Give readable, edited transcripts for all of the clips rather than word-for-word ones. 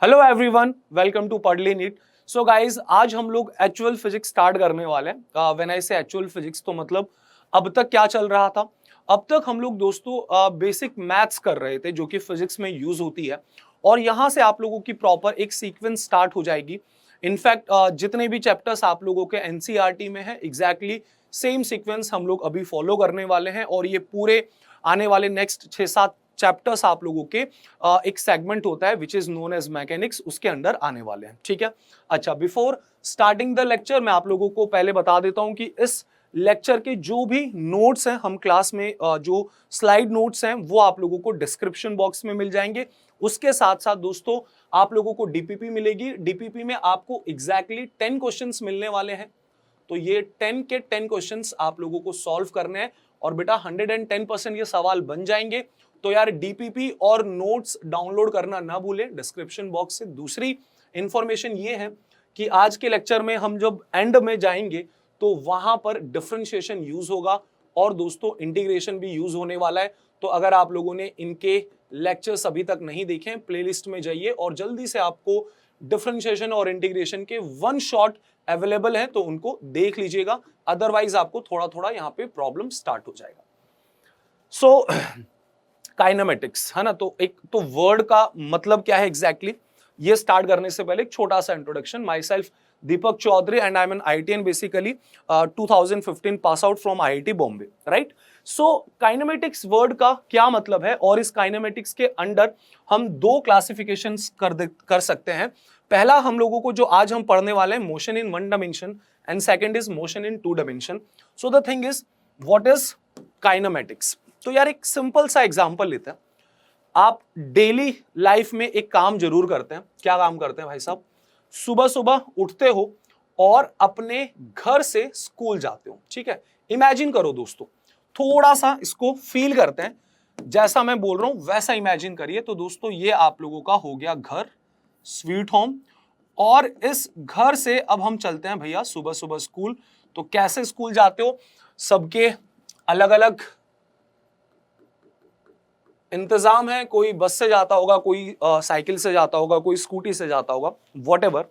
Hello everyone, welcome to पढ़ ले NEET. So guys, आज हम लोग एक्चुअल फिजिक्स स्टार्ट करने वाले हैं। व्हेन आई से एक्चुअल फिजिक्स तो मतलब अब तक क्या चल रहा था। अब तक हम लोग दोस्तों बेसिक मैथ्स कर रहे थे जो कि फिजिक्स में यूज होती है, और यहाँ से आप लोगों की प्रॉपर एक सीक्वेंस स्टार्ट हो जाएगी। इनफैक्ट जितने भी चैप्टर्स आप लोगों के एनसीईआरटी में है, एग्जैक्टली सेम सीक्वेंस हम लोग अभी फॉलो करने वाले हैं, और ये पूरे आने वाले नेक्स्ट 6-7 चैप्टर्स आप लोगों के एक सेगमेंट होता है which is known as mechanics, उसके अंडर आने वाले हैं। ठीक है, अच्छा, बिफोर स्टार्टिंग द लेक्चर मैं आप लोगों को पहले बता देता हूं कि इस लेक्चर के जो भी नोट्स हैं, हम क्लास में जो स्लाइड नोट्स हैं वो आप लोगों को डिस्क्रिप्शन बॉक्स में मिल जाएंगे। उसके साथ साथ दोस्तों आप लोगों को डीपीपी मिलेगी। डीपीपी में आपको एग्जैक्टली 10 क्वेश्चंस मिलने वाले हैं, तो ये 10 के 10 क्वेश्चंस आप लोगों को सॉल्व करने हैं, और बेटा 110% ये सवाल बन जाएंगे। तो यार डीपीपी और नोट्स डाउनलोड करना ना भूलें डिस्क्रिप्शन बॉक्स से। दूसरी इंफॉर्मेशन ये है कि आज के लेक्चर में हम जब एंड में जाएंगे तो वहां पर डिफरेंशिएशन यूज होगा, और दोस्तों इंटीग्रेशन भी यूज होने वाला है। तो अगर आप लोगों ने इनके लेक्चर्स अभी तक नहीं देखे, प्लेलिस्ट में जाइए और जल्दी से आपको डिफरेंशिएशन और इंटीग्रेशन के वन शॉट अवेलेबल है तो उनको देख लीजिएगा, अदरवाइज आपको थोड़ा थोड़ा यहाँ पे प्रॉब्लम स्टार्ट हो जाएगा। सो काइनेमेटिक्स है ना, तो एक तो वर्ड का मतलब क्या है एग्जैक्टली ये स्टार्ट करने से पहले एक छोटा सा introduction. Myself Deepak Chaudhary and I am an IITian basically, 2015 pass out from IIT Bombay, right. So kinematics word का क्या मतलब है, और इस काइनेमेटिक्स के अंडर हम दो क्लासिफिकेशंस कर सकते हैं। पहला हम लोगों को जो आज हम पढ़ने वाले हैं, motion in 1 dimension, and second is motion in 2 dimension. So the thing is what is kinematics. तो यार एक सिंपल सा एग्जांपल लेते हैं। आप डेली लाइफ में एक काम जरूर करते हैं। क्या काम करते हैं भाई साहब? सुबह सुबह उठते हो और अपने घर से स्कूल जाते हो। ठीक है, इमेजिन करो दोस्तों, थोड़ा सा इसको फील करते हैं, जैसा मैं बोल रहा हूं वैसा इमेजिन करिए। तो दोस्तों ये आप लोगों का हो गया घर, स्वीट होम, और इस घर से अब हम चलते हैं भैया सुबह सुबह स्कूल। तो कैसे स्कूल जाते हो? सबके अलग अलग इंतजाम है। कोई बस से जाता होगा, कोई साइकिल से जाता होगा, कोई स्कूटी से जाता होगा, व्हाटएवर।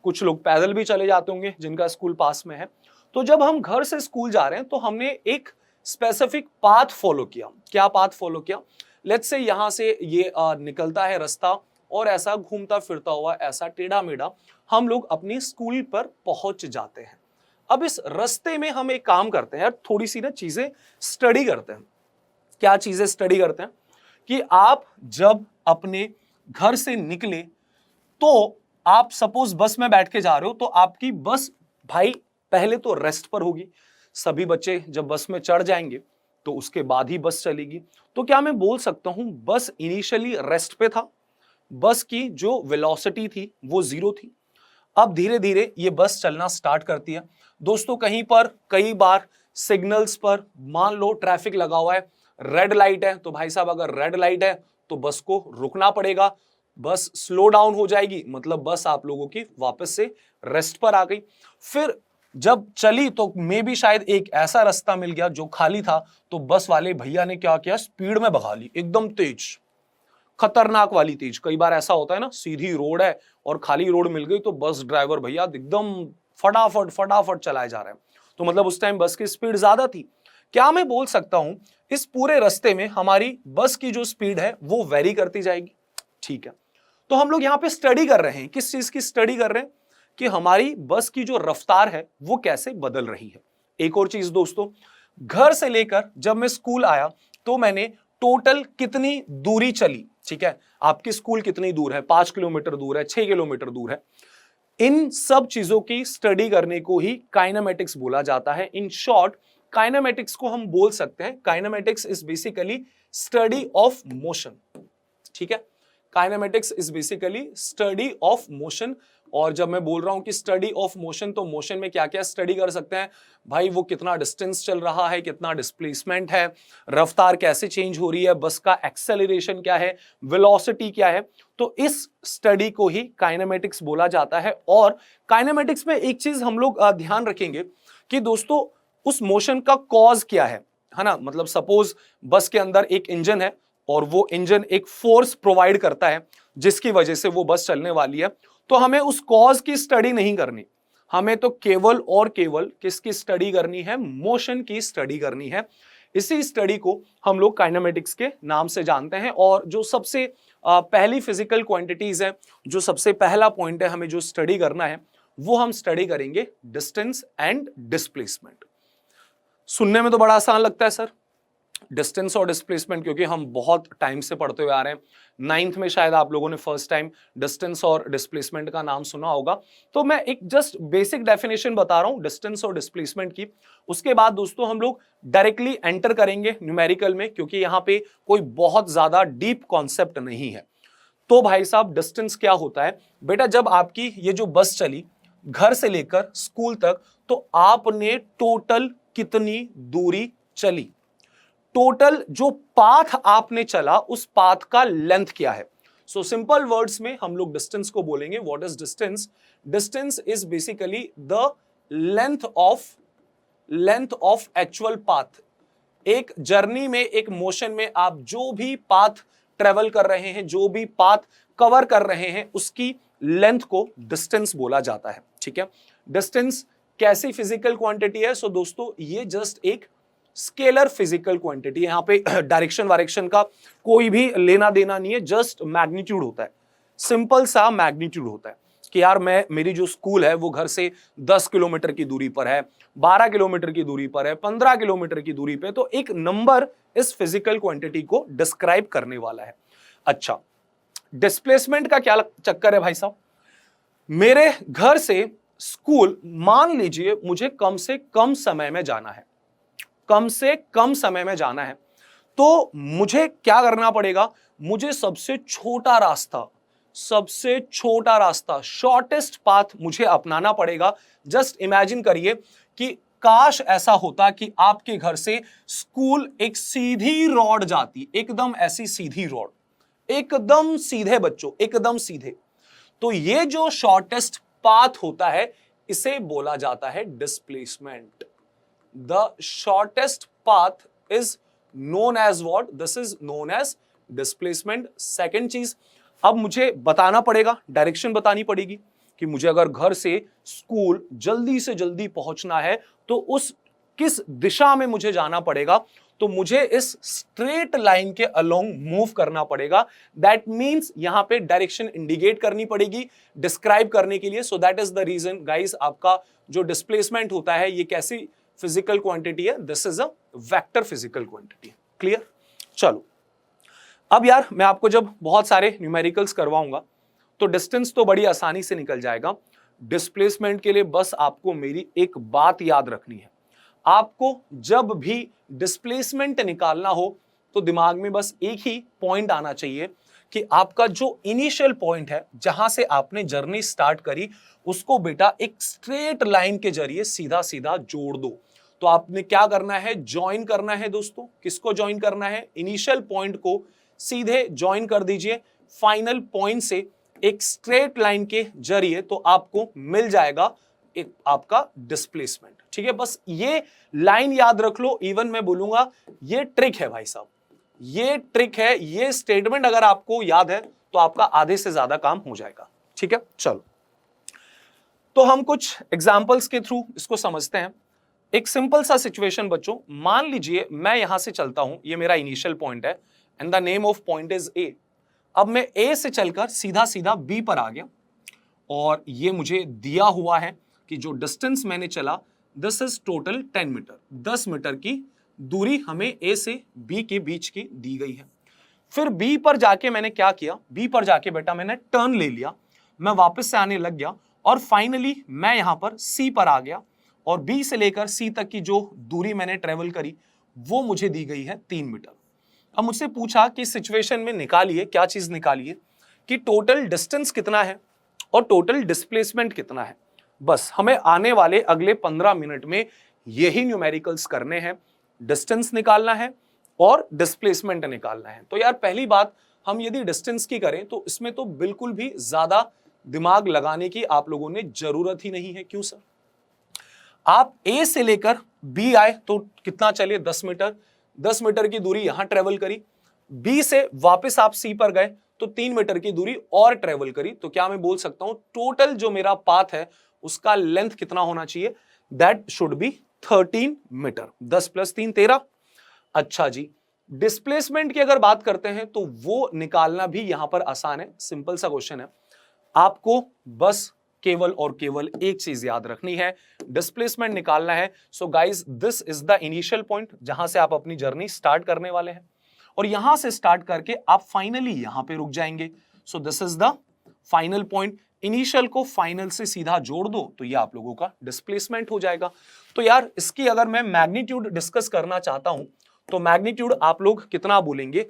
कुछ लोग पैदल भी चले जाते होंगे जिनका स्कूल पास में है। तो जब हम घर से स्कूल जा रहे हैं तो हमने एक स्पेसिफिक पाथ फॉलो किया। क्या पाथ फॉलो किया? लेट्स से यहां से ये निकलता है रास्ता, और ऐसा घूमता फिरता हुआ, ऐसा टेढ़ा मेढ़ा हम लोग अपनी स्कूल पर पहुंच जाते हैं। अब इस रास्ते में हम एक काम करते हैं, थोड़ी सी ना चीजें स्टडी करते हैं। क्या चीजें स्टडी करते हैं कि आप जब अपने घर से निकले तो आप सपोज बस में बैठ के जा रहे हो, तो आपकी बस भाई पहले तो रेस्ट पर होगी। सभी बच्चे जब बस में चढ़ जाएंगे तो उसके बाद ही बस चलेगी। तो क्या मैं बोल सकता हूं बस इनिशियली रेस्ट पे था, बस की जो वेलोसिटी थी वो 0 थी। अब धीरे धीरे ये बस चलना स्टार्ट करती है। दोस्तों कहीं पर कई बार सिग्नल्स पर मान लो ट्रैफिक लगा हुआ है, रेड लाइट है, तो भाई साहब अगर रेड लाइट है तो बस को रुकना पड़ेगा। बस स्लो डाउन हो जाएगी, मतलब बस आप लोगों की वापस से रेस्ट पर आ गई। फिर जब चली तो मे भी शायद एक ऐसा रास्ता मिल गया जो खाली था, तो बस वाले भैया ने क्या किया, स्पीड में भगा ली, एकदम तेज, खतरनाक वाली तेज। कई बार ऐसा होता है ना, सीधी रोड है और खाली रोड मिल गई तो बस ड्राइवर भैया एकदम फटाफट फटाफट चलाए जा रहे हैं। तो मतलब उस टाइम बस की स्पीड ज्यादा थी। क्या मैं बोल सकता हूं इस पूरे रास्ते में हमारी बस की जो स्पीड है वो वेरी करती जाएगी। ठीक है, तो हम लोग यहां पे स्टडी कर रहे हैं। किस चीज की स्टडी कर रहे हैं? कि हमारी बस की जो रफ्तार है वो कैसे बदल रही है। एक और चीज दोस्तों, घर से लेकर जब मैं स्कूल आया तो मैंने टोटल कितनी दूरी चली। ठीक है, आपकी स्कूल कितनी दूर है? 5 किलोमीटर दूर है, 6 किलोमीटर दूर है। इन सब चीजों की स्टडी करने को ही काइनेमेटिक्स बोला जाता है। इन शॉर्ट काइनेमेटिक्स को हम बोल सकते हैं, kinematics is basically study of motion. ठीक है, kinematics is basically study of motion. और जब मैं बोल रहा हूं कि स्टडी ऑफ मोशन, तो मोशन में क्या क्या स्टडी कर सकते हैं भाई? वो कितना डिस्टेंस चल रहा है, कितना डिस्प्लेसमेंट है, रफ्तार कैसे चेंज हो रही है, बस का एक्सेलरेशन क्या है, वेलोसिटी क्या है। तो इस स्टडी को ही काइनेमेटिक्स बोला जाता है। और काइनेमेटिक्स में एक चीज हम लोग ध्यान रखेंगे कि दोस्तों उस मोशन का कॉज क्या है ना। मतलब सपोज बस के अंदर एक इंजन है, और वो इंजन एक फोर्स प्रोवाइड करता है जिसकी वजह से वो बस चलने वाली है, तो हमें उस कॉज की स्टडी नहीं करनी, हमें तो केवल और केवल किसकी स्टडी करनी है, मोशन की स्टडी करनी है। इसी स्टडी को हम लोग काइनेमेटिक्स के नाम से जानते हैं। और जो सबसे पहली फिजिकल क्वांटिटीज है, जो सबसे पहला पॉइंट है हमें जो स्टडी करना है, वो हम स्टडी करेंगे डिस्टेंस एंड डिस्प्लेसमेंट। सुनने में तो बड़ा आसान लगता है सर, डिस्टेंस और डिस्प्लेसमेंट, क्योंकि हम बहुत टाइम से पढ़ते हुए आ रहे हैं। 9th में शायद आप लोगों ने फर्स्ट टाइम डिस्टेंस और डिस्प्लेसमेंट का नाम सुना होगा। तो मैं एक जस्ट बेसिक डेफिनेशन बता रहा हूं डिस्टेंस और डिस्प्लेसमेंट की। उसके बाद दोस्तों हम लोग डायरेक्टली एंटर करेंगे न्यूमेरिकल में, क्योंकि यहां पे कोई बहुत ज्यादा डीप कॉन्सेप्ट नहीं है। तो भाई साहब डिस्टेंस क्या होता है बेटा, जब आपकी ये जो बस चली घर से लेकर स्कूल तक, तो आपने टोटल कितनी दूरी चली, टोटल जो पाथ आपने चला उस पाथ का लेंथ क्या है। सो सिंपल वर्ड्स में हम लोग डिस्टेंस को बोलेंगे what is distance. Distance is basically the length of actual path. एक जर्नी में, एक मोशन में आप जो भी पाथ ट्रेवल कर रहे हैं, जो भी पाथ कवर कर रहे हैं, उसकी लेंथ को डिस्टेंस बोला जाता है। ठीक है, डिस्टेंस कैसी फिजिकल क्वांटिटी है? सो दोस्तों ये जस्ट एक स्केलर फिजिकल क्वांटिटी, यहां पे डायरेक्शन वायरेक्शन का कोई भी लेना देना नहीं है, जस्ट मैग्नीट्यूड होता है, सिंपल सा मैग्नीट्यूड होता है कि यार मेरी जो स्कूल है वो घर से 10 किलोमीटर की दूरी पर है, 12 किलोमीटर की दूरी पर है, 15 किलोमीटर की दूरी पे, तो एक नंबर इस फिजिकल क्वांटिटी को डिस्क्राइब करने वाला है। अच्छा, डिस्प्लेसमेंट का क्या चक्कर है भाई साहब? मेरे घर से स्कूल मान लीजिए मुझे कम से कम समय में जाना है, कम से कम समय में जाना है, तो मुझे क्या करना पड़ेगा? मुझे सबसे छोटा रास्ता शॉर्टेस्ट पाथ मुझे अपनाना पड़ेगा। जस्ट इमेजिन करिए कि काश ऐसा होता कि आपके घर से स्कूल एक सीधी रोड जाती, एकदम ऐसी सीधी रोड, एकदम सीधे बच्चों, एकदम सीधे। तो ये जो शॉर्टेस्ट पाथ होता है इसे बोला जाता है displacement. The shortest path is known as what? This is known as displacement. Second चीज, अब मुझे बताना पड़ेगा, डायरेक्शन बतानी पड़ेगी कि मुझे अगर घर से स्कूल जल्दी से जल्दी पहुंचना है तो उस किस दिशा में मुझे जाना पड़ेगा। तो मुझे इस स्ट्रेट लाइन के अलोंग मूव करना पड़ेगा। दैट मीन्स यहां पे डायरेक्शन इंडिकेट करनी पड़ेगी डिस्क्राइब करने के लिए। So that is the reason guys, आपका जो डिस्प्लेसमेंट होता है ये कैसी फिजिकल क्वांटिटी है? This is a vector physical quantity. Clear? चलो अब यार मैं आपको जब बहुत सारे न्यूमेरिकल्स करवाऊंगा तो डिस्टेंस तो बड़ी आसानी से निकल जाएगा। डिस्प्लेसमेंट के लिए बस आपको मेरी एक बात याद रखनी है, आपको जब भी डिस्प्लेसमेंट निकालना हो तो दिमाग में बस एक ही पॉइंट आना चाहिए कि आपका जो इनिशियल पॉइंट है जहां से आपने जर्नी स्टार्ट करी उसको बेटा एक स्ट्रेट लाइन के जरिए सीधा सीधा जोड़ दो। तो आपने क्या करना है? ज्वाइन करना है दोस्तों। किसको ज्वाइन करना है? इनिशियल पॉइंट को सीधे ज्वाइन कर दीजिए फाइनल पॉइंट से एक स्ट्रेट लाइन के जरिए, तो आपको मिल जाएगा एक आपका डिस्प्लेसमेंट। ठीक है, बस ये लाइन याद रख लो। इवन मैं बोलूंगा ये ट्रिक है भाई साहब, ये ट्रिक है, ये स्टेटमेंट अगर आपको याद है तो आपका आधे से ज्यादा काम हो जाएगा। ठीक है, चलो तो हम कुछ एग्जांपल्स के थ्रू इसको समझते हैं। एक सिंपल सा सिचुएशन बच्चों, मान लीजिए मैं यहां से चलता हूं, ये मेरा इनिशियल पॉइंट है and the name of point is a. अब मैं ए से चलकर सीधा सीधा बी पर आ गया और ये मुझे दिया हुआ है कि जो डिस्टेंस मैंने चला this is total 10 metre, 10 metre की दूरी हमें ए से बी के बीच की दी गई है। फिर बी पर जाके मैंने क्या किया? बी पर जाके बेटा मैंने टर्न ले लिया, मैं वापस से आने लग गया और फाइनली मैं यहां पर सी पर आ गया और बी से लेकर सी तक की जो दूरी मैंने ट्रेवल करी वो मुझे दी गई है 3 मीटर। अब मुझसे पूछा कि सिचुएशन में निकालिए, क्या चीज निकालिए कि टोटल डिस्टेंस कितना है और टोटल डिस्प्लेसमेंट कितना है। बस हमें आने वाले अगले 15 मिनट में यही न्यूमेरिकल्स करने हैं, डिस्टेंस निकालना है और डिस्प्लेसमेंट निकालना है। तो यार पहली बात, हम यदि डिस्टेंस की करें तो इसमें तो बिल्कुल भी ज्यादा दिमाग लगाने की आप लोगों ने जरूरत ही नहीं है। क्यों सर? आप ए से लेकर बी आए तो कितना चले? 10 मीटर, 10 मीटर की दूरी यहां ट्रेवल करी, बी से वापस आप सी पर गए तो 3 मीटर की दूरी और ट्रेवल करी, तो क्या मैं बोल सकता हूं टोटल जो मेरा पाथ है उसका लेंथ कितना होना चाहिए, दैट शुड बी 13 मीटर। 10 + 3 13। अच्छा जी, डिस्प्लेसमेंट की अगर बात करते हैं तो वो निकालना भी यहां पर आसान है, सिंपल सा क्वेश्चन है। आपको बस केवल और केवल एक चीज याद रखनी है, डिस्प्लेसमेंट निकालना है। So guys, this is the initial point जहां से आप अपनी जर्नी स्टार्ट करने वाले हैं, और यहां से स्टार्ट करके आप फाइनली यहां पे रुक जाएंगे। सो this is the final point. Initial को फाइनल से सीधा जोड़ दो तो ये आप लोगों का डिस्प्लेसमेंट हो जाएगा। तो यार इसकी अगर मैं मैग्नीट्यूड डिस्कस करना चाहता हूं तो मैग्नीट्यूड आप लोग कितना बोलेंगे,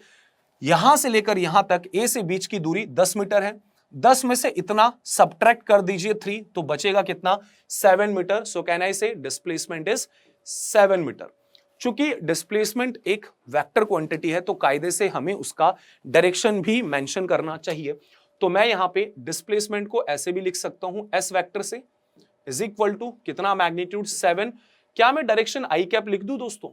यहां से लेकर यहां तक ए से बीच की दूरी 10 मीटर है, 10 में से इतना सब्ट्रैक्ट कर दीजिए 3, तो बचेगा कितना, 7 मीटर। सो कैन आई से डिस्प्लेसमेंट इज 7 मीटर। चूंकि डिस्प्लेसमेंट एक वेक्टर क्वांटिटी है तो कायदे से हमें उसका डायरेक्शन भी मेंशन करना चाहिए। तो मैं यहां पे डिस्प्लेसमेंट को ऐसे भी लिख सकता हूं, एस वेक्टर से इज इक्वल टू कितना, मैग्नीट्यूड 7। क्या मैं डायरेक्शन आई कैप लिख दूं दोस्तों?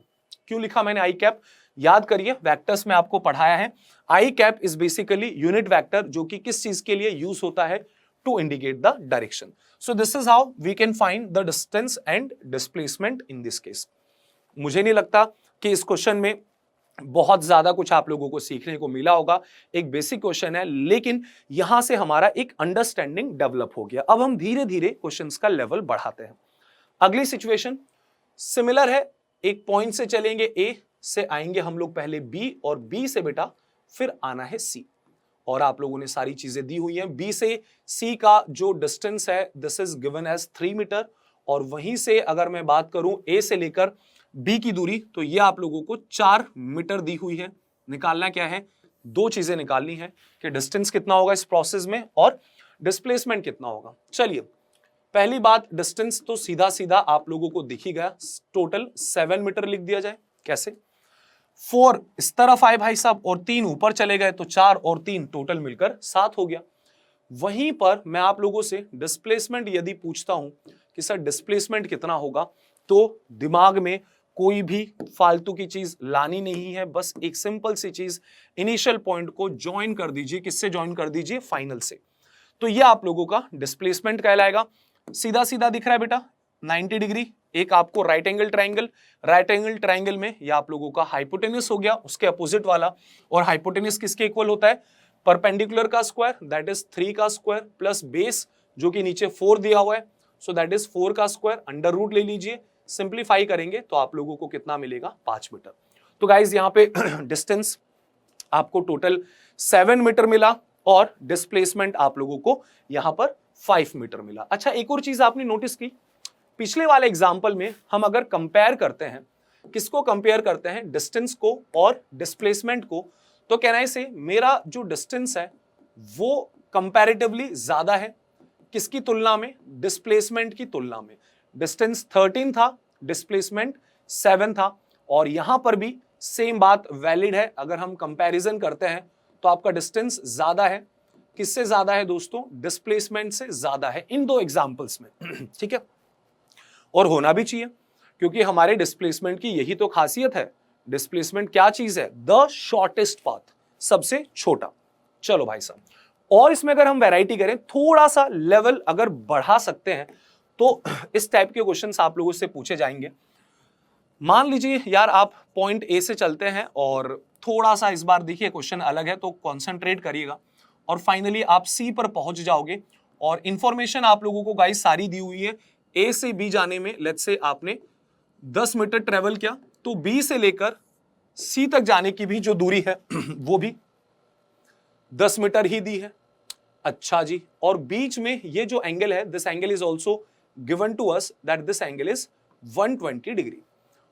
क्यों लिखा मैंने आई कैप? याद करिए, वेक्टर्स में आपको पढ़ाया है, I cap is basically unit vector, जो कि किस चीज के लिए यूज होता है, to indicate the direction. So this is how we can find the distance and displacement in this case. मुझे नहीं लगता कि इस क्वेश्चन में बहुत ज्यादा कुछ आप लोगों को सीखने को मिला होगा, एक बेसिक क्वेश्चन है, लेकिन यहां से हमारा एक अंडरस्टैंडिंग डेवलप हो गया। अब हम धीरे धीरे क्वेश्चंस का लेवल बढ़ाते हैं। अगली सिचुएशन सिमिलर है, एक पॉइंट से चलेंगे, ए से आएंगे हम लोग पहले बी, और बी से बेटा फिर आना है सी, और आप लोगों ने सारी चीजें दी हुई हैं। बी से सी का जो डिस्टेंस है this is given as 3 metre, और वहीं से अगर मैं बात करूं ए से लेकर बी की दूरी, तो ये आप लोगों को 4 मीटर दी हुई है। निकालना क्या है, दो चीजें निकालनी है कि डिस्टेंस कितना होगा इस प्रोसेस में और डिस्प्लेसमेंट कितना होगा। चलिए, पहली बात, डिस्टेंस तो सीधा सीधा आप लोगों को दिख ही गया, टोटल 7 मीटर लिख दिया जाए। कैसे, 4 इस तरफ आए भाई साहब और 3 ऊपर चले गए, तो 4 और 3 टोटल मिलकर 7 हो गया। वहीं पर मैं आप लोगों से डिस्प्लेसमेंट यदि पूछता हूं कि सर डिस्प्लेसमेंट कितना होगा, तो दिमाग में कोई भी फालतू की चीज लानी नहीं है, बस एक सिंपल सी चीज, इनिशियल पॉइंट को ज्वाइन कर दीजिए। किससे ज्वाइन कर दीजिए, फाइनल से। तो ये आप लोगों का डिस्प्लेसमेंट कहलाएगा। सीधा सीधा दिख रहा है बेटा 90 डिग्री, एक आपको राइट एंगल ट्राइंगल में ये आप लोगों का हाइपोटेन्यूस हो गया, उसके अपोजिट वाला, और हाइपोटेन्यूस किसके इक्वल होता है, परपेंडिकुलर का स्क्वायर, दैट इज 3 का स्क्वायर, प्लस बेस जो कि नीचे 4 दिया हुआ है, सो दैट इज 4 का स्क्वायर, अंडर रूट ले लीजिए, सिंप्लीफाई करेंगे तो आप लोगों को कितना मिलेगा, 5 मीटर। तो गाइज यहाँ पे डिस्टेंस आपको टोटल 7 मीटर मिला, और डिस्प्लेसमेंट आप लोगों को यहां पर 5 मीटर मिला। अच्छा, एक और चीज आपने नोटिस की, पिछले वाले एग्जाम्पल में हम अगर कंपेयर करते हैं, किसको कंपेयर करते हैं, डिस्टेंस को और डिस्प्लेसमेंट को, तो कहना है से मेरा जो डिस्टेंस है वो कंपैरेटिवली ज्यादा है, किसकी तुलना में, डिस्प्लेसमेंट की तुलना में। डिस्टेंस 13 था, डिस्प्लेसमेंट 7 था, और यहां पर भी सेम बात वैलिड है। अगर हम कंपैरिजन करते हैं तो आपका डिस्टेंस ज्यादा है, किससे ज्यादा है दोस्तों, डिस्प्लेसमेंट से ज्यादा है इन दो एग्जांपल्स में। ठीक है, और होना भी चाहिए, क्योंकि हमारे डिस्प्लेसमेंट की यही तो खासियत है। डिस्प्लेसमेंट क्या चीज है, द शॉर्टेस्ट पाथ, सबसे छोटा। चलो भाई साहब, और इसमें अगर हम वैरायटी करें, थोड़ा सा लेवल अगर बढ़ा सकते हैं, तो इस टाइप के क्वेश्चंस आप लोगों से पूछे जाएंगे। मान लीजिए यार आप पॉइंट ए से चलते हैं, और थोड़ा सा इस बार देखिए क्वेश्चन अलग है तो कंसंट्रेट करिएगा, और फाइनली आप सी पर पहुंच जाओगे, और इंफॉर्मेशन आप लोगों को गाइस सारी दी हुई है। ए से बी जाने में लेट्स से आपने 10 मीटर ट्रेवल किया, तो बी से लेकर सी तक जाने की भी जो दूरी है वो भी 10 मीटर ही दी है। अच्छा जी, और बीच में ये जो एंगल है, this angle is also given to us that this angle is 120 degree.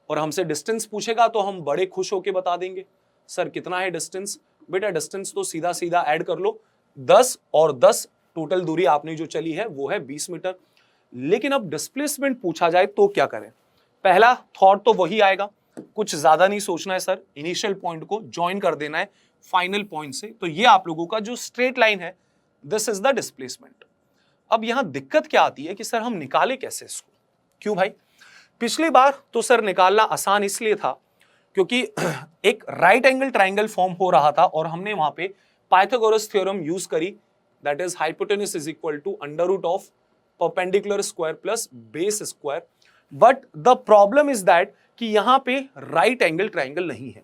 और हमसे डिस्टेंस पूछेगा तो हम बड़े खुश होके बता देंगे, सर कितना है डिस्टेंस। बेटा डिस्टेंस तो सीधा सीधा ऐड कर लो, 10 और 10 टोटल दूरी आपने जो चली है वो है 20 मीटर। लेकिन अब डिस्प्लेसमेंट पूछा जाए तो क्या करें, पहला थॉट तो वही आएगा, कुछ ज्यादा नहीं सोचना है सर, इनिशियल पॉइंट को ज्वाइन कर देना है फाइनल पॉइंट से। तो ये आप लोगों का जो स्ट्रेट लाइन है, दिस इज द डिस्प्लेसमेंट। अब यहां दिक्कत क्या आती है कि सर हम निकाले कैसे इसको, क्यों भाई, पिछली बार तो सर निकालना आसान इसलिए था क्योंकि एक राइट एंगल ट्राइंगल फॉर्म हो रहा था और हमने वहां पे पाइथागोरस थ्योरम यूज करी, that is hypotenuse is equal to under root of perpendicular square plus base square. But the problem is that कि यहां पे राइट एंगल ट्राइंगल नहीं है,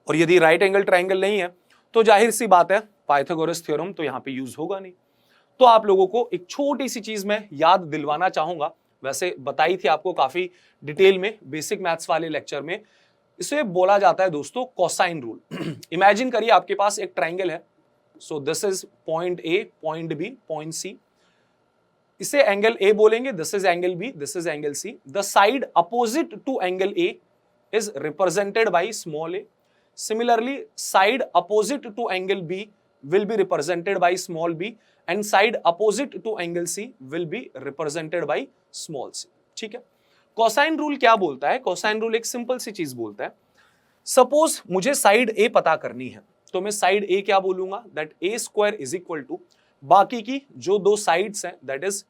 और यदि राइट एंगल ट्राइंगल नहीं है तो जाहिर सी बात है पाइथागोरस थ्योरम तो यहां पे यूज होगा नहीं। तो आप लोगों को एक छोटी सी चीज मैं याद दिलवाना चाहूंगा, वैसे बताई थी आपको काफी डिटेल में बेसिक मैथ्स वाले लेक्चर में। इसे बोला जाता है दोस्तों कोसाइन रूल। इमेजिन करिए आपके पास एक ट्राइंगल है, so this is point A, point B, point C. इसे एंगल ए बोलेंगे, this is angle B, this is angle C. The side opposite to angle A is represented by small A. Similarly side opposite to angle B will be represented by small b and side opposite to angle c will be represented by small c। ठीक है, cosine rule क्या बोलता है? Cosine rule एक simple सी चीज बोलता है, suppose मुझे साइड ए पता करनी है तो मैं साइड ए क्या बोलूंगा, that A square is equal to बाकी की जो दो साइड्स हैं that is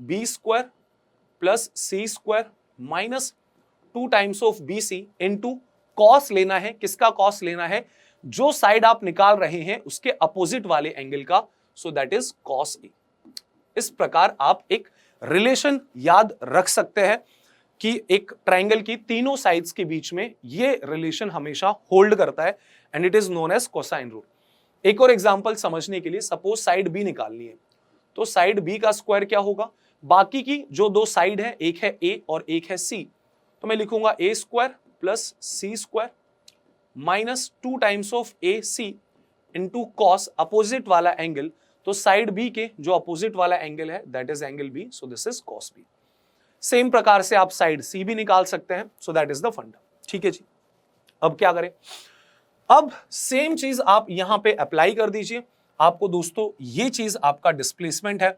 B square plus C square minus 2 times of B C into cos लेना है। किसका कॉस लेना है? जो साइड आप निकाल रहे हैं उसके अपोजिट वाले एंगल का, सो दैट इज कॉस ए। इस प्रकार आप एक रिलेशन याद रख सकते हैं कि एक ट्राइंगल की तीनों साइड्स के बीच में ये रिलेशन हमेशा होल्ड करता है and it is known as cosine rule. एक और एग्जांपल समझने के लिए, सपोज साइड बी निकालनी है तो साइड बी का स्क्वायर क्या होगा? बाकी की जो दो साइड है, एक है ए और एक है सी, तो मैं लिखूंगा A square plus C square minus 2 times of A C into cos opposite वाला एंगल, तो साइड बी के जो अपोजिट वाला एंगल है that is angle B, so this is cos B. Same प्रकार से आप साइड सी भी निकाल सकते हैं, सो दैट इज द फंडा। ठीक है जी, अब क्या करें? अब सेम चीज आप यहां पे अप्लाई कर दीजिए। आपको दोस्तों ये चीज आपका डिस्प्लेसमेंट है,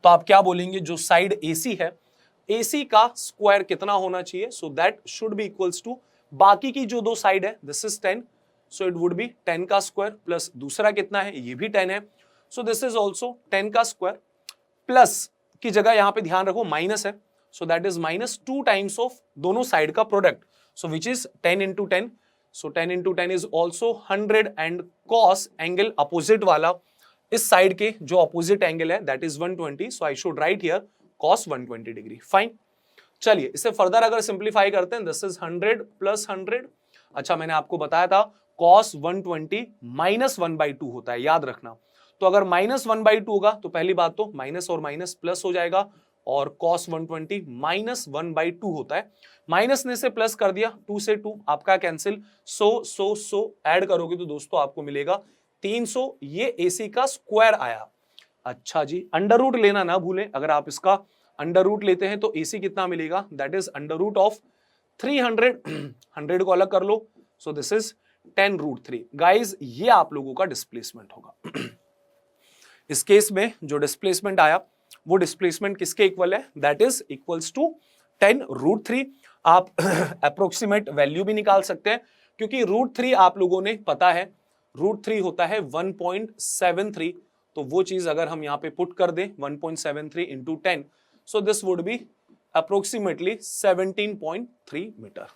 तो आप क्या बोलेंगे? जो साइड एसी है, एसी का स्क्वायर कितना होना चाहिए? So that should be equals to बाकी की जो दो साइड है, this is 10, so it would be 10 का स्क्वायर प्लस दूसरा कितना है? ये भी 10 है, सो दिस इज ऑल्सो 10 का स्क्वायर प्लस की जगह यहां पे ध्यान रखो माइनस है, सो that is minus 2 times of दोनों साइड का product, so which is 10 into 10, so 10 into 10 is also 100 and cos angle opposite वाला इस साइड के जो अपोजिट एंगल है that is 120, so I should write here cos 120 degree. Fine, चलिए इसे further अगर सिंप्लीफाई करते हैं, दिस इज 100 प्लस 100। अच्छा, मैंने आपको बताया था cos 120 माइनस 1/2 होता है, याद रखना। तो अगर माइनस 1/2 होगा तो पहली बात तो माइनस और माइनस प्लस हो जाएगा, और cos 120 माइनस 1/2 होता है। माइनस ने से प्लस कर दिया, 2 से 2 आपका कैंसिल, सो ऐड करोगे तो दोस्तों आपको मिलेगा 300। ये AC का स्क्वायर आया। अच्छा जी, अंडर रूट लेना ना भूलें, अगर आप इसका अंडर रूट लेते हैं तो AC कितना मिलेगा? That is under root of 300, 100 को अलग कर लो, सो दिस इज 10√3। गाइज ये आप लोगों का डिस्प्लेसमेंट होगा। इस केस में जो डिस्प्लेसमेंट आया वो डिस्प्लेसमेंट किसके इक्वल है? That is equals to 10√3। आप अप्रोक्सीमेट वैल्यू भी निकाल सकते हैं, क्योंकि √3 आप लोगों ने पता है √3 होता है 1.73, तो वो चीज अगर हम यहाँ पे पुट कर दें 1.73 into 10, so this would be approximately 17.3 metre.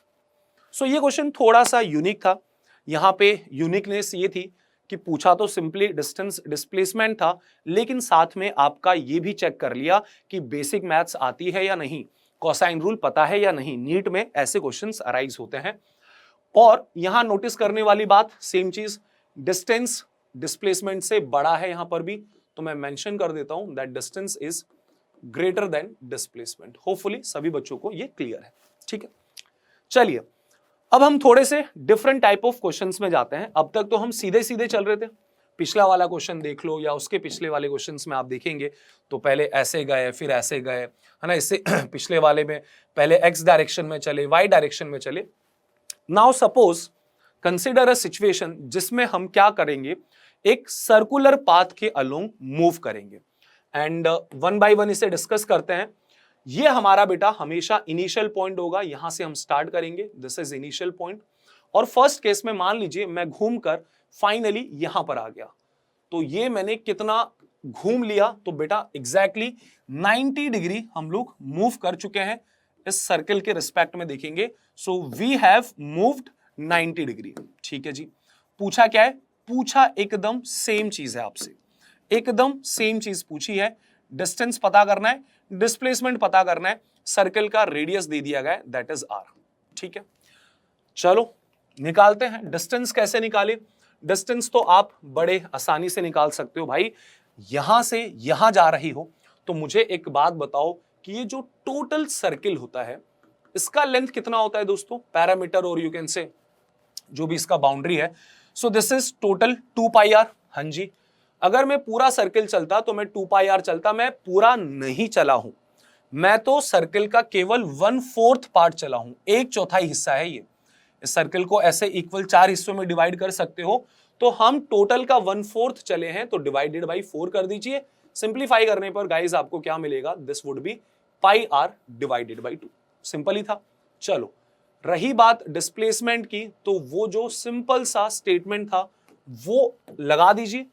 So ये क्वेश्चन थोड़ा सा यूनिक था। यहाँ पे यूनिकनेस ये थी कि पूछा तो सिंपली डिस्टेंस डिस्प्लेसमेंट था, लेकिन साथ में आपका ये भी चेक कर लिया कि बेसिक मैथ्स आती है या नहीं, कोसाइन रूल पता है या नहीं। नीट में ऐसे क्वेश्चंस अराइज होते हैं। और यहां नोटिस करने वाली बात, सेम चीज, डिस्टेंस डिस्प्लेसमेंट से बड़ा है यहां पर भी, तो मैं मेंशन कर देता हूं that distance is greater than displacement. Hopefully सभी बच्चों को ये क्लियर है। ठीक है, चलिए अब हम थोड़े से डिफरेंट टाइप ऑफ क्वेश्चंस में जाते हैं। अब तक तो हम सीधे सीधे चल रहे थे, पिछला वाला क्वेश्चन देख लो या उसके पिछले वाले क्वेश्चंस में आप देखेंगे तो पहले ऐसे गए फिर ऐसे गए, है ना। इससे पिछले वाले में पहले एक्स डायरेक्शन में चले, वाई डायरेक्शन में चले। Now suppose consider a situation जिसमें हम क्या करेंगे, एक सर्कुलर पाथ के अलोंग मूव करेंगे एंड वन बाय वन इसे डिस्कस करते हैं। ये हमारा बेटा हमेशा इनिशियल पॉइंट होगा, यहां से हम स्टार्ट करेंगे, दिस इज इनिशियल पॉइंट। और फर्स्ट केस में मान लीजिए मैं घूमकर फाइनली यहां पर आ गया, तो ये मैंने कितना घूम लिया, तो बेटा एग्जैक्टली 90 डिग्री हम लोग मूव कर चुके हैं इस सर्कल के रिस्पेक्ट में देखेंगे। So we have moved 90 degree. ठीक है जी, पूछा क्या है? पूछा एकदम सेम चीज है आपसे, एकदम सेम चीज पूछी है। डिस्टेंस पता करना है, डिस्प्लेसमेंट पता करना है, सर्कल का रेडियस दे दिया गया है, दैट इज आर। ठीक है, चलो निकालते हैं। डिस्टेंस कैसे निकाले? डिस्टेंस तो आप बड़े आसानी से निकाल सकते हो भाई। यहां से यहां जा रही हो तो मुझे एक बात बताओ कि ये जो टोटल सर्किल होता है इसका लेंथ कितना होता है दोस्तों? पैरामीटर और यू कैन से जो भी इसका बाउंड्री है, so this is total 2 pi R. हाँ जी, अगर मैं पूरा सर्किल चलता तो मैं 2 पाई आर चलता, मैं पूरा नहीं चला हूं, मैं तो सर्किल का केवल 1/4 पार्ट चला हूं, 1/4 हिस्सा है ये। इस सर्किल को ऐसे इक्वल 4 हिस्सों में डिवाइड कर सकते हो, तो हम टोटल का 1/4 चले हैं, तो डिवाइडेड बाई 4 कर दीजिए। सिंप्लीफाई करने पर गाइस आपको क्या मिलेगा? This would be pi R divided by 2। Simple ही था। चलो, रही बात डिस्प्लेसमेंट की, तो वो जो सिंपल सा स्टेटमेंट था वो लगा दीजिए।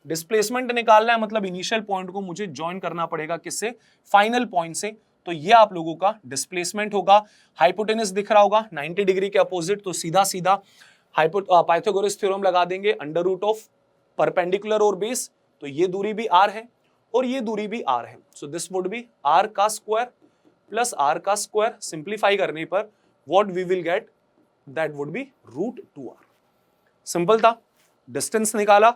डिस्प्लेसमेंट निकालना है मतलब इनिशियल पॉइंट को मुझे ज्वाइन करना पड़ेगा किससे? फाइनल पॉइंट से। तो ये आप लोगों का डिस्प्लेसमेंट होगा। हाइपोटेनस दिख रहा होगा 90 डिग्री के अपोजिट, तो सीधा सीधा पाइथागोरस थ्योरम लगा देंगे, अंडर रूट ऑफ परपेंडिकुलर और बेस, तो ये दूरी भी r है और ये दूरी भी r है। So this would be r का स्क्वायर प्लस r का स्क्वायर। सिंप्लीफाई करने पर what we will get? That would be √2r। Simple था। डिस्टेंस निकाला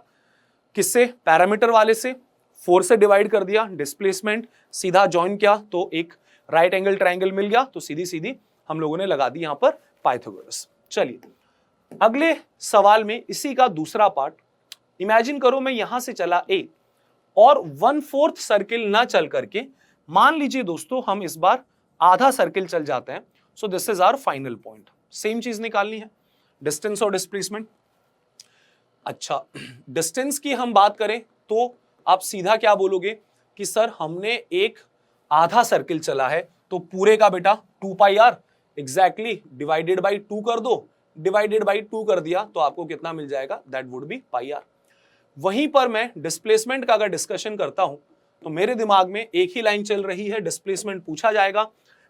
किससे? पैरामीटर वाले से, 4 से डिवाइड कर दिया, डिस्प्लेसमेंट सीधा ज्वाइन किया तो एक राइट एंगल ट्रायंगल मिल गया, तो सीधी सीधी हम लोगों ने लगा दी यहां पर पाइथागोरस। चलिए अगले सवाल में इसी का दूसरा पार्ट। इमेजिन करो मैं यहां से चला ए और 1/4 सर्किल ना चल करके, मान लीजिए दोस्तों हम इस बार आधा सर्किल चल जाते हैं। So this is our final point. Same चीज निकालनी है, डिस्टेंस और डिस्प्लेसमेंट। अच्छा, डिस्टेंस की हम बात करें तो आप सीधा क्या बोलोगे कि सर हमने एक आधा सर्किल चला है, तो पूरे का बेटा 2 pi are exactly divided by 2 कर दो। डिवाइडेड बाई 2 कर दिया तो आपको कितना मिल जाएगा? That would be pi R. वहीं पर मैं डिस्प्लेसमेंट का अगर डिस्कशन करता हूं तो मेरे दिमाग में एक ही लाइन चल रही है, डिस्प्लेसमेंट पूछा जाएगा,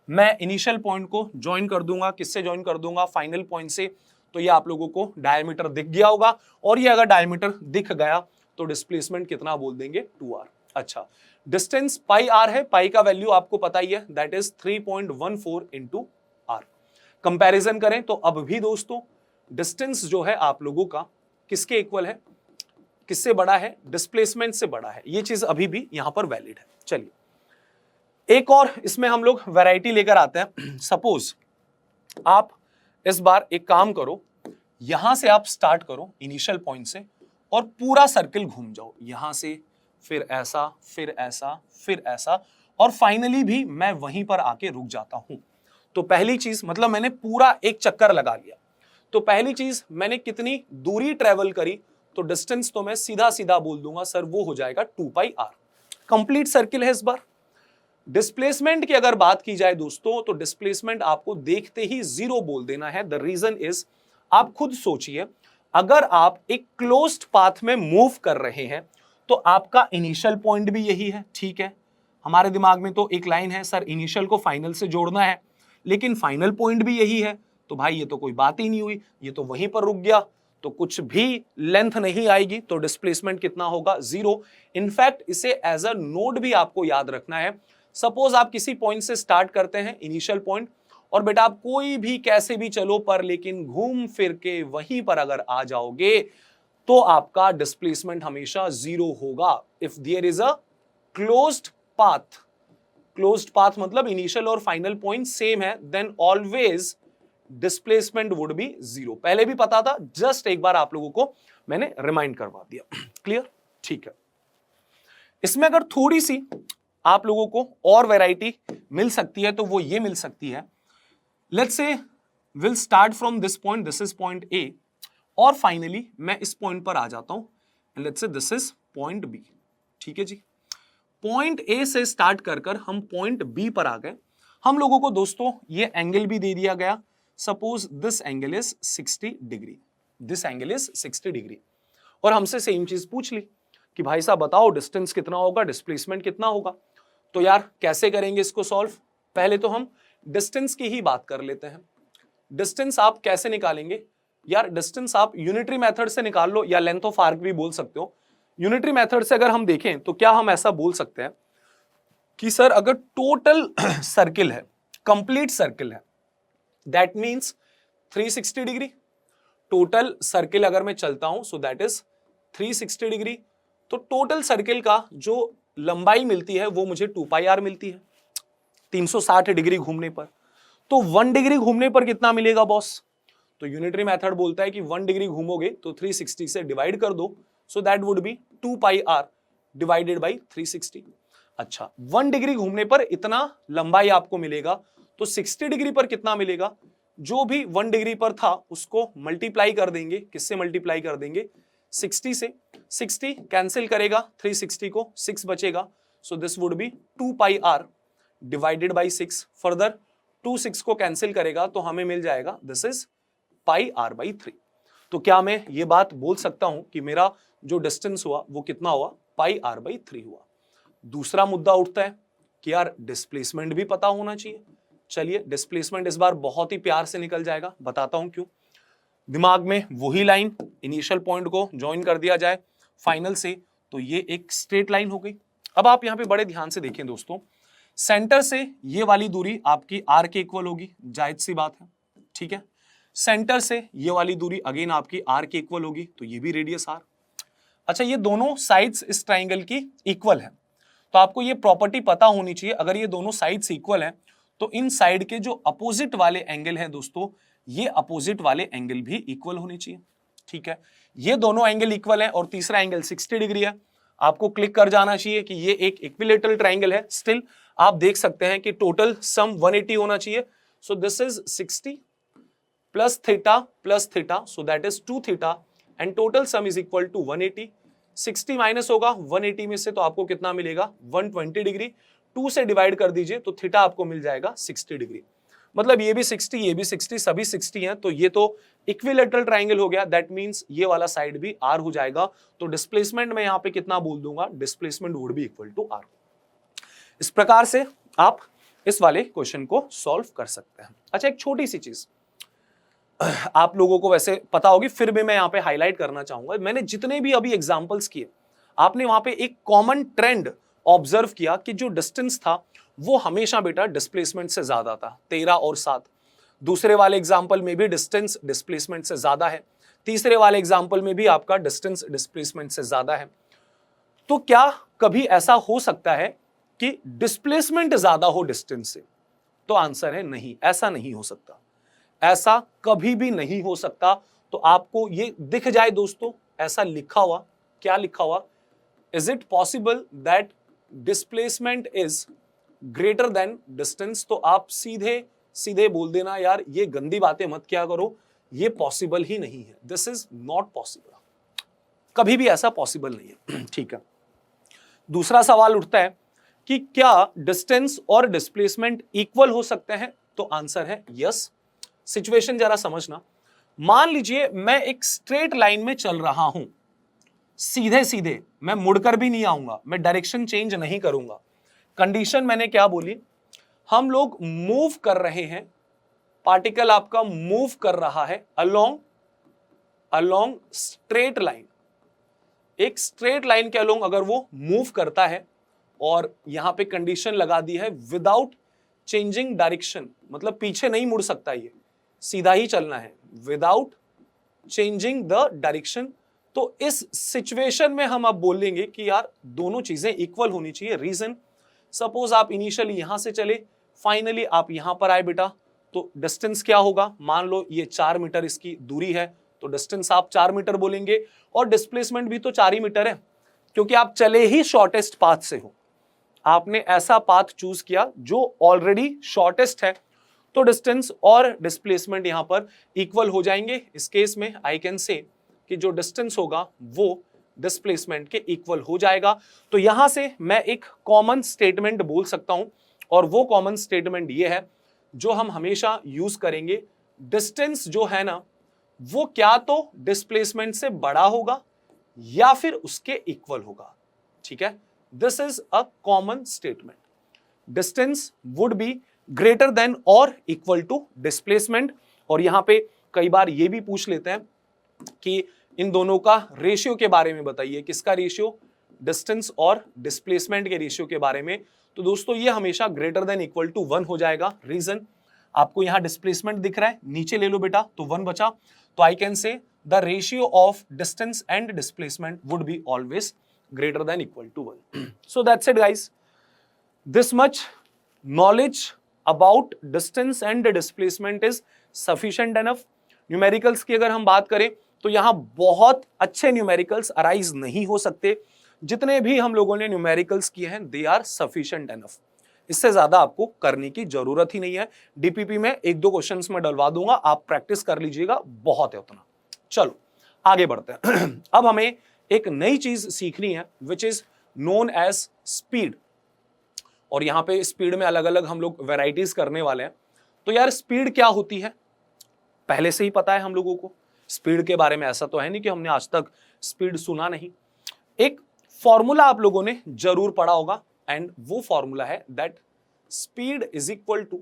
मैं इनिशियल पॉइंट को ज्वाइन कर दूंगा। किससे ज्वाइन कर दूंगा? फाइनल पॉइंट से। तो ये आप लोगों को डायमीटर दिख गया होगा, और ये अगर डायमीटर दिख गया तो डिस्प्लेसमेंट कितना बोल देंगे? 2r। अच्छा, डिस्टेंस पाई आर है, पाई का वैल्यू आपको पता ही है, that is 3.14 into R. Comparison करें तो अब भी दोस्तों डिस्टेंस जो है आप लोगों का किसके इक्वल है? किससे बड़ा है? डिस्प्लेसमेंट से बड़ा है। ये चीज अभी भी यहां पर वैलिड है। चलिए एक और इसमें हम लोग वैरायटी लेकर आते हैं। सपोज आप इस बार एक काम करो, यहां से आप स्टार्ट करो इनिशियल पॉइंट से और पूरा सर्किल घूम जाओ, यहां से फिर ऐसा, फिर ऐसा, फिर ऐसा, और फाइनली भी मैं वहीं पर आके रुक जाता हूं। तो पहली चीज मतलब मैंने पूरा एक चक्कर लगा लिया, तो पहली चीज मैंने कितनी दूरी ट्रेवल करी? तो डिस्टेंस तो मैं सीधा सीधा बोल दूंगा सर वो हो जाएगा 2 पाई आर। कंप्लीट सर्किल है इस बार। डिस्प्लेसमेंट की अगर बात की जाए दोस्तों, तो डिस्प्लेसमेंट आपको देखते ही 0 बोल देना है। द रीजन इज, आप खुद सोचिए, अगर आप एक क्लोज्ड पाथ में मूव कर रहे हैं तो आपका इनिशियल पॉइंट भी यही है। ठीक है, हमारे दिमाग में तो एक लाइन है सर इनिशियल को फाइनल से जोड़ना है, लेकिन फाइनल पॉइंट भी यही है, तो भाई ये तो कोई बात ही नहीं हुई, ये तो वहीं पर रुक गया, तो कुछ भी लेंथ नहीं आएगी, तो डिस्प्लेसमेंट कितना होगा? 0। इनफैक्ट इसे एज अ नोड भी आपको याद रखना है। सपोज आप किसी पॉइंट से स्टार्ट करते हैं, इनिशियल पॉइंट, और बेटा आप कोई भी कैसे भी चलो पर लेकिन घूम फिर के वहीं पर अगर आ जाओगे तो आपका डिस्प्लेसमेंट हमेशा 0 होगा। If there is a closed path, closed path मतलब इनिशियल और फाइनल पॉइंट सेम है, then always displacement would be 0। पहले भी पता था, जस्ट एक बार आप लोगों को मैंने रिमाइंड करवा दिया। क्लियर? ठीक है। इसमें अगर थोड़ी सी आप लोगों को और वैरायटी मिल सकती है तो वो ये मिल सकती है, let's say will start from this point, this is point ए, और फाइनली मैं इस पॉइंट पर आ जाता हूं, let's say this is point B. ठीक है जी, पॉइंट ए से स्टार्ट कर कर हम पॉइंट बी पर आ गए। हम लोगों को दोस्तों ये एंगल भी दे दिया गया, suppose this angle is 60 degree, this angle is 60 degree, और हमसे सेम चीज पूछ ली कि भाई साहब बताओ डिस्टेंस कितना होगा, डिस्प्लेसमेंट कितना होगा। तो यार कैसे करेंगे इसको सॉल्व? पहले तो हम डिस्टेंस की ही बात कर लेते हैं। डिस्टेंस आप कैसे निकालेंगे? यार डिस्टेंस आप यूनिटरी मेथड से निकाल लो या लेंथ ऑफ आर्क भी बोल सकते हो। यूनिटरी मेथड से अगर हम देखें तो क्या हम ऐसा बोल सकते हैं कि सर अगर टोटल सर्किल है, कंप्लीट सर्किल है, that means 360 degree. Total circle अगर मैं चलता हूं सो दैट इज 360 डिग्री। तो टोटल सर्किल का जो लंबाई मिलती है वो मुझे 2 पाई आर मिलती है 360 डिग्री घूमने पर। तो 1 डिग्री घूमने पर कितना मिलेगा बॉस? तो यूनिटरी मेथड बोलता है कि 1 डिग्री घूमोगे तो 360 से डिवाइड कर दो, so that would be 2 pi R divided by 360। अच्छा, 1 डिग्री घूमने पर इतना लंबाई आपको मिलेगा, तो 60 डिग्री पर कितना मिलेगा? जो भी 1 डिग्री पर था उसको मल्टीप्लाई कर देंगे। किससे मल्टीप्लाई कर देंगे? 60 से। 60 कैंसिल करेगा 360 को, 6 बचेगा, so this would be 2 pi R divided by 6। Further 2 6 को कैंसिल करेगा तो हमें मिल जाएगा this is pi R by 3। तो क्या मैं ये बात बोल सकता हूं कि मेरा जो डिस्टेंस हुआ वो कितना हुआ? पाई आर बाई 3 हुआ। दूसरा मुद्दा उठता है कि यार डिस्प्लेसमेंट भी पता होना चाहिए। चलिए डिस्प्लेसमेंट इस बार बहुत ही प्यार से निकल जाएगा, बताता हूं क्यों। दिमाग में वही लाइन इनिशियल पॉइंट को ज्वाइन कर दिया जाए फाइनल से, तो ये एक स्ट्रेट लाइन हो गई। अब आप यहां पे बड़े ध्यान से देखें दोस्तों, सेंटर से ये वाली दूरी आपकी आर के इक्वल होगी, जायज सी बात है, ठीक है। सेंटर से ये वाली दूरी अगेन आपकी आर के इक्वल होगी, तो ये भी रेडियस आर। अच्छा, ये दोनों साइड्स इस ट्राइंगल की इक्वल है, तो आपको ये प्रॉपर्टी पता होनी चाहिए। अगर ये दोनों साइड्स इक्वल हैं तो इन साइड के जो अपोजिट वाले एंगल हैं दोस्तों, ये अपोजिट वाले एंगल भी इक्वल होने चाहिए, ठीक है। ये दोनों एंगल इक्वल है और तीसरा एंगल 60 डिग्री है। आपको क्लिक कर जाना चाहिए कि ये एक इक्विलेटरल ट्राइंगल है। स्टिल आप देख सकते हैं कि टोटल सम 180 होना चाहिए, so this is 60 plus theta, so that is 2 theta and total sum is equal to 180। 60 minus होगा 180 में से, तो आपको कितना मिलेगा? 120 डिग्री। 2 से डिवाइड कर दीजिए तो थीटा आपको मिल जाएगा 60 डिग्री। मतलब ये भी 60, ये भी 60, सभी 60 हैं, तो ये तो इक्विलेटरल ट्राइंगल हो गया। दैट मींस ये वाला साइड भी आर हो जाएगा। तो डिस्प्लेसमेंट में यहां पे कितना बोल दूंगा? Displacement would be equal to R. इस प्रकार से आप इस वाले क्वेश्चन को सॉल्व कर सकते हैं। अच्छा, एक छोटी सी चीज आप लोगों को वैसे पता होगी, फिर भी मैं यहां पे हाईलाइट करना चाहूंगा। मैंने जितने भी अभी एग्जांपल्स किए, आपने वहां पे एक कॉमन ट्रेंड ऑब्जर्व किया कि जो डिस्टेंस था वो हमेशा बेटा डिस्प्लेसमेंट से ज्यादा था, 13 और 7। दूसरे वाले एग्जांपल में भी डिस्टेंस डिस्प्लेसमेंट से ज्यादा है, तीसरे वाले एग्जांपल में भी आपका डिस्टेंस डिस्प्लेसमेंट से ज्यादा है। तो क्या कभी ऐसा हो सकता है कि डिस्प्लेसमेंट ज्यादा हो डिस्टेंस से? तो आंसर है नहीं, ऐसा नहीं हो सकता, ऐसा कभी भी नहीं हो सकता। तो आपको ये दिख जाए दोस्तों, ऐसा लिखा हुआ, क्या लिखा हुआ? Is it possible that displacement is greater than distance? तो आप सीधे सीधे बोल देना यार ये गंदी बातें मत किया करो, ये पॉसिबल ही नहीं है, दिस इज नॉट पॉसिबल, कभी भी ऐसा पॉसिबल नहीं है, ठीक है। दूसरा सवाल उठता है कि क्या डिस्टेंस और डिस्प्लेसमेंट इक्वल हो सकते हैं? तो आंसर है यस। सिचुएशन जरा समझना। मान लीजिए मैं एक स्ट्रेट लाइन में चल रहा हूं, सीधे सीधे, मैं मुड़कर भी नहीं आऊंगा, मैं डायरेक्शन चेंज नहीं करूंगा। कंडीशन मैंने क्या बोली? हम लोग मूव कर रहे हैं, पार्टिकल आपका मूव कर रहा है अलोंग स्ट्रेट लाइन। एक स्ट्रेट लाइन के अलोंग अगर वो मूव करता है, और यहां पे कंडीशन लगा दी है विदाउट चेंजिंग डायरेक्शन, मतलब पीछे नहीं मुड़ सकता, ये सीधा ही चलना है विदाउट चेंजिंग द डायरेक्शन। तो इस सिचुएशन में हम अब बोलेंगे कि यार दोनों चीजें इक्वल होनी चाहिए। रीजन, सपोज आप इनिशियली यहां से चले, फाइनली आप यहां पर आए बेटा, तो डिस्टेंस क्या होगा? मान लो ये 4 मीटर इसकी दूरी है, तो डिस्टेंस आप 4 मीटर बोलेंगे, और डिस्प्लेसमेंट भी तो 4 ही मीटर है, क्योंकि आप चले ही शॉर्टेस्ट पाथ से हो। आपने ऐसा पाथ चूज किया जो ऑलरेडी शॉर्टेस्ट है, तो डिस्टेंस और डिस्प्लेसमेंट यहां पर इक्वल हो जाएंगे। इस केस में आई कैन से कि जो डिस्टेंस होगा वो डिस्प्लेसमेंट के इक्वल हो जाएगा। तो यहां से मैं एक कॉमन स्टेटमेंट बोल सकता हूं, और वो कॉमन स्टेटमेंट ये है जो हम हमेशा यूज करेंगे। डिस्टेंस जो है ना, वो क्या तो डिस्प्लेसमेंट से बड़ा होगा या फिर उसके इक्वल होगा, ठीक है। This is a common statement. Distance would be greater than और इक्वल टू डिस्प्लेसमेंट, और यहां पे कई बार ये भी पूछ लेते हैं कि इन दोनों का रेशियो के बारे में बताइए। किसका रेशियो? डिस्टेंस और डिस्प्लेसमेंट के रेशियो के बारे में। तो दोस्तों ये हमेशा ग्रेटर देन इक्वल टू 1 हो जाएगा। रीजन, आपको यहां डिस्प्लेसमेंट दिख रहा है, नीचे ले लो बेटा, तो 1 बचा। तो I can say the ratio of distance and displacement would be always greater than equal to 1. So that's it guys. This much knowledge about distance and displacement is sufficient enough. Numericals की अगर हम बात करें तो यहां बहुत अच्छे numericals arise नहीं हो सकते। जितने भी हम लोगों ने न्यूमेरिकल्स किए हैं दे आर सफिशिएंट एनफ। इससे ज्यादा आपको करने की जरूरत ही नहीं है। डीपीपी में 1-2 क्वेश्चंस में डलवा दूंगा, आप प्रैक्टिस कर लीजिएगा, बहुत है उतना। चलो आगे बढ़ते हैं। अब हमें एक नई चीज सीखनी है which is known as speed. और यहां पे स्पीड में अलग अलग हम लोग वेराइटीज करने वाले हैं। तो यार स्पीड क्या होती है पहले से ही पता है हम लोगों को। स्पीड के बारे में ऐसा तो है नहीं कि हमने आज तक स्पीड सुना नहीं। एक फॉर्मूला आप लोगों ने जरूर पढ़ा होगा एंड वो फॉर्मूला है that speed is equal to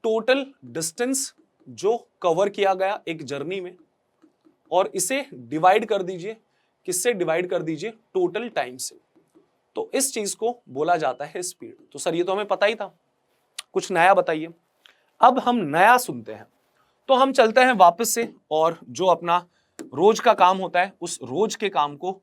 total distance जो कवर किया गया एक जर्नी में, और इसे डिवाइड कर दीजिए, किससे डिवाइड कर दीजिए? टोटल टाइम से। तो इस चीज को बोला जाता है स्पीड। तो सर ये तो हमें पता ही था, कुछ नया बताइए। अब हम नया सुनते हैं। तो हम चलते हैं वापस से और जो अपना रोज का काम होता है उस रोज के काम को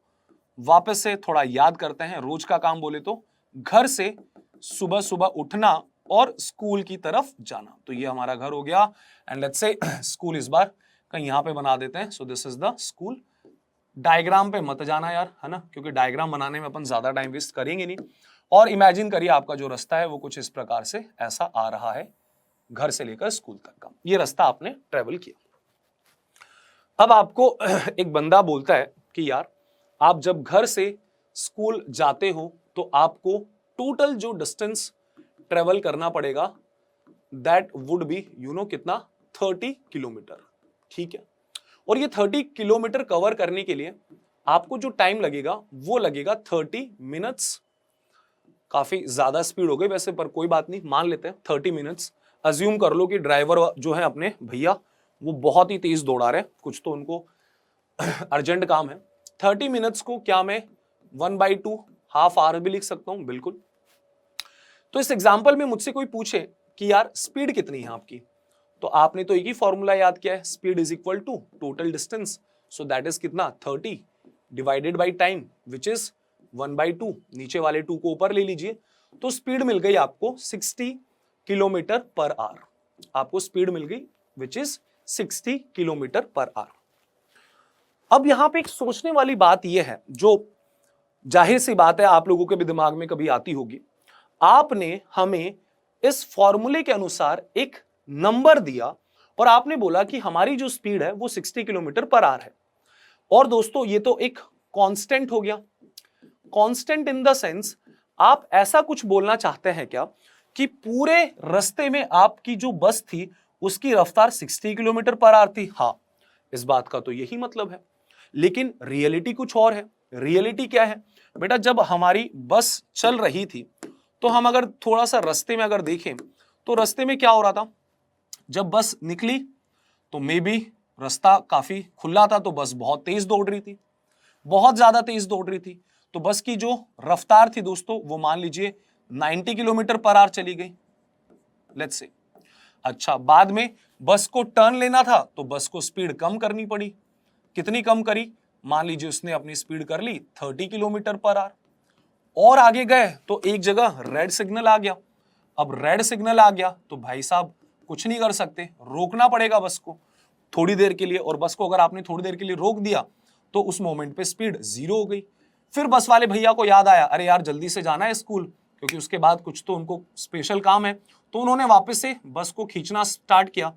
वापस से थोड़ा याद करते हैं। रोज का काम बोले तो घर से सुबह सुबह उठना और स्कूल की तरफ जाना। तो ये हमारा घर हो गया एंड लेट्स से स्कूल इस बार कहीं यहां पे बना देते हैं। So this is the school. Diagram पे मत जाना यार, है ना, क्योंकि डायग्राम बनाने में अपन ज्यादा टाइम वेस्ट करेंगे नहीं। और इमेजिन करिए आपका जो रास्ता है वो कुछ इस प्रकार से ऐसा आ रहा है, घर से लेकर स्कूल तक का ये रास्ता आपने ट्रेवल किया। अब आपको एक बंदा बोलता है कि यार आप जब घर से स्कूल जाते हो तो आपको टोटल जो डिस्टेंस ट्रेवल करना पड़ेगा दैट वुड बी कितना? 30 किलोमीटर। ठीक है, और ये 30 किलोमीटर कवर करने के लिए आपको जो टाइम लगेगा वो लगेगा 30 मिनट्स। काफी ज्यादा स्पीड हो गई वैसे, पर कोई बात नहीं, मान लेते हैं 30 मिनट्स। अज्यूम कर लो कि ड्राइवर जो है अपने भैया वो बहुत ही तेज दौड़ा रहे हैं, कुछ तो उनको अर्जेंट काम है। 30 मिनट्स को क्या मैं 1/2 हाफ आवर भी लिख सकता हूं? बिल्कुल। तो इस एग्जाम्पल में मुझसे कोई पूछे कि यार स्पीड कितनी है आपकी, तो आपने तो एक ही फॉर्मूला याद किया है, speed is equal to total distance. So that is कितना? 30 divided by time which is 1/2। नीचे वाले 2 को ऊपर ले लीजिए, तो स्पीड मिल गई आपको 60 किलोमीटर पर आवर। आपको स्पीड मिल गई which is 60 kilometre per hour. अब यहां पे एक सोचने वाली बात यह है, जो जाहिर सी बात है आप लोगों के भी दिमाग में कभी आती होगी। आपने हमें इस फॉर्मूले के अनुसार एक नंबर दिया और आपने बोला कि हमारी जो स्पीड है वो 60 किलोमीटर पर आवर है। और दोस्तों ये तो एक कांस्टेंट हो गया। कांस्टेंट इन द सेंस आप ऐसा कुछ बोलना चाहते हैं क्या कि पूरे रास्ते में आपकी जो बस थी उसकी रफ्तार 60 किलोमीटर पर आवर थी? हाँ, इस बात का तो यही मतलब है। लेकिन रियलिटी कुछ और है। रियलिटी क्या है बेटा? जब हमारी बस चल रही थी तो हम अगर थोड़ा सा रास्ते में अगर देखें तो रास्ते में क्या हो रहा था? जब बस निकली तो मे बी रास्ता काफी खुला था, तो बस बहुत तेज दौड़ रही थी, बहुत ज्यादा तेज दौड़ रही थी। तो बस की जो रफ्तार थी दोस्तों वो मान लीजिए 90 किलोमीटर पर आवर चली गई, लेट्स से। अच्छा, बाद में बस को टर्न लेना था तो बस को स्पीड कम करनी पड़ी। कितनी कम करी? मान लीजिए उसने अपनी स्पीड कर ली 30 किलोमीटर पर आवर। और आगे गए तो एक जगह रेड सिग्नल आ गया। अब रेड सिग्नल आ गया तो भाई साहब कुछ नहीं कर सकते, रोकना पड़ेगा बस को थोड़ी देर के लिए। और बस को अगर आपने थोड़ी देर के लिए रोक दिया तो उस मोमेंट पे स्पीड 0 हो गई। फिर बस वाले भैया को याद आया, अरे यार जल्दी से जाना है स्कूल, क्योंकि उसके बाद कुछ तो उनको स्पेशल काम है। तो उन्होंने वापस से बस को खींचना स्टार्ट किया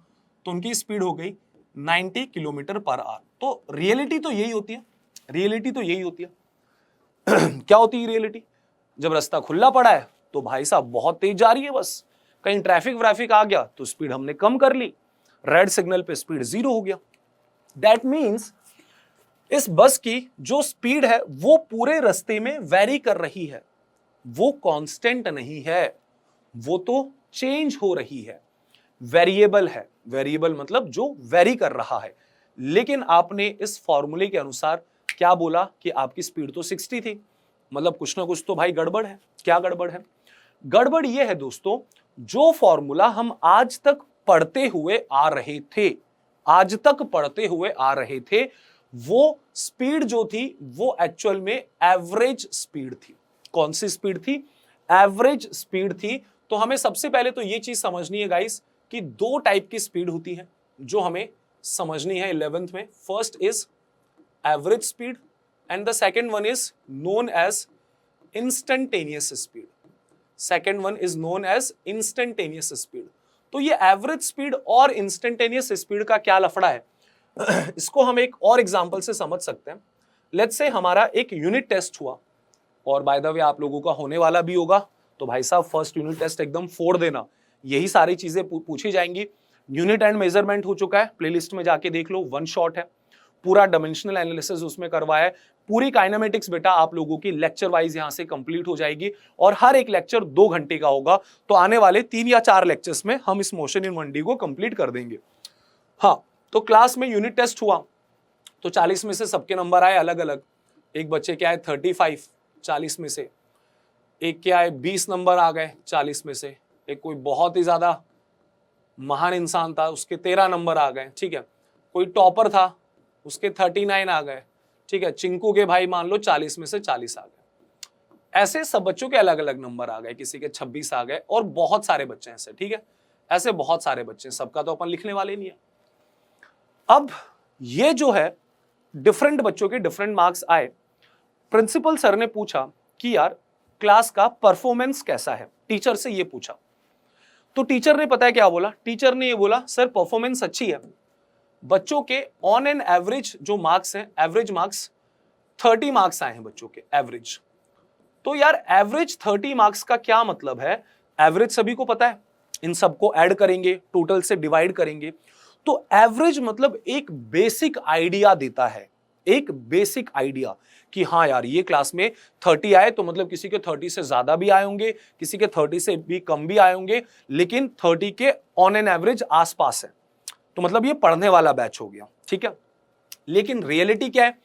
तो उनकी स्पीड हो गई 90 किलोमीटर पर आवर। तो रियलिटी तो यही होती है। रियलिटी तो यही होती है। क्या होती है रियलिटी? जब रास्ता खुला पड़ा है तो भाई साहब बहुत तेज जा रही है बस, कहीं ट्रैफिक व्रैफिक आ गया तो स्पीड हमने कम कर ली, रेड सिग्नल पे स्पीड 0 हो गया। दैट मीन्स इस बस की जो स्पीड है वो पूरे रास्ते में वेरी कर रही है, वो कांस्टेंट नहीं है, वो तो चेंज हो रही है, वेरिएबल है। वेरिएबल मतलब जो वेरी कर रहा है। लेकिन आपने इस फॉर्मूले के अनुसार क्या बोला कि आपकी स्पीड तो 60 थी, मतलब कुछ ना कुछ तो भाई गड़बड़ है। क्या गड़बड़ है? गड़बड़ यह है दोस्तों, जो फॉर्मूला हम आज तक पढ़ते हुए आ रहे थे, आज तक पढ़ते हुए आ रहे थे, वो स्पीड जो थी वो एक्चुअल में एवरेज स्पीड थी। कौन सी स्पीड थी? एवरेज स्पीड थी। तो हमें सबसे पहले तो ये चीज समझनी है गाइस कि दो टाइप की स्पीड होती है जो हमें समझनी है 11th में। First is average speed and the second one is known as instantaneous speed. Second one is known as instantaneous speed. तो ये एवरेज स्पीड और इंस्टेंटेनियस स्पीड का क्या लफड़ा है इसको हम एक और एग्जांपल से समझ सकते हैं। लेट्स से हमारा एक यूनिट टेस्ट हुआ, और बाय द वे आप लोगों का होने वाला भी होगा, तो भाई साहब फर्स्ट यूनिट टेस्ट एकदम फोड़ देना, यही सारी चीजें पूछी जाएंगी। यूनिट एंड मेजरमेंट हो चुका है, प्लेलिस्ट में जाके देख लो, वन शॉट है, पूरा डायमेंशनल एनालिसिस उसमें करवाया है, पूरी काइनेमेटिक्स बेटा आप लोगों की लेक्चर वाइज यहां से कंप्लीट हो जाएगी, और हर एक लेक्चर 2 घंटे का होगा। तो आने वाले 3 या 4 लेक्चर्स में हम इस मोशन इन 1D को कंप्लीट कर देंगे। हाँ, तो क्लास में यूनिट टेस्ट हुआ, तो 40 में से सबके नंबर आए अलग अलग। एक बच्चे के आए 35 40 में से, एक के आए 20 नंबर आ गए 40 में से, एक कोई बहुत ही ज्यादा महान इंसान था उसके 13 नंबर आ गए, ठीक है, कोई टॉपर था उसके 39 आ गए, ठीक है, चिंकू के भाई मान लो 40 में से 40 आ गए। ऐसे सब बच्चों के अलग अलग नंबर आ गए, किसी के 26 आ गए, और बहुत सारे बच्चे ऐसे, ठीक है, ऐसे बहुत सारे बच्चे, सबका तो अपन लिखने वाले नहीं है। अब ये जो है डिफरेंट बच्चों के डिफरेंट मार्क्स आए। प्रिंसिपल सर ने पूछा कि यार क्लास का परफॉर्मेंस कैसा है, टीचर से ये पूछा। तो टीचर ने पता है क्या बोला? टीचर ने ये बोला सर परफॉर्मेंस अच्छी है, बच्चों के ऑन एन एवरेज जो मार्क्स हैं, एवरेज मार्क्स 30 मार्क्स आए हैं बच्चों के एवरेज। तो यार एवरेज 30 मार्क्स का क्या मतलब है? एवरेज सभी को पता है, इन सबको ऐड करेंगे, टोटल से डिवाइड करेंगे, तो एवरेज मतलब एक बेसिक आइडिया देता है, एक बेसिक आइडिया कि हाँ यार ये क्लास में 30 आए तो मतलब किसी के 30 से ज्यादा भी आए होंगे, किसी के 30 से भी कम भी आए होंगे, लेकिन 30 के ऑन एन एवरेज आसपास है, तो मतलब ये पढ़ने वाला बैच हो गया, ठीक है। लेकिन रियलिटी क्या है?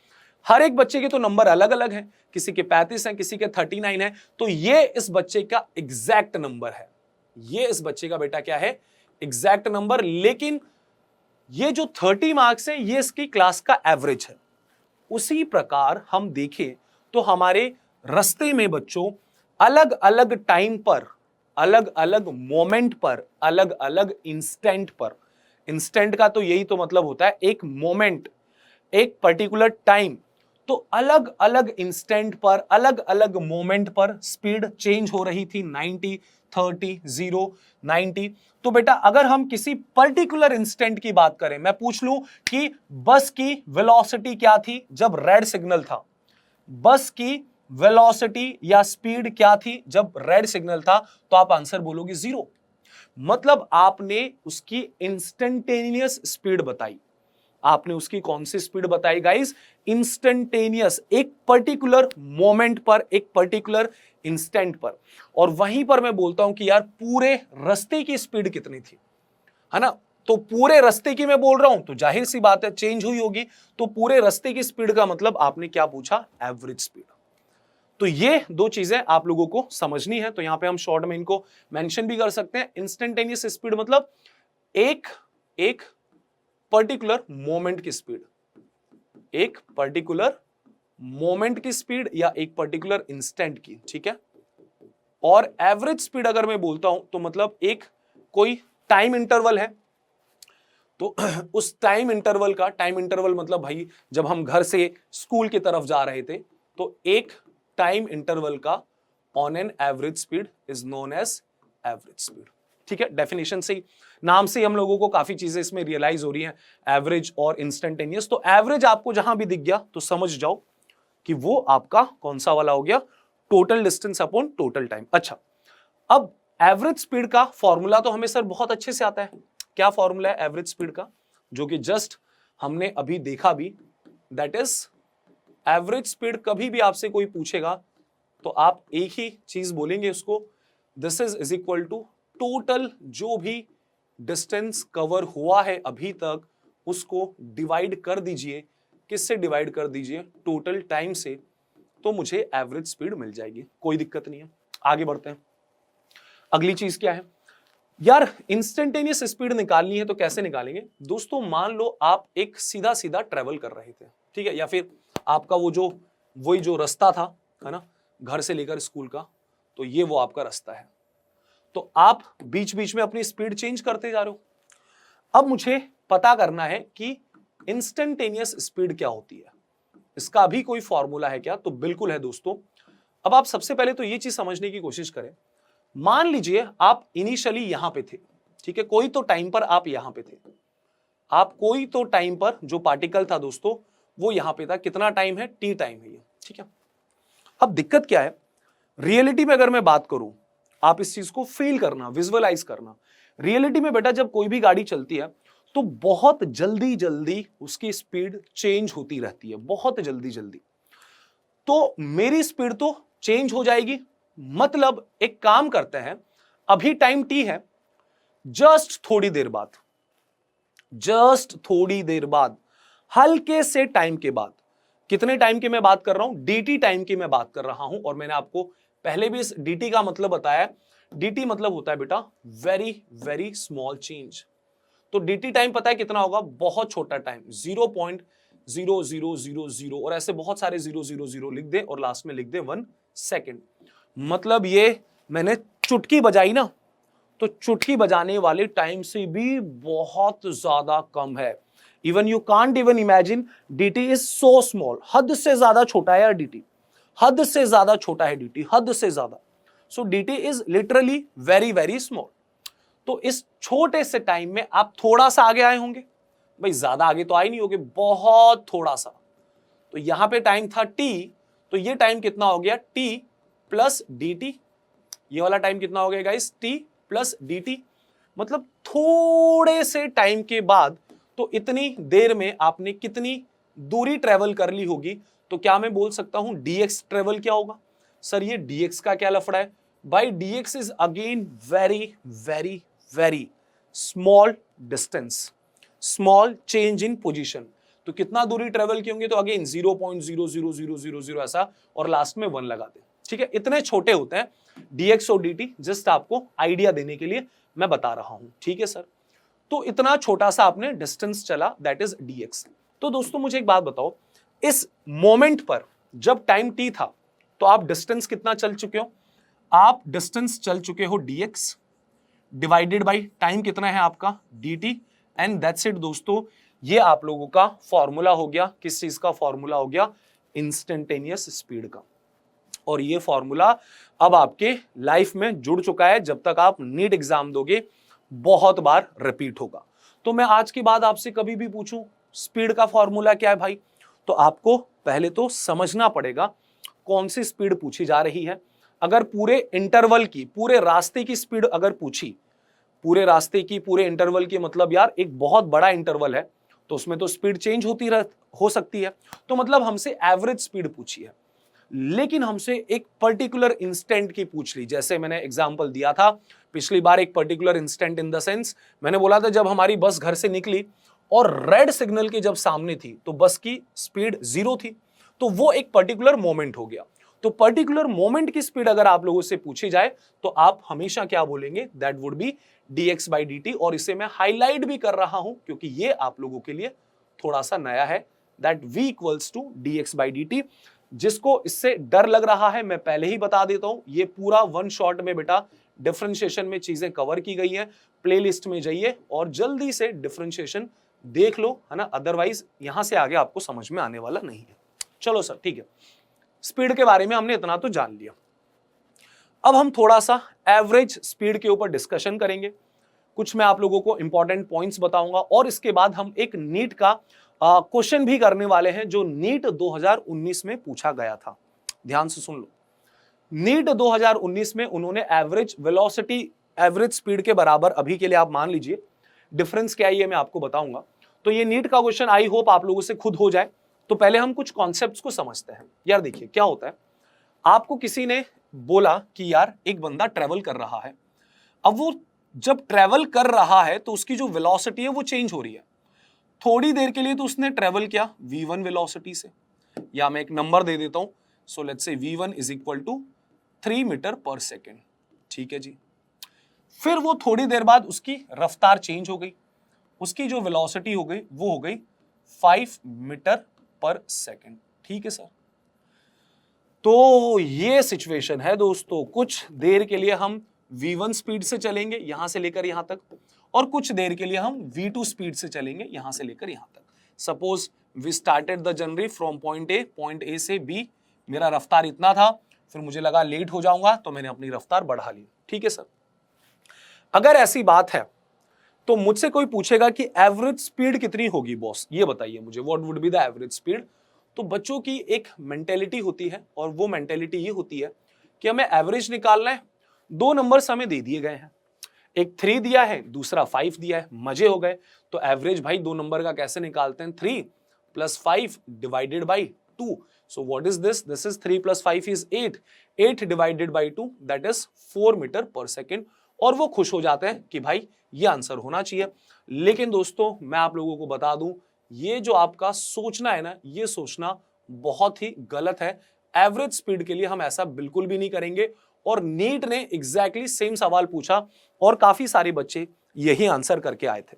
हर एक बच्चे के तो नंबर अलग अलग हैं, किसी के 35 हैं, किसी के 39 है, तो ये इस बच्चे का एग्जैक्ट नंबर है, ये इस बच्चे का बेटा क्या है? Exact number. लेकिन ये जो 30 मार्क्स हैं ये इसकी क्लास का एवरेज है। उसी प्रकार हम देखें तो हमारे रास्ते में बच्चों अलग अलग टाइम पर, अलग अलग मोमेंट पर, अलग अलग इंस्टेंट पर, इंस्टेंट का तो यही तो मतलब होता है एक मोमेंट, एक पर्टिकुलर टाइम, तो अलग अलग इंस्टेंट पर, अलग अलग मोमेंट पर स्पीड चेंज हो रही थी, 90, 30, 0, 90। तो बेटा अगर हम किसी पर्टिकुलर इंस्टेंट की बात करें, मैं पूछ लूं कि बस की वेलोसिटी क्या थी जब रेड सिग्नल था, बस की वेलोसिटी या स्पीड क्या थी जब रेड सिग्नल था, तो आप आंसर बोलोगे 0। मतलब आपने उसकी इंस्टेंटेनियस स्पीड बताई। आपने उसकी कौन सी स्पीड बताई गाइस? इंस्टेंटेनियस, एक पर्टिकुलर मोमेंट पर, एक पर्टिकुलर इंस्टेंट पर। और वहीं पर मैं बोलता हूं कि यार पूरे रास्ते की स्पीड कितनी थी, है ना? तो पूरे रास्ते की मैं बोल रहा हूं तो जाहिर सी बात है चेंज हुई होगी। तो पूरे रास्ते की स्पीड का मतलब आपने क्या पूछा? Average speed. तो ये दो चीजें आप लोगों को समझनी है। तो यहां पे हम शॉर्ट में इनको मेंशन भी कर सकते हैं। इंस्टेंटेनियस स्पीड मतलब एक पर्टिकुलर मोमेंट की स्पीड, एक पर्टिकुलर मोमेंट की स्पीड या एक पर्टिकुलर इंस्टेंट की, ठीक है। और एवरेज स्पीड अगर मैं बोलता हूं तो मतलब एक कोई टाइम इंटरवल है, तो उस टाइम इंटरवल का, टाइम इंटरवल मतलब भाई जब हम घर से स्कूल की तरफ जा रहे थे तो एक टाइम इंटरवल का on an average speed is known as average speed, ठीक है। डेफिनेशन से ही, नाम से हम लोगों को काफी चीजें इसमें रियलाइज हो रही हैं, एवरेज और इंस्टेंटेनियस। तो एवरेज आपको जहां भी दिख गया तो समझ जाओ कि वो आपका कौन सा वाला हो गया? Total distance upon total time. अच्छा, अब एवरेज स्पीड का फॉर्मूला तो हमें सर बहुत अच्छे से आता है। क्या फॉर्मूला है एवरेज स्पीड का? जो कि जस्ट हमने अभी देखा भी, दैट इज एवरेज स्पीड। कभी भी आपसे कोई पूछेगा तो आप एक ही चीज बोलेंगे उसको, this is equal to total जो भी डिस्टेंस कवर हुआ है अभी तक उसको डिवाइड कर दीजिए, किससे डिवाइड कर दीजिए, टोटल टाइम से, तो मुझे एवरेज स्पीड मिल जाएगी, कोई दिक्कत नहीं है। आगे बढ़ते हैं। अगली चीज क्या है यार, इंस्टेंटेनियस स्पीड निकालनी है तो कैसे निकालेंगे दोस्तों। मान लो आप एक सीधा सीधा ट्रेवल कर रहे थे, ठीक है, या फिर आपका वही जो रास्ता था, है ना, घर से लेकर स्कूल का, तो ये वो आपका रास्ता है, तो आप बीच बीच में अपनी स्पीड चेंज करते जा रहे हो। अब मुझे पता करना है कि इंस्टेंटेनियस स्पीड क्या होती है, इसका भी कोई फॉर्मूला है क्या, तो बिल्कुल है दोस्तों। अब आप सबसे पहले तो ये चीज समझने की कोशिश करें। मान लीजिए आप इनिशियली यहां पे थे, ठीक है, कोई तो टाइम पर आप यहां पे थे, आप कोई तो टाइम पर जो पार्टिकल था दोस्तों वो यहां पे था, कितना टाइम है, टी टाइम है ये, ठीक है। अब दिक्कत क्या है, रियलिटी में अगर मैं बात करूं, आप इस चीज को फील करना, विजुअलाइज करना। रियलिटी में बेटा जब कोई भी गाड़ी चलती है तो बहुत जल्दी जल्दी उसकी स्पीड चेंज होती रहती है, बहुत जल्दी जल्दी। तो मेरी स्पीड तो चेंज हो जाएगी, मतलब एक काम करते हैं, अभी टाइम टी है, जस्ट थोड़ी देर बाद, हल्के से टाइम के बाद, कितने टाइम की मैं बात कर रहा हूं, dt टाइम की मैं बात कर रहा हूं। और मैंने आपको पहले भी इस dt का मतलब बताया, dt मतलब होता है बेटा वेरी वेरी स्मॉल चेंज। तो dt टाइम पता है कितना होगा, बहुत छोटा टाइम, 0.0000 और ऐसे बहुत सारे 000 लिख दे और लास्ट में लिख दे 1 सेकेंड। मतलब ये मैंने चुटकी बजाई ना, तो चुटकी बजाने वाले टाइम से भी बहुत ज्यादा कम है। Even you can't even imagine, dt is so small, हद से ज्यादा छोटा है यार dt, हद से ज्यादा छोटा है dt, हद से ज्यादा। सो dt is literally very very small. तो इस छोटे से टाइम में आप थोड़ा सा आगे आए होंगे, भाई ज्यादा आगे तो आए नहीं होंगे, बहुत थोड़ा सा। तो यहां पे टाइम था t, तो ये टाइम कितना हो गया, t प्लस dt। ये वाला टाइम कितना हो गया गाइस, t प्लस dt। मतलब थोड़े से टाइम के बाद, तो इतनी देर में आपने कितनी दूरी ट्रेवल कर ली होगी, तो क्या मैं बोल सकता हूं dx ट्रेवल क्या होगा। सर ये dx का क्या लफड़ा है भाई, dx is again very very very small distance, small change in position. तो कितना दूरी ट्रेवल की होंगे, तो अगेन 0.00000 ऐसा और लास्ट में 1 लगा दे, ठीक है। इतने छोटे होते हैं dx और dt, जस्ट आपको आइडिया देने के लिए मैं बता रहा हूं, ठीक है सर। तो इतना छोटा सा आपने डिस्टेंस चला, दैट इज dx। तो दोस्तों मुझे एक बात बताओ, इस मोमेंट पर जब टाइम t था तो आप डिस्टेंस कितना चल चुके हो, आप डिस्टेंस चल चुके हो dx डिवाइडेड बाई टाइम कितना है आपका dt, एंड दैट्स इट दोस्तों। ये आप लोगों का फॉर्मूला हो गया, किस चीज का फॉर्मूला हो गया, इंस्टेंटेनियस स्पीड का। और ये फॉर्मूला अब आपके लाइफ में जुड़ चुका है, जब तक आप नीट एग्जाम दोगे बहुत बार रिपीट होगा। तो मैं आज के बाद आपसे कभी भी पूछूं स्पीड का फॉर्मूला क्या है भाई, तो आपको पहले तो समझना पड़ेगा कौन सी स्पीड पूछी जा रही है। अगर पूरे इंटरवल की, पूरे रास्ते की स्पीड अगर पूछी, पूरे रास्ते की, पूरे इंटरवल की, मतलब यार एक बहुत बड़ा इंटरवल है तो उसमें तो स्पीड चेंज हो सकती है, तो मतलब हमसे एवरेज स्पीड पूछी है। लेकिन हमसे एक पर्टिकुलर इंस्टेंट की पूछ ली, जैसे मैंने एग्जांपल दिया था पिछली बार, एक particular instant in the sense मैंने बोला था जब हमारी बस घर से निकली और रेड सिग्नल के जब सामने थी तो बस की स्पीड 0 थी, तो वो एक पर्टिकुलर मोमेंट हो गया। तो पर्टिकुलर मोमेंट की स्पीड अगर आप लोगों से पूछी जाए तो आप हमेशा क्या बोलेंगे, that would B dx by dt। और इसे मैं हाईलाइट भी कर रहा हूं क्योंकि ये आप लोगों के लिए थोड़ा सा नया है, that v equals to dx by dt। जिसको इससे डर लग रहा है मैं पहले ही बता देता हूं, ये पूरा वन शॉट में बेटा डिफरेंशिएशन में चीजें कवर की गई है। प्लेलिस्ट में जाइए और जल्दी से डिफरेंशिएशन देख लो, है ना, अदरवाइज यहां से आगे आपको समझ में आने वाला नहीं है। चलो सर ठीक है, स्पीड के बारे में हमने इतना तो जान लिया। अब हम थोड़ा सा एवरेज स्पीड के ऊपर डिस्कशन करेंगे, कुछ मैं आप लोगों को इंपॉर्टेंट पॉइंट्स बताऊंगा और इसके बाद हम एक नीट का क्वेश्चन भी करने वाले हैं जो नीट 2019 में पूछा गया था। ध्यान से सुन लो, नीट 2019 में उन्होंने एवरेज वेलोसिटी, एवरेज स्पीड के बराबर अभी के लिए आप मान लीजिए, डिफरेंस क्या है ये मैं आपको बताऊंगा। तो ये नीट का क्वेश्चन आई होप आप लोगों से खुद हो जाए। तो पहले हम कुछ कॉन्सेप्ट्स को समझते हैं। यार देखिए क्या होता है, आपको किसी ने बोला कि यार एक बंदा ट्रेवल कर रहा है, अब वो जब ट्रेवल कर रहा है तो उसकी जो वेलोसिटी है वो चेंज हो रही है। थोड़ी देर के लिए तो उसने ट्रेवल किया v1 वेलोसिटी से, या मैं एक नंबर दे देता हूं, सो let's say v1 is equal to 3 metre per second. ठीक है जी। फिर वो थोड़ी देर बाद उसकी रफ्तार चेंज हो गई, उसकी जो वेलोसिटी हो गई वो हो गई 5 मीटर पर सेकेंड। ठीक है सर। तो ये सिचुएशन है दोस्तों, कुछ देर के लिए हम v1 स्पीड से चलेंगे यहां से लेकर यहां तक, और कुछ देर के लिए हम v2 स्पीड से चलेंगे यहां से लेकर यहां तक। Suppose we started the journey from point A से बी, मेरा रफ्तार इतना था, फिर मुझे लगा लेट हो जाऊंगा तो मैंने अपनी रफ्तार बढ़ा ली। ठीक है सर। अगर ऐसी बात है तो मुझसे कोई पूछेगा कि एवरेज स्पीड कितनी होगी बॉस, ये बताइए मुझे, what would be the average speed. तो बच्चों की एक मेंटेलिटी होती है, और वो मेंटेलिटी ये होती है कि हमें एवरेज निकालना है। दो नंबर्स हमें दे दिए गए हैं, एक 3 दिया है, दूसरा 5 दिया है, मजे हो गए। तो एवरेज भाई दो नंबर का कैसे निकालते हैं, 3 + 5 divided by 2। So what is this, this is 3 + 5 is 8, 8 divided by 2 that is 4 metre per second. और वो खुश हो जाते हैं कि भाई ये आंसर होना चाहिए। लेकिन दोस्तों मैं आप लोगों को बता दूं, ये जो आपका सोचना है ना, ये सोचना बहुत ही गलत है। एवरेज स्पीड के लिए हम ऐसा बिल्कुल भी नहीं करेंगे। और नीट ने एग्जैक्टली सेम सवाल पूछा और काफी सारे बच्चे यही आंसर करके आए थे।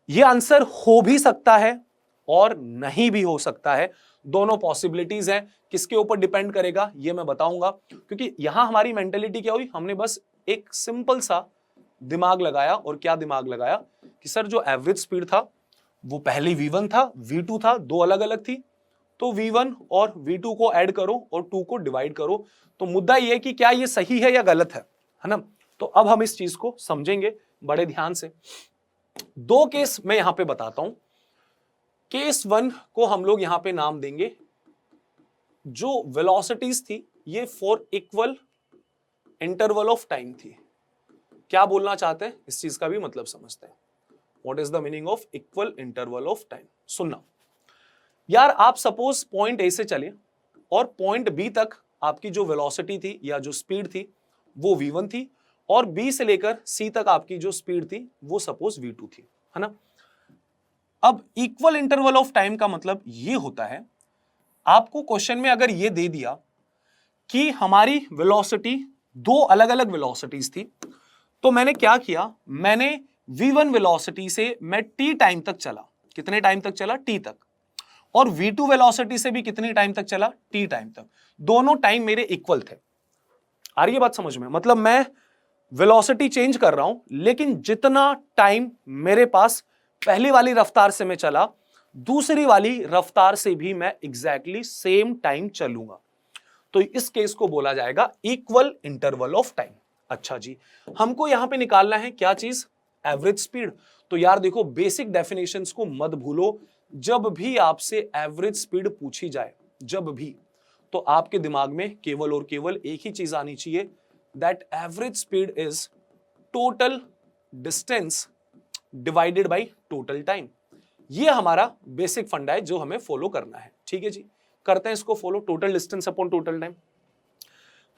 ये आंसर हो भी सकता है और नहीं भी हो सकता है, दोनों पॉसिबिलिटीज हैं। किसके ऊपर डिपेंड करेगा ये मैं बताऊंगा, क्योंकि यहां हमारी मेंटेलिटी क्या हुई, हमने बस एक सिंपल सा दिमाग लगाया। और क्या दिमाग लगाया कि सर जो एवरेज स्पीड था वो पहले v1 था, v2 था, दो अलग अलग थी, तो v1 और v2 को ऐड करो और 2 को डिवाइड करो। तो मुद्दा ये है कि क्या ये सही है या गलत है ना। तो अब हम इस चीज को समझेंगे बड़े ध्यान से। दो केस मैं यहां पे बताता हूं। केस 1 को हम लोग यहां पे नाम देंगे, जो वेलोसिटीज थी ये for equal interval of time थी। क्या बोलना चाहते हैं इस चीज का भी मतलब समझते हैं। What is the meaning of equal interval of time. सुनना यार, आप सपोज पॉइंट ए से चले और पॉइंट बी तक आपकी जो वेलोसिटी थी या जो स्पीड थी वो v1 थी, और बी से लेकर सी तक आपकी जो स्पीड थी वो सपोज v2 थी, है ना। अब इक्वल इंटरवल ऑफ टाइम का मतलब ये होता है, आपको क्वेश्चन में अगर ये दे दिया कि हमारी वेलोसिटी दो अलग अलग वेलोसिटीज थी, तो मैंने क्या किया, मैंने v1 वेलोसिटी से मैं t टाइम तक चला। कितने टाइम तक चला, t तक। और v2 वेलोसिटी से भी कितने टाइम तक चला, t टाइम तक। दोनों टाइम मेरे इक्वल थे। आ रही है बात समझ में, मतलब मैं वेलोसिटी चेंज कर रहा हूं, लेकिन जितना टाइम मेरे पास पहली वाली रफ्तार से मैं चला, दूसरी वाली रफ्तार से भी मैं एग्जैक्टली सेम टाइम चलूंगा। तो इस केस को बोला जाएगा इक्वल इंटरवल ऑफ टाइम। अच्छा जी, हमको यहां पे निकालना है क्या चीज, एवरेज स्पीड। तो यार देखो, बेसिक डेफिनेशंस को मत भूलो। जब भी आपसे एवरेज स्पीड पूछी जाए, जब भी, तो आपके दिमाग में केवल और केवल एक ही चीज आनी चाहिए, that average speed is total distance divided by total time. ये हमारा बेसिक फंडा है जो हमें फॉलो करना है। ठीक है जी, करते हैं इसको follow, total distance upon total time.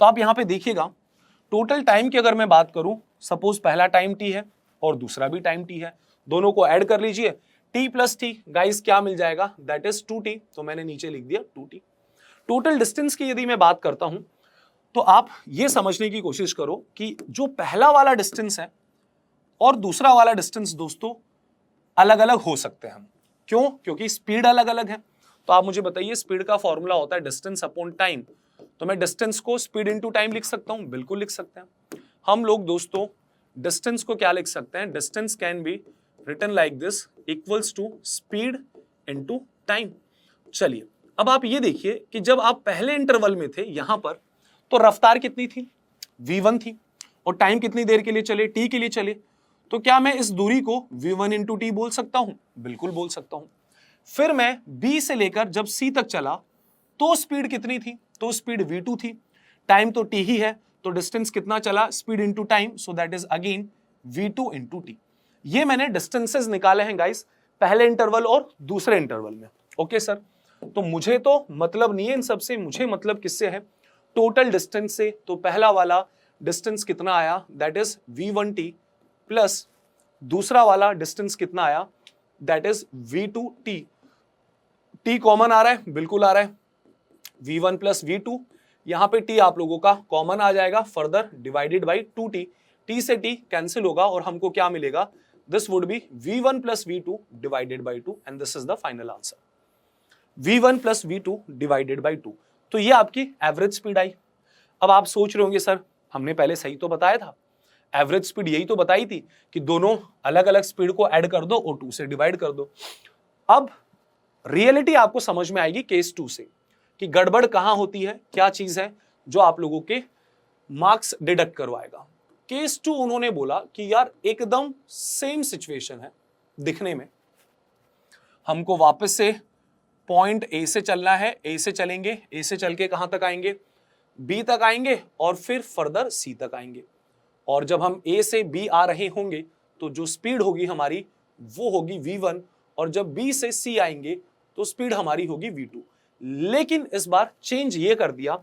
तो आप यहां पे देखिएगा, टोटल टाइम की अगर मैं बात करूं, सपोज पहला टाइम t है और दूसरा भी टाइम t है, दोनों को ऐड कर लीजिए, t प्लस t, गाइस क्या मिल जाएगा, दैट इज 2t। तो मैंने नीचे लिख दिया 2t। टोटल डिस्टेंस की यदि मैं बात करता हूं, तो आप ये समझने की कोशिश करो कि जो पहला वाला डिस्टेंस है और दूसरा वाला डिस्टेंस दोस्तों अलग अलग हो सकते हैं। क्यों, क्योंकि स्पीड अलग अलग है। तो आप मुझे बताइए, स्पीड का फॉर्मूला होता है डिस्टेंस अपॉन टाइम। तो मैं डिस्टेंस को स्पीड इनटू टाइम लिख सकता हूं, बिल्कुल लिख सकते हैं। हम लोग दोस्तों डिस्टेंस को क्या लिख सकते हैं, distance can be written like this, equals to speed into time. चलिए, अब आप ये देखिए कि जब आप पहले इंटरवल में थे यहां पर, तो रफ्तार कितनी थी, v1 थी, और टाइम कितनी देर के लिए चले, t के लिए चले। तो क्या मैं इस दूरी को v1 इंटू टी बोल सकता हूं, बिल्कुल बोल सकता हूं। फिर मैं b से लेकर जब c तक चला, तो स्पीड कितनी थी, तो स्पीड v2 थी, टाइम तो t ही है, तो डिस्टेंस कितना चला, speed into time, so that is again v2 into T. ये मैंने डिस्टेंसेस निकाले हैं गाइस, पहले इंटरवल और दूसरे इंटरवल में। ओके सर, तो मुझे तो मतलब नहीं है इन सबसे, मुझे मतलब किससे है, टोटल डिस्टेंस से। तो पहला वाला डिस्टेंस कितना आया, दैट इज v1t प्लस दूसरा वाला डिस्टेंस कितना आया, that is v2t। t common आ रहा है, बिल्कुल आ रहा है, v1 प्लस v2, यहां पे t आप लोगों का कॉमन आ जाएगा, further divided by 2t, t से t कैंसिल होगा और हमको क्या मिलेगा, this would B v1 plus v2 divided by 2 and this is the final answer, v1 plus v2 divided by 2। तो ये आपकी एवरेज स्पीड आई। अब आप सोच रहे होंगे सर हमने पहले सही तो बताया था, एवरेज स्पीड यही तो बताई थी कि दोनों अलग अलग स्पीड को ऐड कर दो और 2 से डिवाइड कर दो। अब रियलिटी आपको समझ में आएगी केस 2 से कि गड़बड़ कहां होती है, क्या चीज है जो आप लोगों के मार्क्स डिडक्ट करवाएगा। केस 2 उन्होंने बोला कि यार एकदम सेम सिचुएशन है दिखने में, हमको वापस से पॉइंट ए से चलना है, ए से चलेंगे, ए से चल के कहां तक आएंगे, बी तक आएंगे और फिर फर्दर सी तक आएंगे। और जब हम ए से बी आ रहे होंगे तो जो स्पीड होगी हमारी वो होगी v1, और जब बी से सी आएंगे तो स्पीड हमारी होगी v2। लेकिन इस बार चेंज ये कर दिया,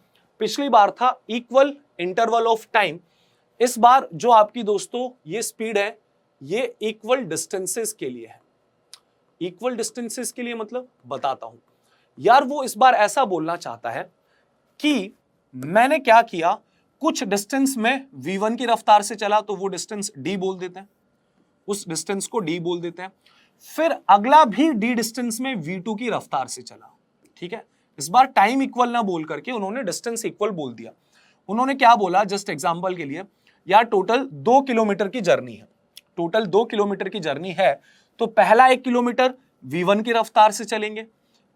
पिछली बार था इक्वल इंटरवल ऑफ टाइम, इस बार जो आपकी दोस्तों ये स्पीड है ये इक्वल डिस्टेंसेस के लिए है। इक्वल डिस्टेंसेस के लिए मतलब बताता हूं यार, वो इस बार ऐसा बोलना चाहता है कि मैंने क्या किया, कुछ डिस्टेंस में v1 की रफ्तार से चला तो वो डिस्टेंस d बोल देते हैं, उस डिस्टेंस को d बोल देते हैं, फिर अगला भी d डिस्टेंस में v2 की रफ्तार से चला, ठीक है। इस बार टाइम इक्वल ना बोल करके उन्होंने डिस्टेंस इक्वल बोल दिया। उन्होंने क्या बोला, जस्ट एग्जांपल के लिए, यार टोटल 2 किलोमीटर की जर्नी है, टोटल 2 किलोमीटर की जर्नी है, तो पहला 1 किलोमीटर v1 की रफ्तार से चलेंगे,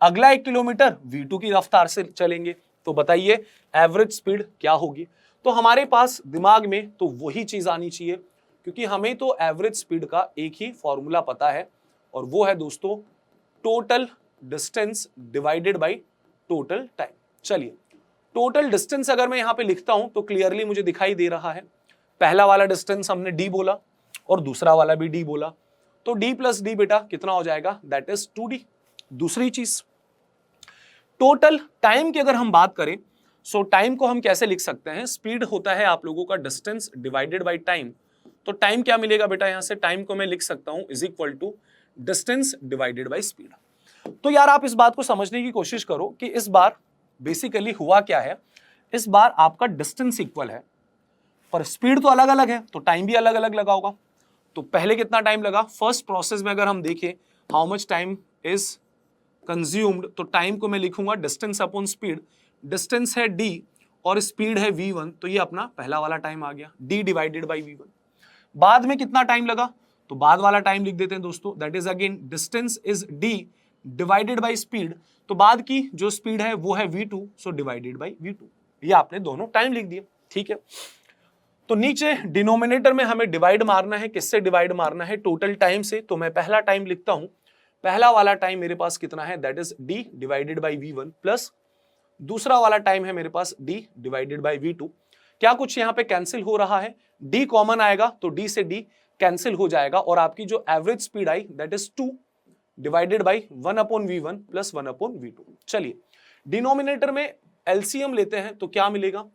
अगला 1 किलोमीटर v2 की रफ्तार से चलेंगे। तो बताइए एवरेज स्पीड क्या होगी। तो हमारे पास दिमाग में तो वही चीज आनी चाहिए, क्योंकि हमें तो एवरेज स्पीड का एक ही फॉर्मूला पता है और वो है दोस्तों total distance divided by total time. चलिए टोटल डिस्टेंस अगर मैं यहां पे लिखता हूं तो क्लियरली मुझे दिखाई दे रहा है, पहला वाला डिस्टेंस हमने d बोला और दूसरा वाला भी d बोला, तो d प्लस d बेटा कितना हो जाएगा, दैट इज 2d। दूसरी चीज टोटल टाइम की अगर हम बात करें, सो टाइम को हम कैसे लिख सकते हैं, स्पीड होता है आप लोगों का डिस्टेंस डिवाइडेड बाय टाइम, तो टाइम क्या मिलेगा बेटा, यहां से टाइम को मैं लिख सकता हूं is equal to distance divided by speed. तो यार आप इस बात को समझने की कोशिश करो कि इस बार बेसिकली हुआ क्या है, इस बार आपका डिस्टेंस इक्वल है पर स्पीड तो अलग अलग है, तो टाइम भी अलग अलग लगा होगा। तो पहले कितना टाइम लगा, फर्स्ट प्रोसेस में अगर हम देखें how much time is consumed, तो टाइम को मैं लिखूंगा डिस्टेंस अपॉन स्पीड, डिस्टेंस है d और स्पीड है v1, तो ये अपना पहला वाला टाइम आ गया d डिवाइडेड बाई v1। बाद में कितना टाइम लगा, तो बाद वाला टाइम लिख देते हैं दोस्तों, that is again distance is d divided by speed, तो बाद की जो स्पीड है वो है v2, so divided by v2। ये आपने दोनों टाइम लिख दिए, ठीक है। तो नीचे डिनोमिनेटर में हमें डिवाइड मारना है, किससे डिवाइड मारना है, टोटल टाइम से। तो मैं पहला टाइम लिखता हूं, पहला वाला टाइम मेरे पास कितना है, that is d divided by v1 plus दूसरा वाला टाइम है मेरे पास d डिवाइडेड बाई v2। क्या कुछ यहाँ पे कैंसिल हो रहा है, d कॉमन आएगा तो d से d कैंसिल हो जाएगा और आपकी जो average speed I that is 2 divided by 1 upon v1 plus 1 upon v2। चलिए डिनोमिनेटर में एलसीएम लेते हैं तो क्या मिलेगा,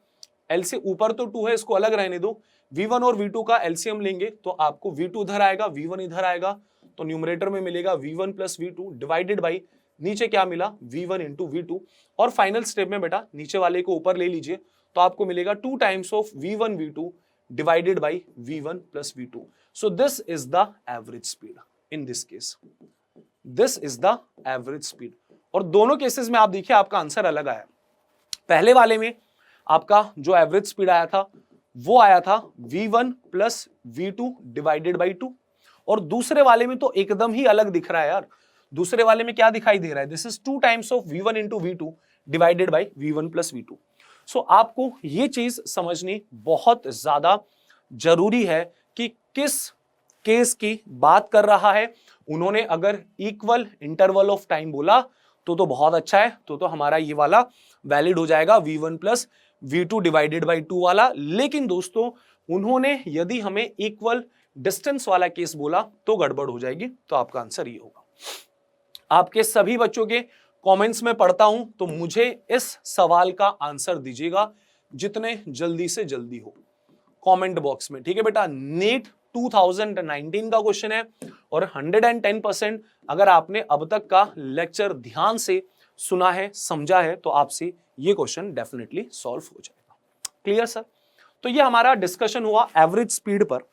एलसीएम ऊपर तो 2 है, इसको अलग रहने दो, v1 और v2 का एलसीएम लेंगे तो आपको v2 इधर आएगा, v1 इधर आएगा, तो न्यूमरेटर में मिलेगा v1 plus v2 divided by नीचे क्या मिला v1 इंटू v2, और फाइनल स्टेप में बेटा नीचे वाले को ऊपर ले लीजिए तो आपको मिलेगा 2 times of v1 v2 divided by v1 plus v2। So this is the average speed in this case, this is the average speed. और दोनों केसेस में आप देखिए आपका आंसर अलग आया। पहले वाले में आपका जो एवरेज स्पीड आया था वो आया था v1 plus v2 divided by 2, और दूसरे वाले में तो एकदम ही अलग दिख रहा है यार। दूसरे वाले में क्या दिखाई दे रहा है, this is 2 times of v1 into v2 divided by v1 plus v2। सो आपको ये चीज समझनी बहुत ज्यादा जरूरी है कि किस केस की बात कर रहा है। उन्होंने अगर इक्वल इंटरवल ऑफ टाइम बोला तो बहुत अच्छा है, तो हमारा ये वाला वैलिड हो जाएगा v1 plus v2 divided by 2 वाला। लेकिन दोस्तों उन्होंने यदि हमें इक्वल डिस्टेंस वाला केस बोला तो गड़बड़ हो जाएगी, तो आपका आंसर ये होगा। आपके सभी बच्चों के कमेंट्स में पढ़ता हूं, तो मुझे इस सवाल का आंसर दीजिएगा जितने जल्दी से जल्दी हो कमेंट बॉक्स में, ठीक है बेटा। नीट 2019 का क्वेश्चन है और 110% अगर आपने अब तक का लेक्चर ध्यान से सुना है, समझा है, तो आपसे ये क्वेश्चन डेफिनेटली सॉल्व हो जाएगा। Clear sir? तो ये हमारा डिस्कशन हुआ एवरेज स्पीड पर।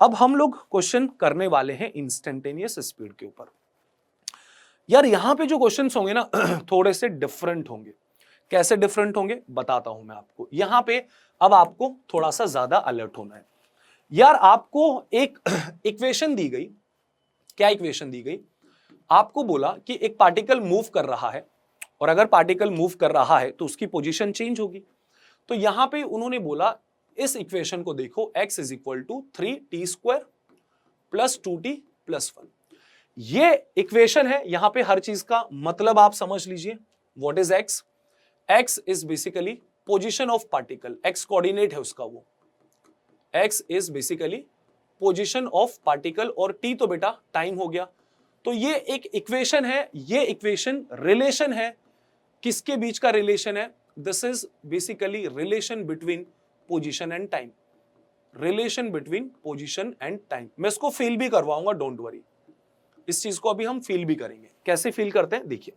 अब हम लोग क्वेश्चन करने वाले हैं इंस्टेंटेनियस स्पीड के ऊपर। यार यहां पे जो क्वेश्चंस होंगे ना थोड़े से डिफरेंट होंगे। कैसे डिफरेंट होंगे बताता हूं मैं आपको। यहां पे अब आपको थोड़ा सा ज्यादा अलर्ट होना है। यार आपको एक इक्वेशन दी गई। क्या इक्वेशन दी गई? आपको बोला कि एक पार्टिकल मूव कर रहा है और अगर पार्टिकल मूव कर रहा है तो उसकी पोजीशन चेंज होगी। तो यहां पे उन्होंने बोला इस इक्वेशन को देखो, x is equal to 3t² plus 2t plus 1। ये इक्वेशन है। यहां पे हर चीज का मतलब आप समझ लीजिए। What is x? x is basically position of particle, x coordinate है उसका वो। x is basically position of particle और t तो बेटा टाइम हो गया। तो ये एक इक्वेशन है। ये इक्वेशन रिलेशन है। किसके बीच का रिलेशन है? This is basically relation between position and time. Relation between position and time. मैं इसको फील भी करवाऊंगा, डोंट वरी। इस चीज को अभी हम फील भी करेंगे। कैसे फील करते हैं देखिए।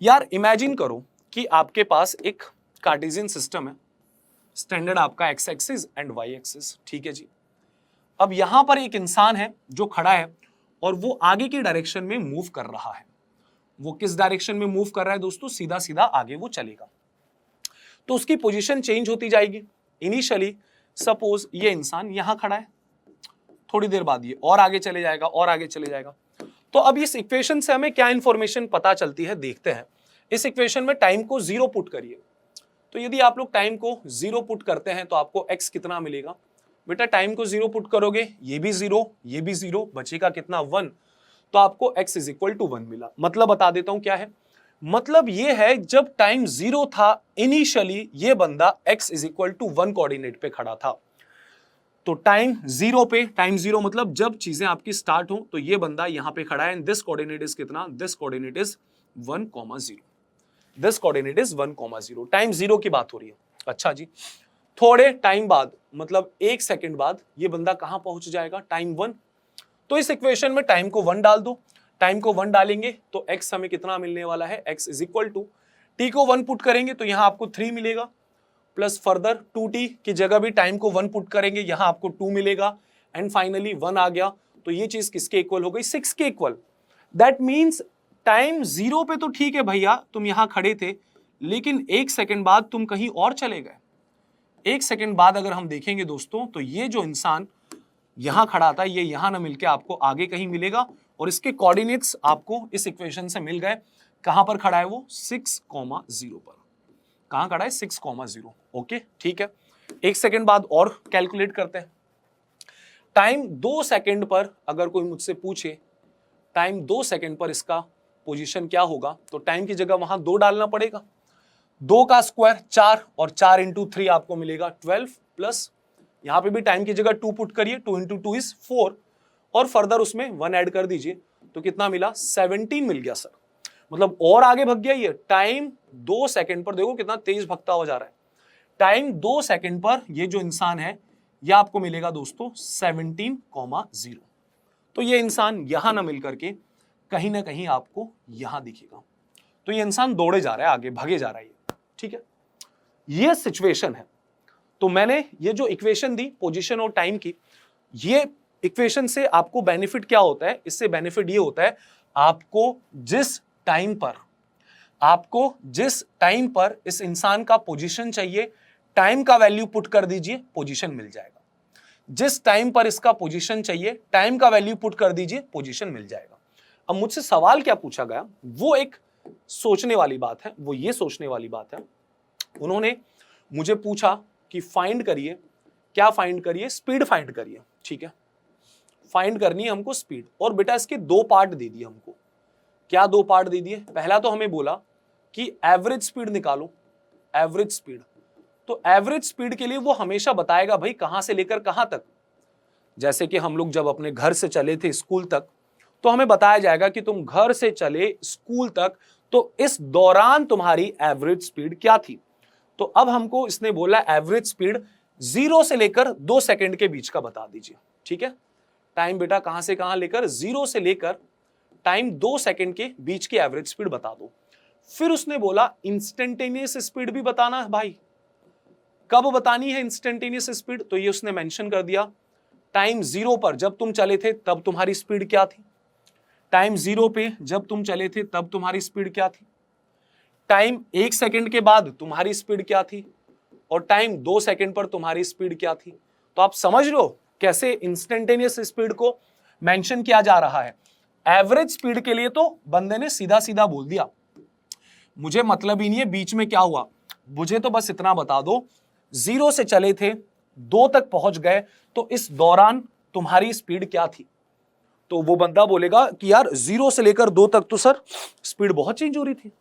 यार इमेजिन करो कि आपके पास एक कार्टेशियन सिस्टम है। स्टैंडर्ड आपका x axis and y axis, ठीक है जी। अब यहां पर एक इंसान है जो खड़ा है और वो आगे की डायरेक्शन में मूव कर रहा है। वो किस डायरेक्शन में मूव कर रहा है दोस्तों? सीधा सीधा आगे वो चलेगा। तो उसकी पोजीशन चेंज होती जाएगी। इनिशियली सपोज ये इंसान यहां खड़ा है, थोड़ी देर बाद ये और आगे चले जाएगा और आगे चले जाएगा। तो अब इस इक्वेशन से हमें क्या इंफॉर्मेशन पता चलती है देखते हैं। इस इक्वेशन में टाइम को 0 पुट करिए। तो यदि आप लोग टाइम को 0 पुट करते हैं तो आपको x कितना मिलेगा? बेटा टाइम को 0 पुट करोगे, ये भी 0, ये भी 0, बचेगा कितना? 1। तो आपको x इज इक्वल टू 1 मिला। मतलब बता देता हूं क्या है। मतलब ये है जब टाइम 0 था इनिशियली ये बंदा x is equal to 1 coordinate पे खड़ा था। तो टाइम 0 पे, टाइम 0 मतलब जब चीजें आपकी स्टार्ट हो तो ये बंदा यहां पे खड़ा है। दिस कोऑर्डिनेट इज कितना? This coordinate is 1,0। This coordinate is 1,0। Time 0 की बात हो रही है। अच्छा जी, थोड़े टाइम बाद मतलब 1 सेकंड बाद ये बंदा कहां पहुंच जाएगा? टाइम 1। तो इस इक्वेशन में टाइम को 1 डाल दो। टाइम को 1 डालेंगे तो x हमें कितना मिलने वाला है? x is equal to t को 1 पुट करेंगे तो यहां आपको 3 मिलेगा, प्लस फर्दर 2t की जगह भी टाइम को 1 पुट करेंगे, यहां आपको 2 मिलेगा, एंड फाइनली 1 आ गया। तो ये चीज किसके इक्वल हो गई? 6 के इक्वल। दैट मीन्स टाइम 0 पे तो ठीक है भैया, तुम यहां खड़े थे, लेकिन 1 सेकंड बाद तुम कहीं और चले गए। 1 सेकंड बाद अगर हम देखेंगे दोस्तों तो ये जो इंसान यहां खड़ा था ये यहां ना मिलके आपको आगे कहीं मिलेगा और इसके कोऑर्डिनेट्स आपको इस इक्वेशन से मिल गए। कहां पर खड़ा है वो? 6,0 पर। कहां खड़ा है? 6,0। ओके ठीक है। 1 सेकंड बाद और कैलकुलेट करते हैं। टाइम 2 सेकंड पर अगर कोई मुझसे पूछे टाइम 2 सेकंड पर इसका पोजीशन क्या होगा, तो टाइम की जगह वहां 2 डालना पड़ेगा। 2 का स्क्वायर 4 और 4 इंटू 3 आपको मिलेगा 12, प्लस यहां पे भी टाइम की जगह 2 पुट करिए, 2 इंटू 2 इज 4 और फर्दर उसमें 1 ऐड कर दीजिए तो कितना मिला? 17 मिल गया सर। मतलब और आगे भग गया ये। टाइम 2 सेकंड पर देखो कितना तेज भगता हो जा रहा है। टाइम 2 सेकंड पर ये जो इंसान है ये आपको मिलेगा दोस्तों 17,0। तो ये इंसान यहां ना मिल करके कहीं ना कहीं आपको यहां दिखेगा। तो ये इंसान दौड़े जा रहा है, आगे भागे जा रहा है, ठीक है। ये सिचुएशन है। तो मैंने ये जो इक्वेशन दी पोजीशन और टाइम की, ये इक्वेशन से आपको बेनिफिट क्या होता है? इससे बेनिफिट ये होता है आपको जिस टाइम पर इस इंसान का पोजीशन चाहिए, टाइम का वैल्यू पुट कर दीजिए, पोजीशन मिल जाएगा। जिस टाइम पर इसका पोजीशन चाहिए, टाइम का वैल्यू पुट कर दीजिए, पोजीशन मिल जाएगा। अब मुझसे सवाल क्या पूछा गया, वो एक सोचने वाली बात है। वो ये सोचने वाली बात है, उन्होंने मुझे पूछा कि फाइंड करिए। क्या फाइंड करिए? स्पीड फाइंड करिए, ठीक है। फाइंड करनी है हमको स्पीड। और बेटा इसके 2 पार्ट दे दिए हमको। क्या 2 पार्ट दे दिए? पहला तो हमें बोला कि एवरेज स्पीड निकालो। एवरेज स्पीड, तो एवरेज स्पीड के लिए वो हमेशा बताएगा भाई कहां से लेकर कहां तक। जैसे कि हम लोग जब अपने घर से चले थे स्कूल तक, तो हमें बताया जाएगा कि तुम घर से चले स्कूल तक, तो इस दौरान तुम्हारी एवरेज स्पीड क्या थी। तो अब हमको इसने बोला एवरेज स्पीड 0 से लेकर 2 सेकंड के बीच का बता दीजिए। ठीक है, टाइम बेटा कहां से कहां लेकर, 0 से लेकर टाइम 2 सेकंड के बीच की एवरेज स्पीड बता दो। फिर उसने बोला इंस्टेंटेनियस स्पीड भी बताना है भाई। कब बतानी है इंस्टेंटेनियस स्पीड, तो ये उसने मेंशन कर दिया, टाइम 0 पर जब तुम चले थे तब तुम्हारी स्पीड क्या थी, टाइम 0 पे जब तुम चले थे तब तुम्हारी स्पीड क्या थी, टाइम 1 सेकंड के बाद तुम्हारी स्पीड क्या थी, और टाइम 2 सेकंड पर तुम्हारी स्पीड क्या थी। तो आप समझ लो कैसे इंस्टेंटेनियस स्पीड को मेंशन किया जा रहा है। एवरेज स्पीड के लिए तो बंदे ने सीधा सीधा बोल दिया, मुझे मतलब ही नहीं है बीच में क्या हुआ, मुझे तो बस इतना बता दो 0 से चले थे 2 तक पहुंच गए तो इस दौरान तुम्हारी स्पीड क्या थी। तो वो बंदा बोलेगा कि यार 0 से लेकर 2 तक तो सर स्पीड बहुत चेंज हो रही थी,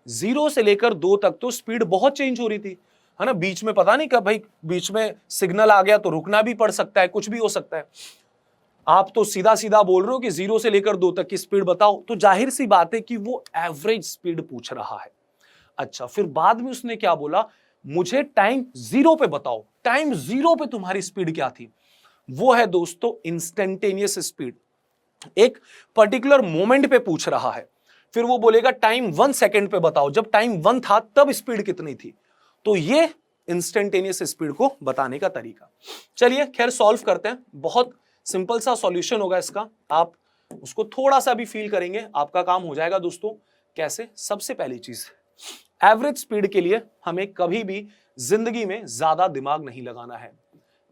0 से लेकर 2 तक तो स्पीड बहुत चेंज हो रही थी, है ना, बीच में पता नहीं कब भाई बीच में सिग्नल आ गया तो रुकना भी पड़ सकता है, कुछ भी हो सकता है। आप तो सीधा सीधा बोल रहे हो कि 0 से लेकर 2 तक की स्पीड बताओ, तो जाहिर सी बात है कि वो एवरेज स्पीड पूछ रहा है। अच्छा, फिर बाद में उसने क्या बोला, मुझे टाइम 0 पे बताओ, टाइम 0 पे तुम्हारी स्पीड क्या थी। वो है दोस्तों इंस्टेंटेनियस स्पीड, एक पर्टिकुलर मोमेंट पे पूछ रहा है। फिर वो बोलेगा टाइम 1 सेकंड पे बताओ, जब टाइम 1 था तब स्पीड कितनी थी। तो ये इंस्टेंटेनियस स्पीड को बताने का तरीका। चलिए खैर सॉल्व करते हैं, बहुत सिंपल सा सॉल्यूशन होगा इसका, आप उसको थोड़ा सा भी फील करेंगे आपका काम हो जाएगा दोस्तों। कैसे, सबसे पहली चीज, एवरेज स्पीड के लिए हमें कभी भी जिंदगी में ज्यादा दिमाग नहीं लगाना है।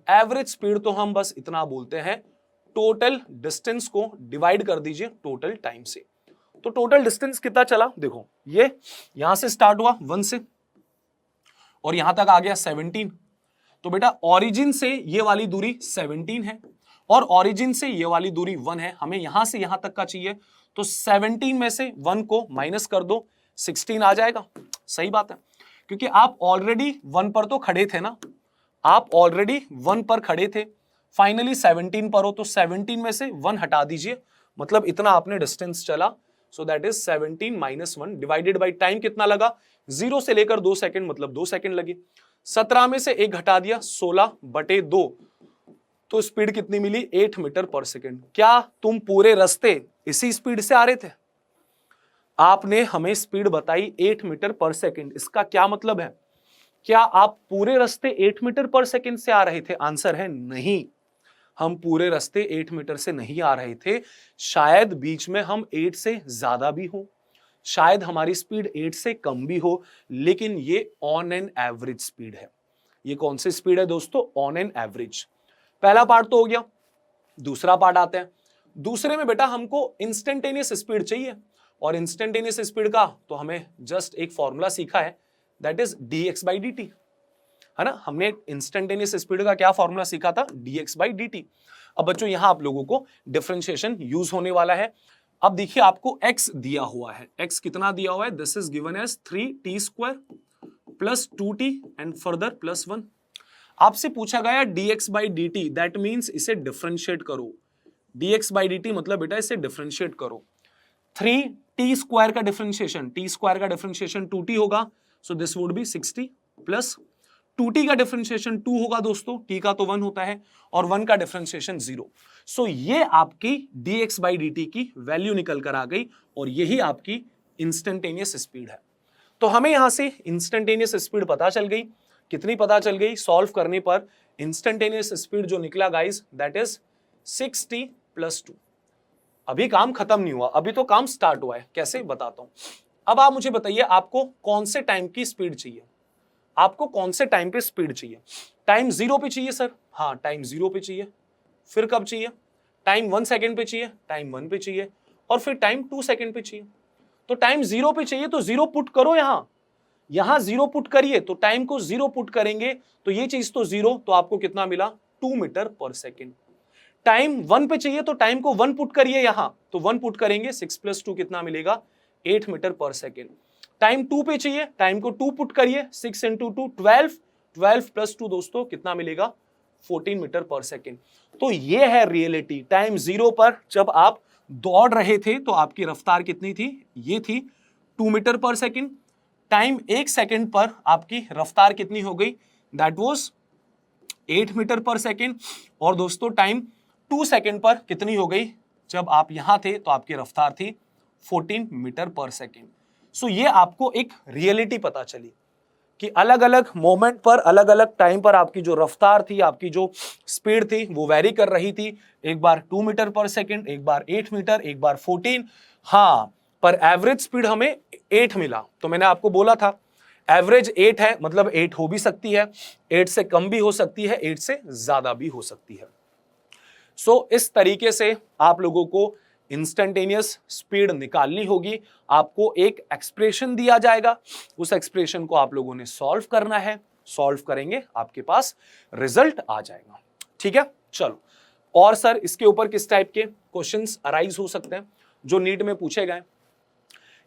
एवरेज स्पीड तो हम बस इतना बोलते हैं, टोटल डिस्टेंस को डिवाइड कर दीजिए टोटल टाइम से। तो टोटल डिस्टेंस कितना चला, देखो ये यहां से स्टार्ट हुआ 1 से और यहां तक आ गया 17। तो बेटा ओरिजिन से ये वाली दूरी 17 है और ओरिजिन से ये वाली दूरी 1 है, हमें यहां से यहां तक का चाहिए। तो 17 में से 1 को माइनस कर दो, 16 आ जाएगा। सही बात है, क्योंकि आप ऑलरेडी 1 पर तो खड़े थे ना, आप ऑलरेडी 1 पर खड़े थे, फाइनली 17 पर हो, तो 17 में से 1 हटा दीजिए, मतलब इतना आपने डिस्टेंस चला। सो that is 17 minus 1 divided by time कितना लगा, 0 से लेकर 2 सेकंड, मतलब 2 सेकंड लगी। 17 में से 1 घटा दिया, 16/2, तो स्पीड कितनी मिली, 8 मीटर पर सेकंड। क्या तुम पूरे रास्ते इसी स्पीड से आ रहे थे? आपने हमें स्पीड बताई 8 मीटर पर सेकंड, इसका क्या मतलब है, क्या आप पूरे रास्ते 8 मीटर पर सेकंड से आ रहे थे? आंसर है नहीं, हम पूरे रास्ते 8 मीटर से नहीं आ रहे थे, शायद बीच में हम 8 से ज्यादा भी हो, शायद हमारी स्पीड 8 से कम भी हो, लेकिन ये ऑन एन एवरेज स्पीड है। ये कौन सी स्पीड है दोस्तों, ऑन एन एवरेज। पहला पार्ट तो हो गया, दूसरा पार्ट आते हैं। दूसरे में बेटा हमको इंस्टेंटेनियस स्पीड चाहिए, और इंस्टेंटेनियस स्पीड का तो हमें जस्ट एक फॉर्मूला सीखा है, दैट इज dx/dt, है ना। हमने इंस्टेंटेनियस स्पीड का क्या फॉर्मूला सीखा था, dx/dt। अब बच्चों यहां आप लोगों को डिफरेंशिएशन यूज होने वाला है। अब देखिए आपको x दिया हुआ है, x कितना दिया हुआ है, this is given as 3t² plus 2t and further plus 1। आपसे पूछा गया dx/dt, दैट मीन्स इसे डिफरेंशिएट करो। dx/dt मतलब बेटा इसे डिफरेंशिएट करो। 3t² का डिफरेंशिएशन, t² का डिफरेंशिएशन 2t होगा, सो this would B 60 plus 2t का डिफरेंशिएशन 2 होगा दोस्तों, t का तो 1 होता है, और 1 का डिफरेंशिएशन 0। सो ये आपकी dx/dt की वैल्यू निकल कर आ गई, और यही आपकी इंस्टेंटेनियस स्पीड है। तो हमें यहां से इंस्टेंटेनियस स्पीड पता चल गई, कितनी पता चल गई, सॉल्व करने पर इंस्टेंटेनियस स्पीड जो निकला गाइस, दैट इज 6t + 2। अभी काम खत्म नहीं हुआ, अभी तो काम स्टार्ट हुआ है, कैसे बताता हूं। अब आप मुझे बताइए आपको कौन से टाइम की स्पीड चाहिए, आपको कौन से टाइम पे स्पीड चाहिए। टाइम 0 पे चाहिए सर, हाँ टाइम 0 पे चाहिए। फिर कब चाहिए, टाइम 1 सेकंड पे चाहिए, टाइम 1 पे चाहिए, और फिर टाइम 2 सेकंड पे चाहिए। तो टाइम 0 पे चाहिए तो 0 पुट करो, यहां 0 पुट करिए, तो टाइम को 0 पुट करेंगे तो ये चीज तो 0, तो आपको कितना मिला, 2 मीटर पर सेकंड। टाइम 1 पे चाहिए तो टाइम को 1 पुट करिए यहां, तो 1 पुट करेंगे, 6 + 2 कितना मिलेगा, 8 मीटर पर सेकंड। टाइम 2 पे चाहिए, टाइम को 2 पुट करिए, 6 × 2 12, 12 + 2 दोस्तों कितना मिलेगा, 14 मीटर पर सेकंड। तो ये है रियलिटी। टाइम 0 पर जब आप दौड़ रहे थे तो आपकी रफ्तार कितनी थी, ये थी 2 मीटर पर सेकंड। टाइम 1 सेकंड पर आपकी रफ्तार कितनी हो गई, that was 8 metre per second, और दोस्तों टाइम 2 सेकेंड पर कितनी हो गई, जब आप यहां थे तो आपकी रफ्तार थी 14 मीटर पर सेकेंड। सो ये आपको एक रियलिटी पता चली कि अलग अलग मोमेंट पर, अलग अलग टाइम पर आपकी जो रफ्तार थी, आपकी जो स्पीड थी वो वेरी कर रही थी। एक बार 2 मीटर पर सेकेंड, एक बार 8 मीटर, एक बार 14। हाँ, पर एवरेज स्पीड हमें 8 मिला। तो मैंने आपको बोला था एवरेज 8 है, मतलब 8 हो भी सकती है, 8 से कम भी हो सकती है, 8 से ज्यादा भी हो सकती है। सो इस तरीके से आप लोगों को इंस्टेंटेनियस स्पीड निकालनी होगी। आपको एक एक्सप्रेशन दिया जाएगा, उस एक्सप्रेशन को आप लोगों ने सॉल्व करना है। सॉल्व करेंगे, आपके पास रिजल्ट आ जाएगा। ठीक है, चलो। और सर इसके ऊपर किस टाइप के क्वेश्चंस अराइज हो सकते हैं जो नीट में पूछे गए?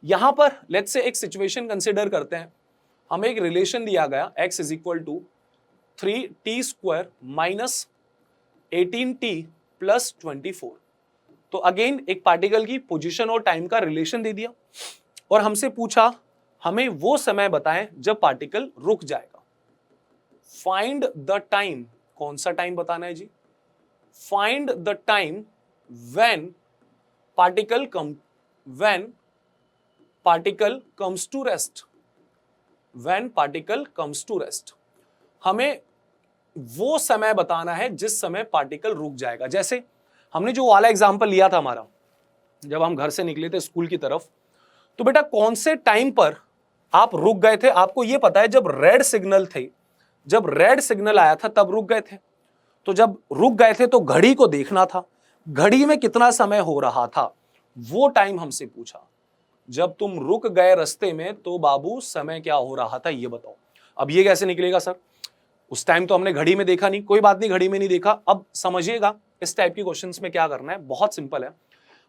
यहां पर लेट्स से एक सिचुएशन कंसिडर करते हैं। हमें एक रिलेशन दिया गया x is equal to 3t square minus 18t plus 24। तो अगेन एक पार्टिकल की पोजीशन और टाइम का रिलेशन दे दिया और हमसे पूछा हमें वो समय बताएं जब पार्टिकल रुक जाएगा। फाइंड द टाइम, कौन सा टाइम बताना है जी? Find the time when particle comes to rest. When particle comes to rest, हमें वो समय बताना है जिस समय पार्टिकल रुक जाएगा। जैसे हमने जो वाला एग्जांपल लिया था हमारा, जब हम घर से निकले थे स्कूल की तरफ, तो बेटा कौन से टाइम पर आप रुक गए थे? आपको यह पता है जब रेड सिग्नल थे, जब रेड सिग्नल आया था तब रुक गए थे। तो जब रुक गए थे तो घड़ी को देखना था, घड़ी में कितना समय हो रहा था, वो टाइम हमसे पूछा। जब तुम रुक गए रास्ते में तो बाबू समय क्या हो रहा था ये बताओ। अब ये कैसे निकलेगा सर? उस टाइम तो हमने घड़ी में देखा नहीं, कोई बात नहीं, घड़ी में नहीं देखा। अब समझिएगा इस टाइप के क्वेश्चंस में क्या करना है, बहुत सिंपल है।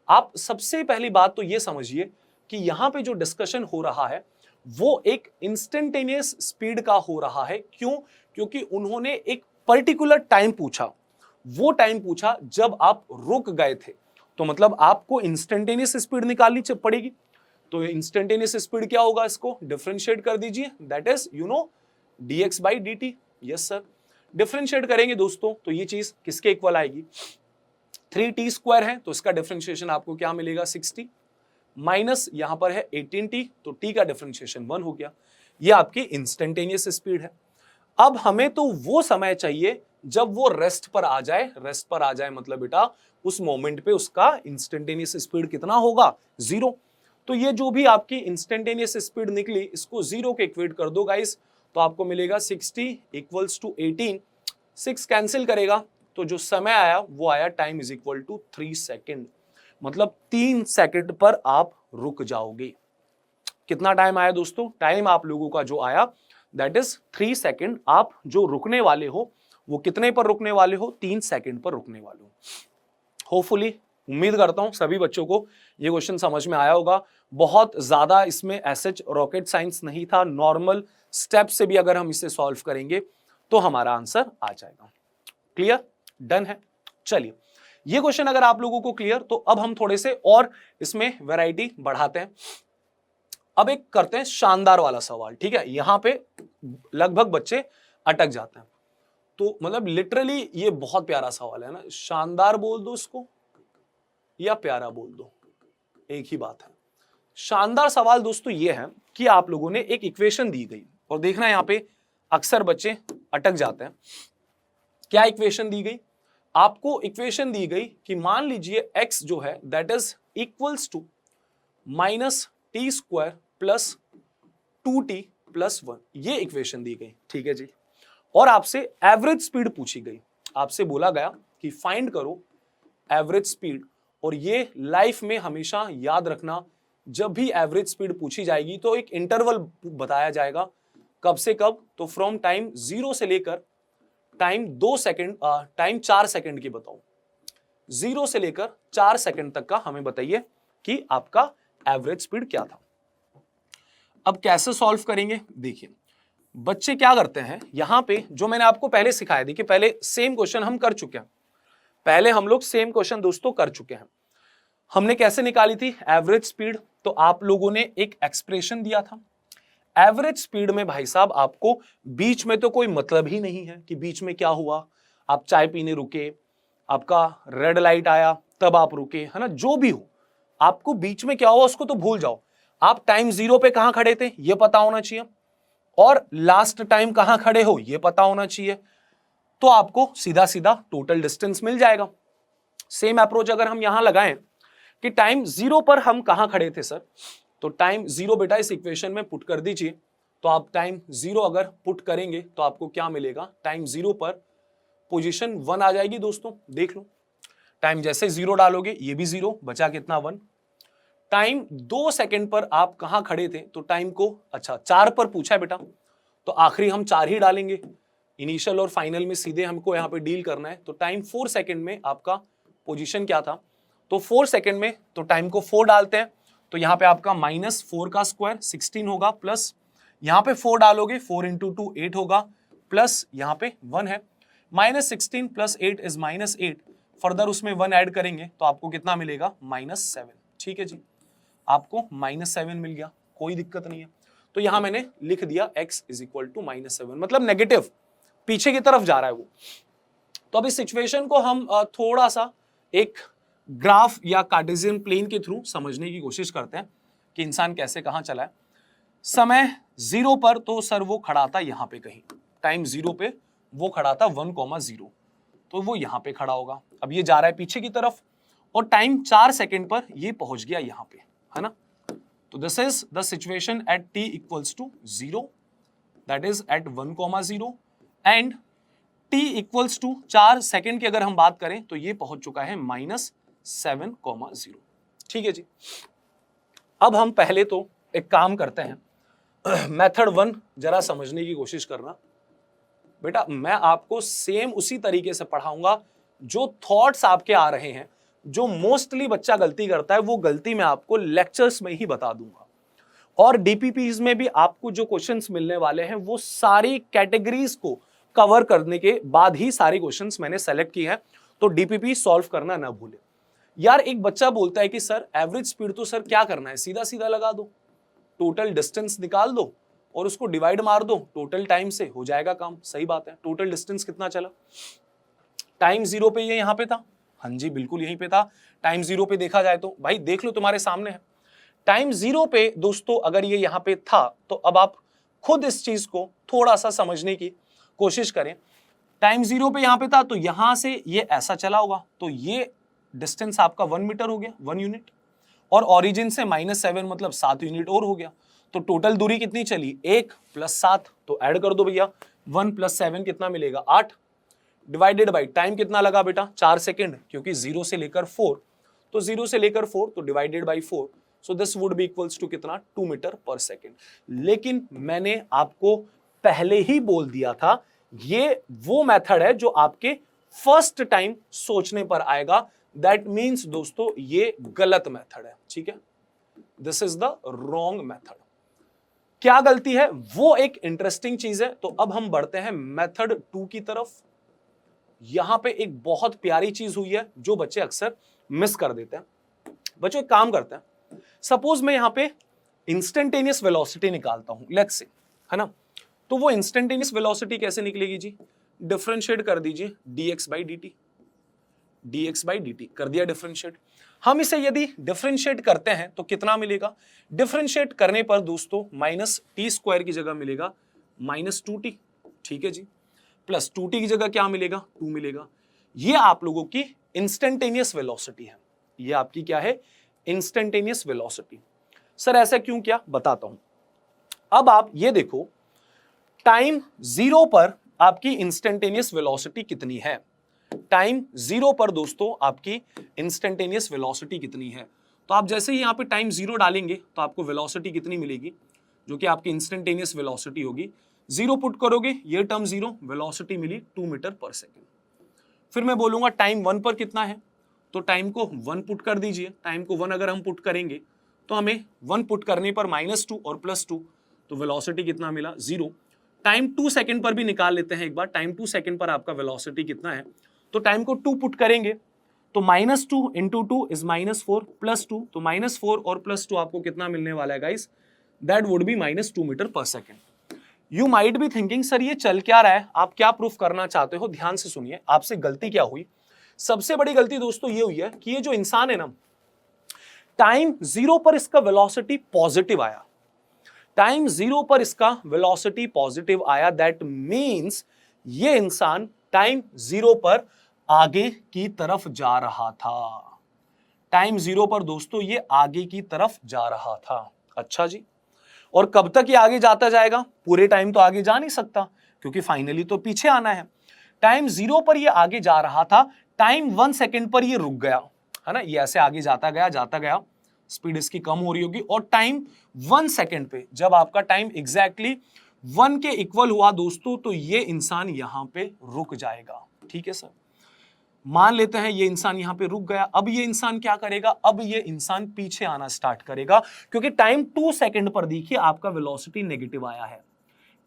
आप सबसे पहली बात तो ये समझिए कि यहां पे जो डिस्कशन हो रहा है वो एक इंस्टेंटेनियस स्पीड का हो रहा है। क्यों? क्योंकि उन्होंने एक पर्टिकुलर टाइम पूछा, वो टाइम पूछा जब आप रुक गए थे। तो मतलब आपको इंस्टेंटेनियस स्पीड निकालनी पड़ेगी। तो इंस्टेंटेनियस स्पीड क्या होगा, इसको डिफरेंशिएट कर दीजिए, that is dx by dt। Yes sir, differentiate करेंगे दोस्तों तो ये चीज किसके इक्वल आएगी? 3t स्क्वायर है तो इसका डिफरेंशिएशन आपको क्या मिलेगा? 60 माइनस यहां पर है 18t, तो t का डिफरेंशिएशन 1 हो गया। ये आपकी इंस्टेंटेनियस स्पीड है। अब हमें तो वो समय चाहिए जब वो रेस्ट पर आ जाए। रेस्ट पर आ जाए मतलब बेटा उस मोमेंट पे उसका इंस्टेंटेनियस स्पीड कितना होगा? 0। तो ये जो भी आपकी इंस्टेंटेनियस स्पीड निकली इसको 0 के इक्वेट कर दो गाइस, तो आपको मिलेगा 60 इक्वल्स टू 18। 6 कैंसिल करेगा तो जो समय आया वो आया time is equal to 3 second. मतलब 3 सेकेंड पर आप रुक जाओगे। कितना टाइम आया दोस्तों? टाइम आप लोगों का जो आया दैट इज 3 सेकेंड। आप जो रुकने वाले हो वो कितने पर रुकने वाले हो? 3 सेकेंड पर रुकने वाले हो। होपफुली, उम्मीद करता हूं सभी बच्चों को ये क्वेश्चन समझ में आया होगा। बहुत ज्यादा इसमें एसएच रॉकेट साइंस नहीं था, नॉर्मल स्टेप से भी अगर हम इसे सॉल्व करेंगे तो हमारा आंसर आ जाएगा। क्लियर? डन है। चलिए, ये क्वेश्चन अगर आप लोगों को क्लियर, तो अब हम थोड़े से और इसमें वैरायटी बढ़ाते हैं। अब एक करते हैं शानदार वाला सवाल। ठीक है, यहां पे लगभग बच्चे अटक जाते हैं। तो मतलब लिटरली ये बहुत प्यारा सवाल है ना। शानदार बोल दो इसको या प्यारा बोल दो, एक ही बात है। शानदार सवाल दोस्तों ये है कि आप लोगों ने एक इक्वेशन दी गई और देखना यहां पे अक्सर बच्चे अटक जाते हैं। क्या इक्वेशन दी गई? आपको इक्वेशन दी गई कि मान लीजिए x जो है that is equals to minus t square plus 2t plus 1। ये इक्वेशन दी गई, ठीक है जी। और आपसे एवरेज स्पीड पूछी गई, आपसे बोला गया कि फाइंड करो एवरेज स्पीड। और ये लाइफ में हमेशा याद रखना, जब भी एवरेज स्पीड पूछी जाएगी तो एक इंटरवल बताया जाएगा। कब से कब? तो फ्रॉम टाइम 0 से लेकर टाइम 2 सेकेंड, टाइम 4 सेकेंड की बताओ। 0 से लेकर 4 सेकेंड तक का हमें बताइए कि आपका एवरेज स्पीड क्या था। अब कैसे सॉल्व करेंगे? देखिए बच्चे क्या करते हैं, यहां पे जो मैंने आपको पहले सिखाया, देखिए पहले सेम क्वेश्चन हम कर चुके हैं। पहले हम लोग सेम क्वेश्चन दोस्तों कर चुके हैं। हमने कैसे निकाली थी एवरेज स्पीड? तो आप लोगों ने एक एक्सप्रेशन दिया था। एवरेज स्पीड में भाई साहब आपको बीच में तो कोई मतलब ही नहीं है कि बीच में क्या हुआ, आप चाय पीने रुके, आपका रेड लाइट आया तब आप रुके, है ना, जो भी हो, आपको बीच में क्या हुआ उसको तो भूल जाओ। आप टाइम 0 पे कहां खड़े थे ये पता होना चाहिए, और लास्ट टाइम कहां खड़े हो ये पता होना चाहिए, तो आपको सीधा सीधा टोटल डिस्टेंस मिल जाएगा। सेम अप्रोच अगर हम यहां लगाएं कि टाइम 0 पर हम कहां खड़े थे सर, तो टाइम 0 बेटा इस इक्वेशन में पुट कर दीजिए, तो आप टाइम 0 अगर पुट करेंगे तो आपको क्या मिलेगा, टाइम 0 पर पोजीशन 1 आ जाएगी दोस्तों, देख लो। टाइम जैसे 0 डालोगे ये भी 0, बचा कितना 1। टाइम 2 सेकंड पर आप कहां खड़े थे, तो टाइम को अच्छा 4 पर पूछा है बेटा, तो आखिरी हम 4 ही डालेंगे, इनिशियल और फाइनल में सीधे हमको यहां पे डील करना है। तो टाइम 4 सेकंड में आपका पोजीशन क्या था, तो 4 सेकंड में तो टाइम को 4 डालते हैं, तो यहां पे आपका -4 का स्क्वायर 16 होगा, प्लस यहां पे 4 डालोगे 4 इंटू 2 8 होगा, प्लस यहां पे 1 है, -16 + 8 इज -8, फर्दर उसमें 1 ऐड करेंगे तो आपको कितना मिलेगा, -7। ठीक है जी, आपको -7 मिल गया, कोई दिक्कत नहीं है। तो यहां मैंने लिख दिया x = -7, मतलब नेगेटिव पीछे की तरफ जा रहा है वो। तो अब इस सिचुएशन को हम थोड़ा सा एक ग्राफ या कार्टेशियन प्लेन के थ्रू समझने की कोशिश करते हैं कि इंसान कैसे कहां चला है। समय 0 पर तो सर वो खड़ा था यहां पे कहीं, टाइम 0 पे वो खड़ा था 1,0, तो वो यहां पे खड़ा होगा। अब ये जा रहा है पीछे की तरफ, और टाइम 4 सेकंड पर ये पहुंच गया यहां पे, है ना। तो this is the situation at t = 0, that is at 1,0, and t = 4 second की अगर हम बात करें तो ये पहुंच चुका है -7,0। ठीक है जी। अब हम पहले तो एक काम करते हैं, मेथड 1 जरा समझने की कोशिश करना बेटा। मैं आपको सेम उसी तरीके से पढ़ाऊंगा, जो थॉट्स आपके आ रहे हैं, जो मोस्टली बच्चा गलती करता है, वो गलती मैं आपको लेक्चर्स में ही बता दूंगा। और डीपीपीज में भी आपको जो क्वेश्चंस मिलने वाले हैं वो सारी कैटेगरीज को कवर करने के बाद ही सारे क्वेश्चंस मैंने सेलेक्ट किए हैं, तो डीपीपी सॉल्व करना ना भूले। यार एक बच्चा बोलता है कि सर एवरेज स्पीड तो सर क्या करना है, सीधा सीधा लगा दो, टोटल डिस्टेंस निकाल दो और उसको डिवाइड मार दो टोटल टाइम से, हो जाएगा काम। सही बात है, टोटल डिस्टेंस कितना चला, टाइम 0 पे ये यहां पे था, हाँ जी बिल्कुल यहीं पे था। टाइम 0 पे देखा जाए तो भाई देख लो तुम्हारे सामने है, टाइम 0 पे दोस्तों अगर ये यहां पे था, तो अब आप खुद इस चीज को थोड़ा सा समझने की कोशिश करें। टाइम 0 पे यहां पे था, तो यहां से ये ऐसा चला होगा, तो ये डिस्टेंस आपका 1 मीटर हो गया, 1 यूनिट, और ओरिजिन से -7 मतलब 7 यूनिट और हो गया। तो टोटल दूरी कितनी चली, 1 + 7, तो ऐड कर दो भैया, 1 + 7 कितना मिलेगा, 8, डिवाइडेड बाई टाइम कितना लगा बेटा, 4 सेकेंड, क्योंकि 0 से लेकर 4, तो 0 से लेकर 4 तो divided by 4, so this would be equals to कितना, 2 मीटर पर सेकेंड। लेकिन मैंने आपको पहले ही बोल दिया था, ये वो मेथड है जो आपके फर्स्ट टाइम सोचने पर आएगा, दैट मीन्स दोस्तों ये गलत मेथड है। ठीक है, this is the wrong method. क्या गलती है वो एक इंटरेस्टिंग चीज है। तो अब हम बढ़ते हैं मेथड 2 की तरफ। यहां पे एक बहुत प्यारी चीज हुई है जो बच्चे अक्सर मिस कर देते हैं। बच्चों एक काम करते हैं, सपोज मैं यहां पे इंस्टेंटेनियस वेलोसिटी निकालता हूं, लेट्स से, है ना। तो वो इंस्टेंटेनियस वेलोसिटी कैसे निकलेगी जी, डिफरेंशिएट कर दीजिए dx/dt, dx/dt कर दिया डिफरेंशिएट। हम इसे यदि डिफरेंशिएट करते हैं तो कितना मिलेगा, डिफरेंशिएट करने पर दोस्तों -t² की जगह मिलेगा -2t, ठीक है जी, प्लस 2t की जगह क्या मिलेगा, 2 मिलेगा। ये आप लोगों की इंस्टेंटेनियस वेलोसिटी है, ये आपकी क्या है, इंस्टेंटेनियस वेलोसिटी। सर ऐसा क्यों किया, बताता हूं। अब आप ये देखो, टाइम 0 पर आपकी इंस्टेंटेनियस वेलोसिटी कितनी है, टाइम 0 पर दोस्तों आपकी इंस्टेंटेनियस वेलोसिटी कितनी है। तो आप जैसे ही यहां पे टाइम 0 डालेंगे तो आपको वेलोसिटी कितनी मिलेगी, जो कि आपकी इंस्टेंटेनियस वेलोसिटी होगी। 0 पुट करोगे, ये टर्म 0, वेलोसिटी मिली 2 मीटर पर सेकेंड। फिर मैं बोलूंगा टाइम 1 पर कितना है, तो टाइम को 1 पुट कर दीजिए। टाइम को 1 अगर हम पुट करेंगे तो हमें 1 पुट करने पर -2 और +2, तो वेलोसिटी कितना मिला, 0। टाइम 2 सेकंड पर भी निकाल लेते हैं एक बार, टाइम 2 सेकंड पर आपका वेलोसिटी कितना है, तो टाइम को 2 पुट करेंगे तो -2 × 2 इज -4, +2, तो -4 और +2 आपको कितना मिलने वाला है guys, that would be -2 metre per second. You might be thinking sir ये चल क्या रहा है, आप क्या प्रूफ करना चाहते हो? ध्यान से सुनिए, आपसे गलती क्या हुई। सबसे बड़ी गलती दोस्तों ये हुई है कि ये जो इंसान है ना, टाइम 0 पर इसका वेलोसिटी पॉजिटिव आया, टाइम 0 पर इसका वेलोसिटी पॉजिटिव आया, दैट मींस ये इंसान टाइम 0 पर आगे की तरफ जा रहा था। टाइम 0 पर दोस्तों ये आगे की तरफ जा रहा था। अच्छा जी, और कब तक ये आगे जाता जाएगा? पूरे टाइम तो आगे जा नहीं सकता, क्योंकि फाइनली तो पीछे आना है। टाइम 0 पर ये आगे जा रहा था, टाइम 1 सेकेंड पर ये रुक गया, है ना, ये ऐसे आगे जाता गया, स्पीड इसकी कम हो रही होगी, और टाइम 1 सेकेंड पे जब आपका टाइम एग्जैक्टली 1 के इक्वल हुआ दोस्तों, तो ये इंसान यहां पे रुक जाएगा। ठीक है सर, मान लेते हैं ये इंसान यहां पे रुक गया। अब ये इंसान क्या करेगा? अब ये इंसान पीछे आना स्टार्ट करेगा, क्योंकि टाइम 2 सेकेंड पर देखिए आपका वेलोसिटी नेगेटिव आया है।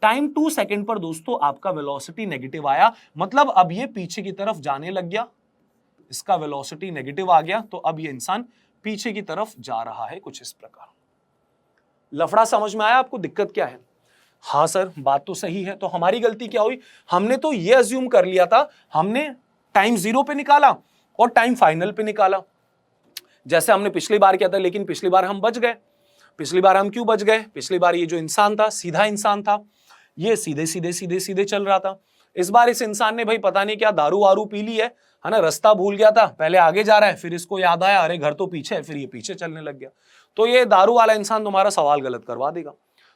टाइम 2 सेकेंड पर दोस्तों आपका वेलोसिटी नेगेटिव आया, मतलब अब ये पीछे की तरफ जाने लग गया, इसका वेलोसिटी नेगेटिव आ गया, तो अब ये इंसान पीछे की तरफ जा रहा है, कुछ इस प्रकार। लफड़ा समझ में आया आपको? दिक्कत क्या है? हाँ सर, बात तो सही है। तो हमारी गलती क्या हुई? हमने तो ये अज्यूम कर लिया था, हमने टाइम 0 पे निकाला और टाइम फाइनल पे निकाला, जैसे हमने पिछली बार किया था, लेकिन पिछली बार हम बच गए। पिछली बार हम क्यों बच गए? पिछली बार ये जो इंसान था, सीधा इंसान था, ये सीधे सीधे सीधे सीधे चल रहा था। इस बार इस इंसान ने भाई पता नहीं क्या दारू वारू पी ली है ना, रास्ता भूल गया था, पहले आगे जा रहा है, फिर इसको याद आया अरे घर तो पीछे है, फिर ये पीछे चलने लग गया। तो ये दारू वाला इंसान तुम्हारा सवाल गलत करवा देगा।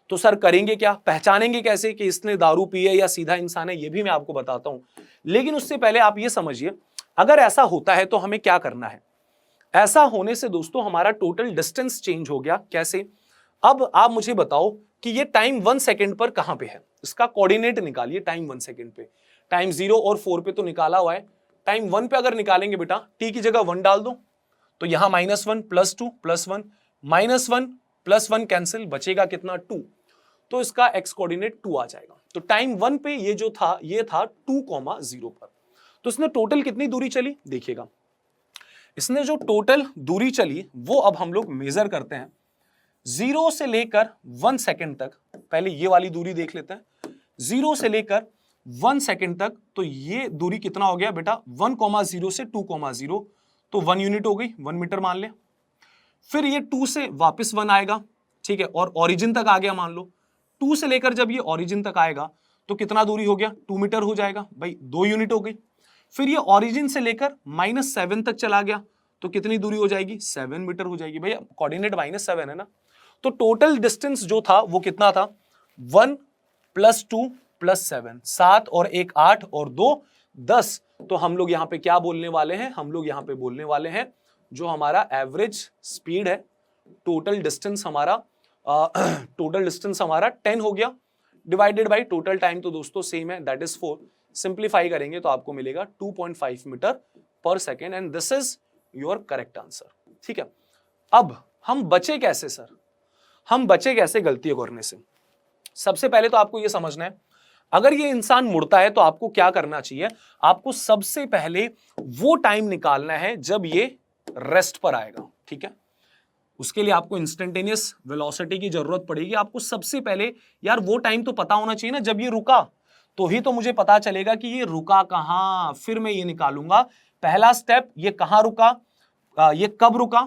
तो सर करेंगे क्या? पहचानेंगे कैसे कि इसने दारू पी है या सीधा इंसान है? ये भी मैं आपको बताता हूं, लेकिन उससे पहले आप ये समझिए, अगर ऐसा होता है तो हमें क्या करना है। ऐसा होने से दोस्तों हमारा टोटल डिस्टेंस चेंज हो गया। कैसे? अब आप मुझे बताओ कि ये टाइम 1 सेकेंड पर कहां पे है, इसका कोऑर्डिनेट निकालिए। टाइम 1 सेकेंड पे, टाइम 0 और 4 पे तो निकाला हुआ है, टाइम 1 पे अगर निकालेंगे बेटा, टी की जगह 1 डाल दो, तो यहां -1 +2 +1 -1 +1 कैंसिल, बचेगा कितना? 2। तो इसका एक्स कोऑर्डिनेट 2 आ जाएगा। तो टाइम 1 पे ये जो था, ये था 2,0 पर। तो इसने टोटल कितनी दूरी चली देखिएगा, इसने जो टोटल दूरी चली वो अब हम लोग मेजर करते हैं। 0 से लेकर 1 सेकेंड तक, पहले ये वाली दूरी देख लेते हैं। 0 से लेकर 1 सेकेंड तक, तो ये दूरी कितना हो गया बेटा? 1,0 से 2,0, तो 1 यूनिट हो गई, 1 मीटर मान ले। फिर ये 2 से वापस 1 आएगा, ठीक है, और ओरिजिन तक आ गया मान लो। 2 से लेकर जब ये ओरिजिन तक आएगा तो कितना दूरी हो गया? 2 मीटर हो जाएगा भाई, 2 यूनिट हो गई। फिर ये ओरिजिन से लेकर -7 तक चला गया, तो कितनी दूरी हो जाएगी? 7 मीटर हो जाएगी। भैया कोऑर्डिनेट -7 है ना, तो टोटल डिस्टेंस जो था वो कितना था? 1 + 2 + 7, 7 और 1 8 और 2 10। तो हम लोग यहां पे क्या बोलने वाले हैं? हम लोग यहां पे बोलने वाले हैं जो हमारा एवरेज स्पीड है, टोटल डिस्टेंस हमारा 10 हो गया, डिवाइडेड बाई टोटल टाइम तो दोस्तों सेम है, दैट इज 4। सिंप्लीफाई करेंगे तो आपको मिलेगा 2.5 metre per second, and this is your correct answer. ठीक है, अब हम बचे कैसे सर? हम बचे कैसे गलतियों करने से? सबसे पहले तो आपको यह समझना है, अगर ये इंसान मुड़ता है तो आपको क्या करना चाहिए? आपको सबसे पहले वो टाइम निकालना है जब ये रेस्ट पर आएगा। ठीक है, उसके लिए आपको इंस्टेंटेनियस वेलोसिटी की जरूरत पड़ेगी। आपको सबसे पहले यार वो टाइम तो पता होना चाहिए ना, जब ये रुका, तो ही तो मुझे पता चलेगा कि ये रुका कहां, फिर मैं ये निकालूंगा। पहला स्टेप, ये कहां रुका, ये कब रुका,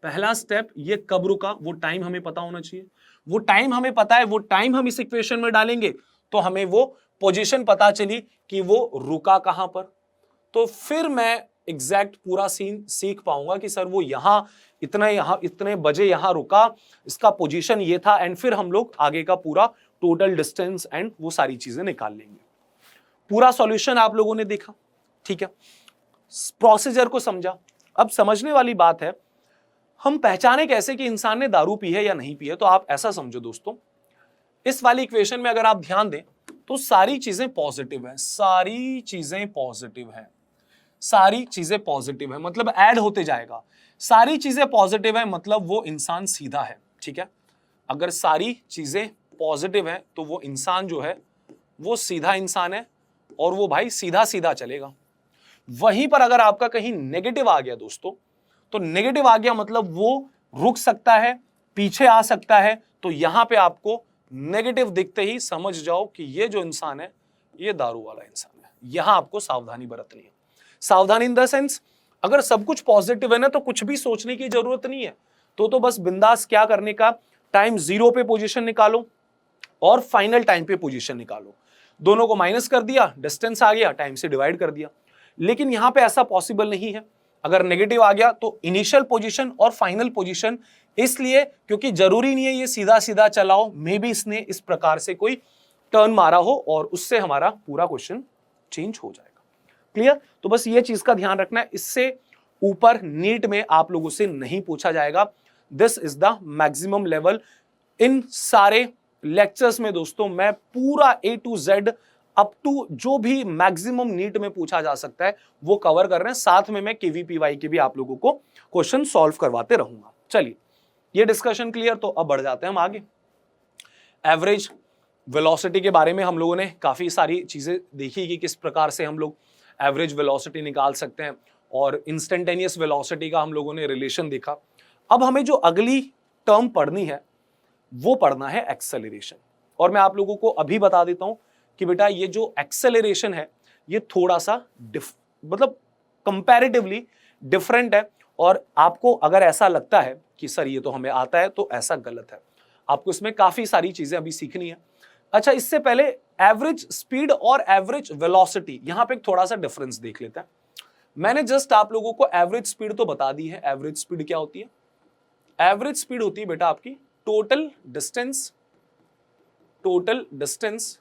पहला स्टेप ये कब रुका, वो टाइम हमें पता होना चाहिए। वो टाइम हमें पता है, वो टाइम हम इस इक्वेशन में डालेंगे तो हमें वो पोजीशन पता चली कि वो रुका कहां पर। तो फिर मैं एग्जैक्ट पूरा सीन सीख पाऊंगा कि सर वो यहां इतने बजे यहां रुका, इसका पोजीशन ये था, एंड फिर हम लोग आगे का पूरा टोटल डिस्टेंस एंड वो सारी चीजें निकाल लेंगे। पूरा सॉल्यूशन आप लोगों ने देखा, ठीक है, प्रोसीजर को समझा। अब समझने वाली बात है, हम पहचाने कैसे कि इंसान ने दारू पी है या नहीं पी है? तो आप ऐसा समझो दोस्तों, इस वाली इक्वेशन में अगर आप ध्यान दें तो सारी चीजें पॉजिटिव हैं, सारी चीजें पॉजिटिव हैं, सारी चीजें पॉजिटिव है, मतलब ऐड होते जाएगा। सारी चीजें पॉजिटिव है मतलब वो इंसान सीधा है। ठीक है, अगर सारी चीजें पॉजिटिव है तो वो इंसान जो है वो सीधा इंसान है, और वो भाई सीधा सीधा चलेगा। वहीं पर अगर आपका कहीं नेगेटिव आ गया दोस्तों, तो नेगेटिव आ गया मतलब वो रुक सकता है, पीछे आ सकता है, तो यहां पे आपको नेगेटिव दिखते ही समझ जाओ कि ये जो इंसान है ये दारू वाला इंसान है। यहां आपको सावधानी बरतनी है। सावधानी इन द सेंस, अगर सब कुछ पॉजिटिव है ना तो कुछ भी सोचने की जरूरत नहीं है। तो बस बिंदास क्या करने का, टाइम 0 पे पोजीशन निकालो और फाइनल टाइम पे पोजीशन निकालो। दोनों को माइनस कर दिया, डिस्टेंस आ गया, टाइम से डिवाइड कर दिया। लेकिन यहां पे ऐसा पॉसिबल नहीं है। अगर नेगेटिव आ गया तो इनिशियल पोजीशन और फाइनल पोजीशन, इसलिए क्योंकि जरूरी नहीं है ये सीधा सीधा चलाओ, मे बी इसने इस प्रकार से कोई टर्न मारा हो और उससे हमारा पूरा क्वेश्चन चेंज हो जाएगा। क्लियर? तो बस ये चीज का ध्यान रखना है, इससे ऊपर नीट में आप लोगों से नहीं पूछा जाएगा। This is the maximum level. इन सारे लेक्चर्स में दोस्तों मैं पूरा A to Z up to जो भी मैक्सिमम नीट में पूछा जा सकता है वो कवर कर रहे हैं। साथ में मैं KVPY के भी आप लोगों को क्वेश्चन सॉल्व करवाते रहूंगा। चलिए, ये डिस्कशन क्लियर, तो अब बढ़ जाते हैं हम आगे। एवरेज वेलोसिटी के बारे में हम लोगों ने काफी सारी चीजें देखी कि किस प्रकार से हम लोग एवरेज वेलोसिटी निकाल सकते हैं, और इंस्टेंटेनियस वेलोसिटी का हम लोगों ने रिलेशन देखा। अब हमें जो अगली टर्म पढ़नी है वो पढ़ना है एक्सेलरेशन। और मैं आप लोगों को अभी बता देता हूं कि बेटा ये जो एक्सेलरेशन है ये थोड़ा सा मतलब कंपैरेटिवली डिफरेंट है। और आपको अगर ऐसा लगता है कि सर ये तो हमें आता है, तो ऐसा गलत है। आपको इसमें काफी सारी चीजें अभी सीखनी है। अच्छा, इससे पहले एवरेज स्पीड और एवरेज वेलोसिटी, यहां पे थोड़ा सा डिफरेंस देख लेते हैं। मैंने जस्ट आप लोगों को एवरेज स्पीड तो बता दी है। एवरेज स्पीड क्या होती है? एवरेज स्पीड होती है बेटा आपकी टोटल डिस्टेंस। टोटल डिस्टेंस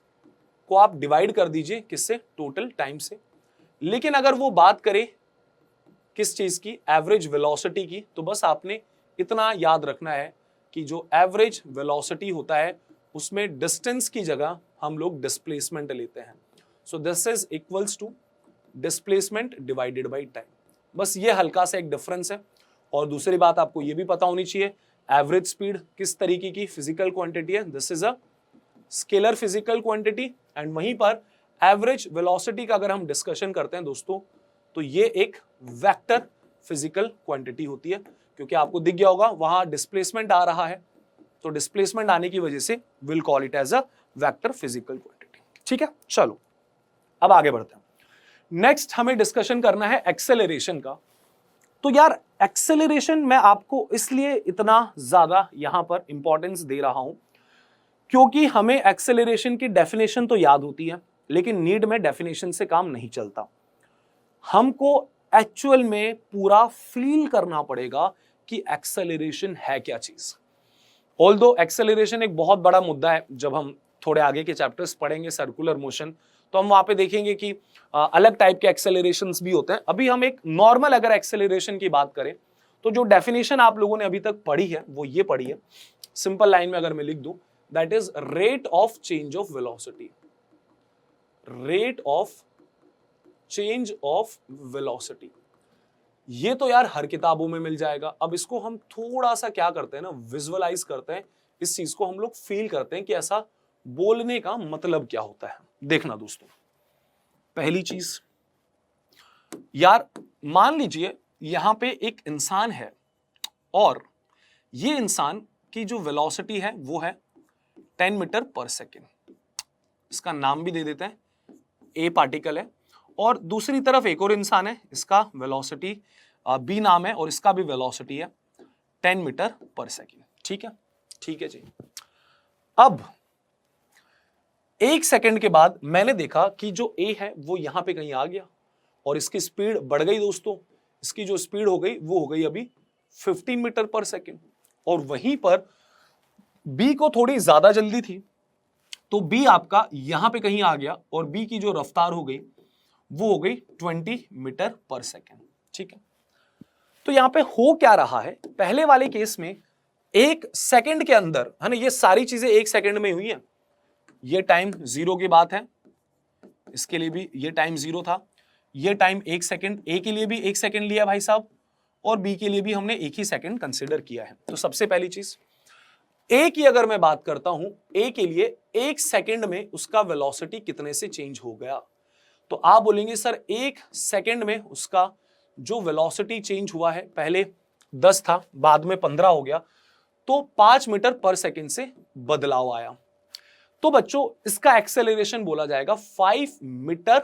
को आप डिवाइड कर दीजिए किससे? टोटल टाइम से। लेकिन अगर वो बात करें किस चीज की? एवरेज वेलोसिटी की, तो बस आपने इतना याद रखना है कि जो एवरेज वेलोसिटी होता है उसमें डिस्टेंस की जगह हम लोग डिस्प्लेसमेंट लेते हैं। So this is equals to displacement divided by time. बस ये हल्का सा एक डिफरेंस है। और दूसरी बात आपको ये भी पता होनी चाहिए, एवरेज स्पीड किस तरीके की फिजिकल क्वांटिटी है? This is a scalar physical quantity. And वहीं पर एवरेज वेलोसिटी का अगर हम डिस्कशन करते हैं दोस्तों, तो ये एक वेक्टर फिजिकल क्वांटिटी होती है। क्योंकि आपको दिख गया होगा वहां डिस्प्लेसमेंट आ रहा है, तो डिस्प्लेसमेंट आने की वजह से will call it as a vector physical quantity. ठीक है, चलो अब आगे बढ़ते हैं। नेक्स्ट हमें डिस्कशन करना है एक्सेलरेशन का। तो यार एक्सेलरेशन मैं आपको इसलिए इतना ज्यादा यहां पर इंपॉर्टेंस दे रहा हूं क्योंकि हमें एक्सेलरेशन की डेफिनेशन तो याद होती है, लेकिन नीड में डेफिनेशन से काम नहीं चलता। हमको एक्चुअल में पूरा फील करना पड़ेगा कि एक्सेलरेशन है क्या चीज। ऑल्दो एक्सेलरेशन एक बहुत बड़ा मुद्दा है, जब हम थोड़े आगे के चैप्टर्स पढ़ेंगे सर्कुलर मोशन, तो हम वहां पे देखेंगे कि अलग टाइप के एक्सेलरेशंस भी होते हैं। अभी हम एक नॉर्मल अगर एक्सेलरेशन की बात करें तो जो डेफिनेशन आप लोगों ने अभी तक पढ़ी है वो ये पढ़ी है, सिंपल लाइन में अगर मैं लिख दूं, that is rate of change of velocity. Rate of change of velocity, ये तो यार हर किताबों में मिल जाएगा। अब इसको हम थोड़ा सा क्या करते हैं ना, विजुअलाइज करते हैं, इस चीज को हम लोग फील करते हैं कि ऐसा बोलने का मतलब क्या होता है। देखना दोस्तों, पहली चीज यार, मान लीजिए यहां पे एक इंसान है और ये इंसान की जो वेलोसिटी है वो है 10 मीटर पर सेकेंड। इसका नाम भी दे देते हैं, ए पार्टिकल है। और दूसरी तरफ एक और इंसान है, इसका वेलोसिटी बी नाम है और इसका भी वेलोसिटी है 10 मीटर पर सेकेंड। ठीक है, ठीक है जी। अब एक सेकंड के बाद मैंने देखा कि जो ए है वो यहां पे कहीं आ गया और इसकी स्पीड बढ़ गई दोस्तों। इसकी जो स्पीड हो गई वो हो गई अभी 15 मीटर पर सेकेंड। और वहीं पर बी को थोड़ी ज्यादा जल्दी थी, तो बी आपका यहां पे कहीं आ गया और बी की जो रफ्तार हो गई वो हो गई 20 मीटर पर सेकेंड। ठीक है, तो यहां पे हो क्या रहा है, पहले वाले केस में एक सेकंड के अंदर है ना, ये सारी चीजें एक सेकंड में हुई है। ये टाइम 0 की बात है, इसके लिए भी ये टाइम 0 था, ये टाइम 1 सेकंड, ए के लिए भी 1 सेकंड लिया भाई साहब, और बी के लिए भी हमने 1 ही सेकंड कंसिडर किया है। तो सबसे पहली चीज, ए की अगर मैं बात करता हूं, ए के लिए 1 सेकंड में उसका वेलोसिटी कितने से चेंज हो गया, तो आप बोलेंगे सर 1 सेकंड में उसका जो वेलोसिटी चेंज हुआ है, पहले 10 था बाद में 15 हो गया, तो 5 मीटर पर सेकंड से बदलाव आया। तो बच्चों इसका एक्सेलरेशन बोला जाएगा 5 मीटर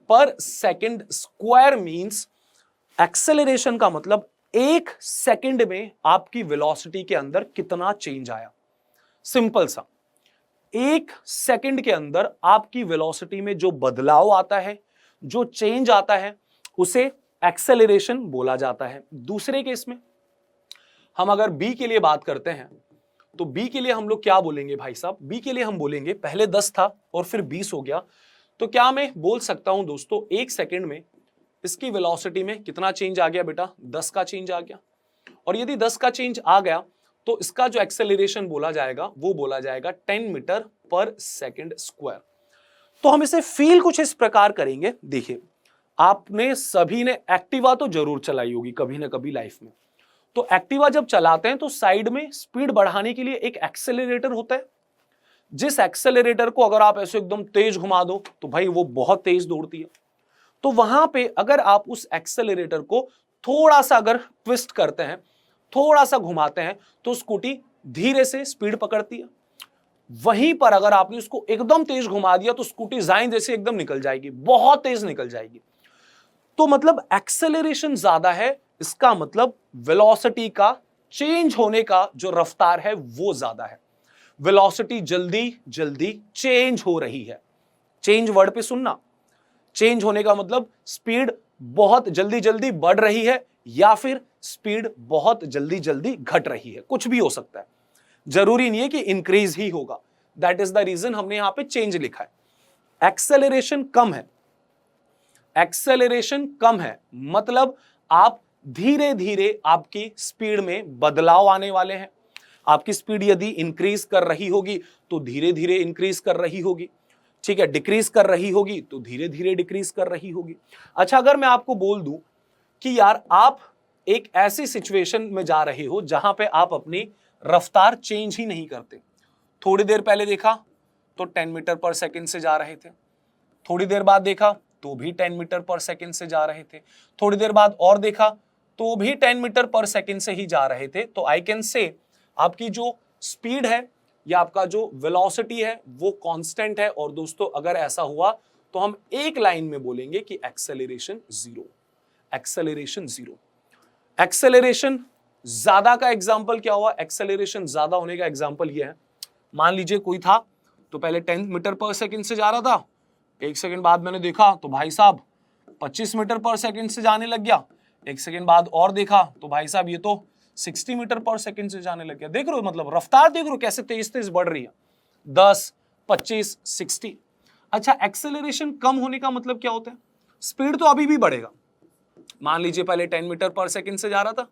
पर सेकंड स्क्वायर। मींस एक्सेलरेशन का मतलब 1 सेकंड में आपकी वेलोसिटी के अंदर कितना चेंज आया। सिंपल सा, 1 सेकंड के अंदर आपकी वेलोसिटी में जो बदलाव आता है, जो चेंज आता है, उसे एक्सेलरेशन बोला जाता है। दूसरे केस में हम अगर बी के लिए बात करते हैं तो बी के लिए हम लोग क्या बोलेंगे भाई साहब? बी के लिए हम बोलेंगे, पहले 10 था और फिर 20 हो गया, तो क्या मैं बोल सकता हूं दोस्तों 1 सेकंड में इसकी वेलोसिटी में कितना चेंज आ गया बेटा? 10 का चेंज आ गया। और यदि 10 का चेंज आ गया तो इसका जो एक्सेलरेशन बोला जाएगा वो बोला जाएगा 10 मीटर पर सेकंड स्क्वायर। तो हम इसे फील कुछ इस प्रकार करेंगे। देखिए, आपने सभी ने एक्टिवा तो जरूर चलाई होगी कभी ना कभी लाइफ में। तो एक्टिवा जब चलाते हैं तो साइड में स्पीड बढ़ाने के लिए एक एक्सेलरेटर होता है। जिस एक्सेलरेटर को अगर आप ऐसे एकदम तेज घुमा दो तो भाई वो बहुत तेज दौड़ती है। तो वहां पे अगर आप उस एक्सेलरेटर को थोड़ा सा अगर ट्विस्ट करते हैं, थोड़ा सा घुमाते हैं, तो स्कूटी धीरे से स्पीड पकड़ती है। वहीं पर अगर आपने उसको एकदम तेज घुमा दिया तो स्कूटी जाइन जैसे एकदम निकल जाएगी, बहुत तेज निकल जाएगी। तो मतलब एक्सेलरेशन ज्यादा है, इसका मतलब वेलोसिटी का चेंज होने का जो रफ्तार है वो ज्यादा है। वेलोसिटी जल्दी जल्दी चेंज हो रही है। चेंज वर्ड पे सुनना, चेंज होने का मतलब स्पीड बहुत जल्दी जल्दी बढ़ रही है या फिर स्पीड बहुत जल्दी जल्दी घट रही है, कुछ भी हो सकता है, जरूरी नहीं है कि इंक्रीज ही होगा। दैट इज द रीजन हमने यहां पे चेंज लिखा है। एक्सेलरेशन कम है, एक्सेलरेशन कम है मतलब आप धीरे धीरे आपकी स्पीड में बदलाव आने वाले हैं। आपकी स्पीड यदि इंक्रीज कर रही होगी तो धीरे धीरे इंक्रीज कर रही होगी, ठीक है, डिक्रीज कर रही होगी तो धीरे धीरे डिक्रीज कर रही होगी। अच्छा, अगर मैं आपको बोल दूं कि यार आप एक ऐसी सिचुएशन में जा रहे हो जहां पे आप अपनी रफ्तार चेंज ही नहीं करते। थोड़ी देर पहले देखा तो 10 मीटर पर सेकंड से जा रहे थे, थोड़ी देर बाद देखा तो भी 10 मीटर पर सेकंड से जा रहे थे, थोड़ी देर बाद और देखा तो भी 10 मीटर पर सेकंड से ही जा रहे थे। तो आई कैन से आपकी जो स्पीड है या आपका जो वेलोसिटी है वो कांस्टेंट है। और दोस्तों अगर ऐसा हुआ तो हम एक लाइन में बोलेंगे कि acceleration zero, acceleration zero. Acceleration ज्यादा का एग्जांपल क्या हुआ? एक्सेलरेशन ज्यादा होने का एग्जांपल ये है, मान लीजिए कोई था तो पहले 10 मीटर पर सेकंड से जा रहा था, 1 सेकंड बाद मैंने देखा तो भाई साहब 25 मीटर पर सेकंड से जाने लग गया, 1 सेकंड बाद और देखा तो भाई साहब ये तो 60 मीटर पर सेकंड से जाने लग गया। देख रहे हो, मतलब रफ्तार देख रहे हो कैसे तेज तेज बढ़ रही है, 10, 25, 60। अच्छा, एक्सेलरेशन कम होने का मतलब क्या होता है? स्पीड तो अभी भी बढ़ेगा। मान लीजिए पहले 10 मीटर पर सेकंड से जा रहा था,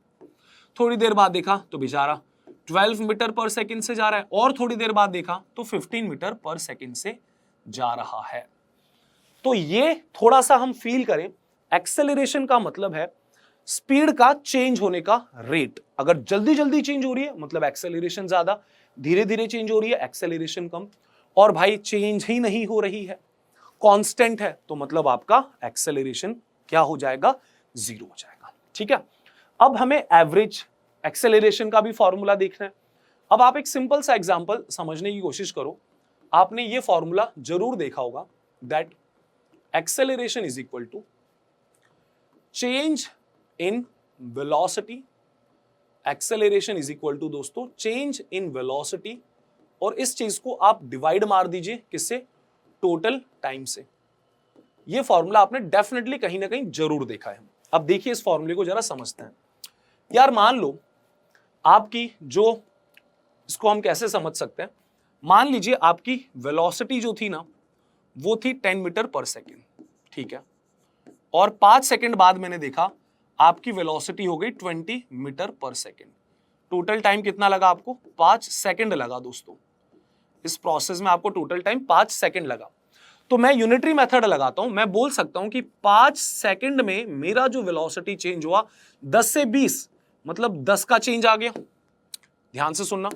थोड़ी देर बाद देखा तो बेचारा 12 मीटर पर सेकंड से जा रहा है, और थोड़ी देर बाद देखा तो 15 मीटर पर सेकंड से जा रहा है। तो ये थोड़ा सा हम फील करें, एक्सेलरेशन का मतलब है स्पीड का चेंज होने का रेट। अगर जल्दी जल्दी चेंज हो रही है मतलब एक्सेलरेशन ज्यादा, धीरे धीरे चेंज हो रही है एक्सेलरेशन कम, और भाई चेंज ही नहीं हो रही है, कांस्टेंट है, तो मतलब आपका एक्सेलरेशन क्या हो जाएगा? जीरो हो जाएगा। ठीक है, अब हमें एवरेज एक्सेलरेशन का भी फॉर्मूला देखना है। अब आप एक सिंपल सा एग्जांपल समझने की कोशिश करो। आपने ये फॉर्मूला जरूर देखा होगा, that acceleration is equal to change in velocity. Acceleration is equal to दोस्तों चेंज इन वेलोसिटी, और इस चीज को आप डिवाइड मार दीजिए किससे? टोटल टाइम से। ये फॉर्मूला आपने डेफिनेटली कहीं ना कहीं जरूर देखा है। अब देखिए इस फॉर्मूले को जरा समझते हैं। यार मान लो आपकी जो, इसको हम कैसे समझ सकते हैं, मान लीजिए आपकी वेलोसिटी जो थी ना वो थी 10 मीटर पर सेकेंड, ठीक है, और 5 सेकेंड बाद मैंने देखा आपकी वेलोसिटी हो गई 20 metre per second. Total time कितना लगा आपको? 5 सेकेंड लगा दोस्तों। इस प्रोसेस में आपको टोटल टाइम 5 सेकेंड लगा। तो मैं यूनिटरी मेथड लगाता हूं, मैं बोल सकता हूं कि 5 सेकेंड में मेरा जो वेलोसिटी चेंज हुआ 10 से 20, मतलब 10 का चेंज आ गया। ध्यान से सुनना,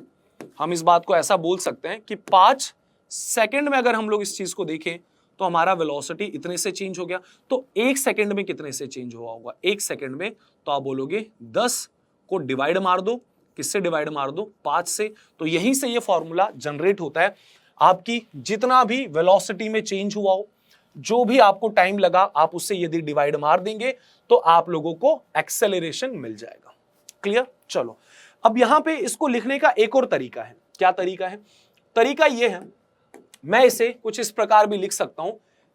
हम इस बात को ऐसा बोल सकते हैं कि 5 सेकेंड में अगर हम लोग इस चीज को देखें तो हमारा वेलोसिटी इतने से चेंज हो गया। तो 1 सेकेंड में कितने से चेंज हुआ होगा? 1 सेकेंड में तो आप बोलोगे 10 को डिवाइड मार दो किससे डिवाइड मार दो, 5 से। तो यहीं से ये फॉर्मूला जनरेट होता है। आपकी जितना भी वेलोसिटी में चेंज हुआ हो, जो भी आपको टाइम लगा, आप उससे यदि डिवाइड मार देंगे तो आप लोगों को एक्सेलरेशन मिल जाएगा। क्लियर? चलो, अब यहां पे इसको लिखने का एक और तरीका है। क्या तरीका है? तरीका यह है, मैं इसे कुछ इस प्रकार भी लिख सकता हूं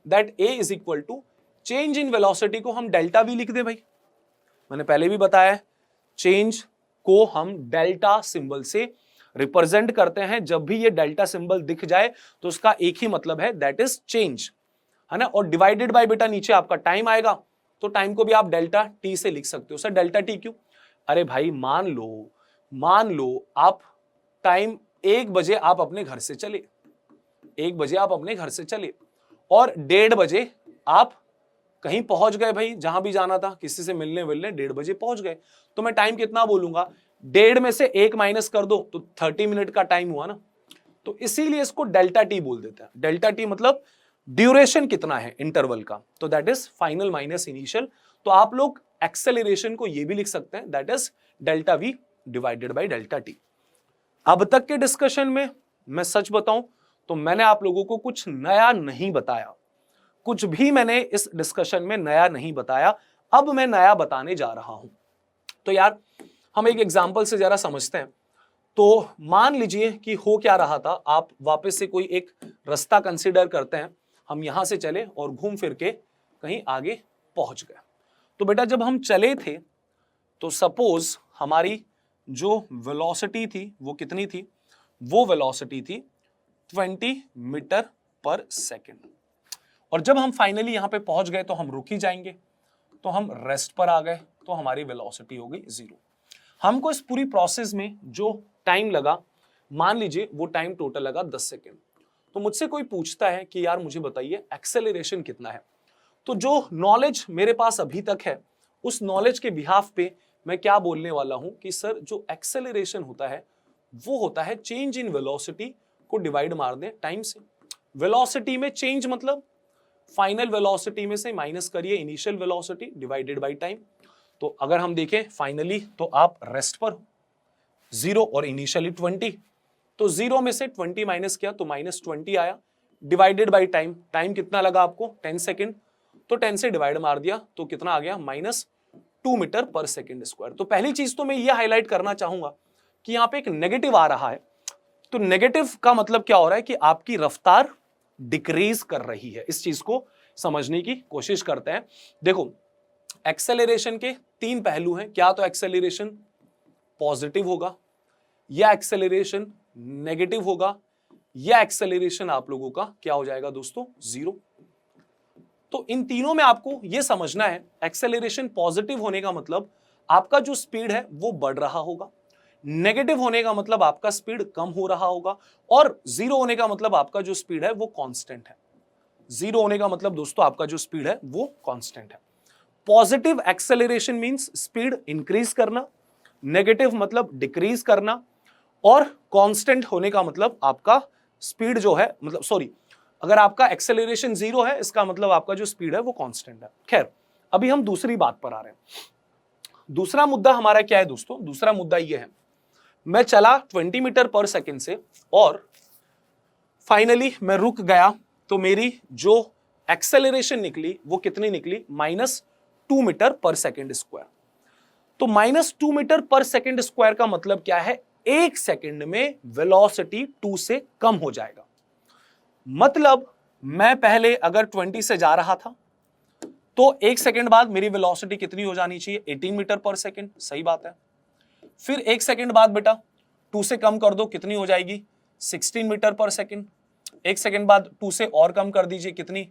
that a is equal to change in velocity को हम डेल्टा वी लिख दे। भाई मैंने पहले भी बताया, चेंज को हम डेल्टा सिंबल से रिप्रेजेंट करते हैं। जब भी ये डेल्टा सिंबल दिख जाए तो उसका एक ही मतलब है, दैट इज चेंज, है ना। और डिवाइडेड बाय बेटा नीचे आपका टाइम आएगा, तो टाइम को भी आप डेल्टा टी से लिख सकते हो। सर डेल्टा टी क्यों? अरे भाई मान लो आप टाइम 1 बजे आप अपने घर से चले, 1 बजे आप अपने घर से चले और 1:30 बजे आप कहीं पहुंच गए। भाई जहां भी जाना था, किसी से मिलने 1:30 बजे पहुंच गए, तो मैं टाइम कितना बोलूंगा? 1:30 में से 1 माइनस कर दो तो 30 मिनट का टाइम हुआ ना। तो इसीलिए इसको डेल्टा टी बोल देता है। डेल्टा टी मतलब ड्यूरेशन कितना है इंटरवल का, तो that is final minus initial. तो आप लोग एक्सेलरेशन को ये भी लिख सकते हैं, that is delta v divided by delta T. अब तक के डिस्कशन में मैं सच बताऊं तो मैंने आप लोगों को कुछ नया नहीं बताया, कुछ भी मैंने इस डिस्कशन में नया नहीं बताया। अब मैं नया बताने जा रहा हूं। तो यार हम एक एग्जांपल से जरा समझते हैं। तो मान लीजिए कि हो क्या रहा था, आप वापस से कोई एक रास्ता कंसीडर करते हैं। हम यहां से चले और घूम फिर के कहीं आगे पहुंच गए। तो बेटा जब हम चले थे तो सपोज हमारी जो वेलोसिटी थी वो कितनी थी? वो वेलोसिटी थी 20 मीटर पर सेकेंड। और जब हम फाइनली यहां पे पहुंच गए तो हम रुक ही जाएंगे, तो हम रेस्ट पर आ गए, तो हमारी वेलोसिटी हो गई 0। हमको इस पूरी प्रोसेस में जो टाइम लगा, मान लीजिए वो टाइम टोटल लगा 10 सेकेंड। तो मुझसे कोई पूछता है कि यार मुझे बताइए एक्सेलरेशन कितना है, तो जो नॉलेज मेरे पास अभी तक है उस नॉलेज के बिहाफ पे मैं क्या बोलने वाला हूं कि सर जो एक्सेलरेशन होता है वो होता है चेंज इन वेलोसिटी को डिवाइड मार दें टाइम से। वेलोसिटी में चेंज मतलब फाइनल वेलोसिटी में से माइनस करिए initial velocity divided by time. तो अगर हम देखें फाइनली तो आप रेस्ट पर 0 और इनिशियली 20, तो 0 में से 20 माइनस किया तो -20 आया, डिवाइडेड बाय टाइम। टाइम कितना लगा आपको? 10 सेकेंड। तो 10 से डिवाइड मार दिया तो कितना आ गया? -2 मीटर पर सेकेंड स्क्वायर। तो पहली चीज तो मैं ये हाईलाइट करना चाहूंगा कि यहां पे एक नेगेटिव आ रहा है। तो नेगेटिव का मतलब क्या हो रहा है कि आपकी रफ्तार डिक्रीज कर रही है। इस चीज को समझने की कोशिश करते हैं। देखो एक्सेलरेशन के 3 पहलू हैं। क्या तो एक्सेलरेशन पॉजिटिव होगा, या एक्सेलरेशन नेगेटिव होगा, या एक्सेलरेशन आप लोगों का क्या हो जाएगा दोस्तों? 0। तो इन तीनों में आपको यह समझना है, एक्सेलरेशन पॉजिटिव होने का मतलब आपका जो स्पीड है वो बढ़ रहा होगा, नेगेटिव होने का मतलब आपका स्पीड कम हो रहा होगा, और 0 होने का मतलब आपका जो स्पीड है वो कांस्टेंट है। 0 होने का मतलब दोस्तों आपका जो स्पीड है वो कांस्टेंट है। Positive acceleration means speed increase करना, नेगेटिव मतलब डिक्रीज करना, और कांस्टेंट होने का मतलब आपका स्पीड जो है, मतलब सॉरी, अगर आपका एक्सेलरेशन 0 है इसका मतलब आपका जो स्पीड है वो कांस्टेंट है। खैर अभी हम दूसरी बात पर आ रहे हैं। दूसरा मुद्दा हमारा क्या है दोस्तों? दूसरा मुद्दा यह है, मैं चला 20 मीटर पर सेकेंड से और फाइनली मैं रुक गया, तो मेरी जो एक्सेलरेशन निकली वो कितनी निकली? -2 मीटर पर सेकेंड स्क्वायर। तो -2 मीटर पर सेकेंड स्क्वायर का मतलब क्या है? 1 सेकेंड में वेलोसिटी 2 से कम हो जाएगा। मतलब मैं पहले अगर 20 से जा रहा था तो 1 सेकेंड बाद मेरी वेलोसिटी कितनी हो जानी चाहिए? 18 मीटर पर सेकेंड। सही बात है। फिर 1 सेकेंड बाद बेटा 2 से कम कर दो, कितनी हो जाएगी? 16 मीटर पर सेकेंड। 1 सेकेंड बाद 2 से और कम कर दीजिए, कितनी?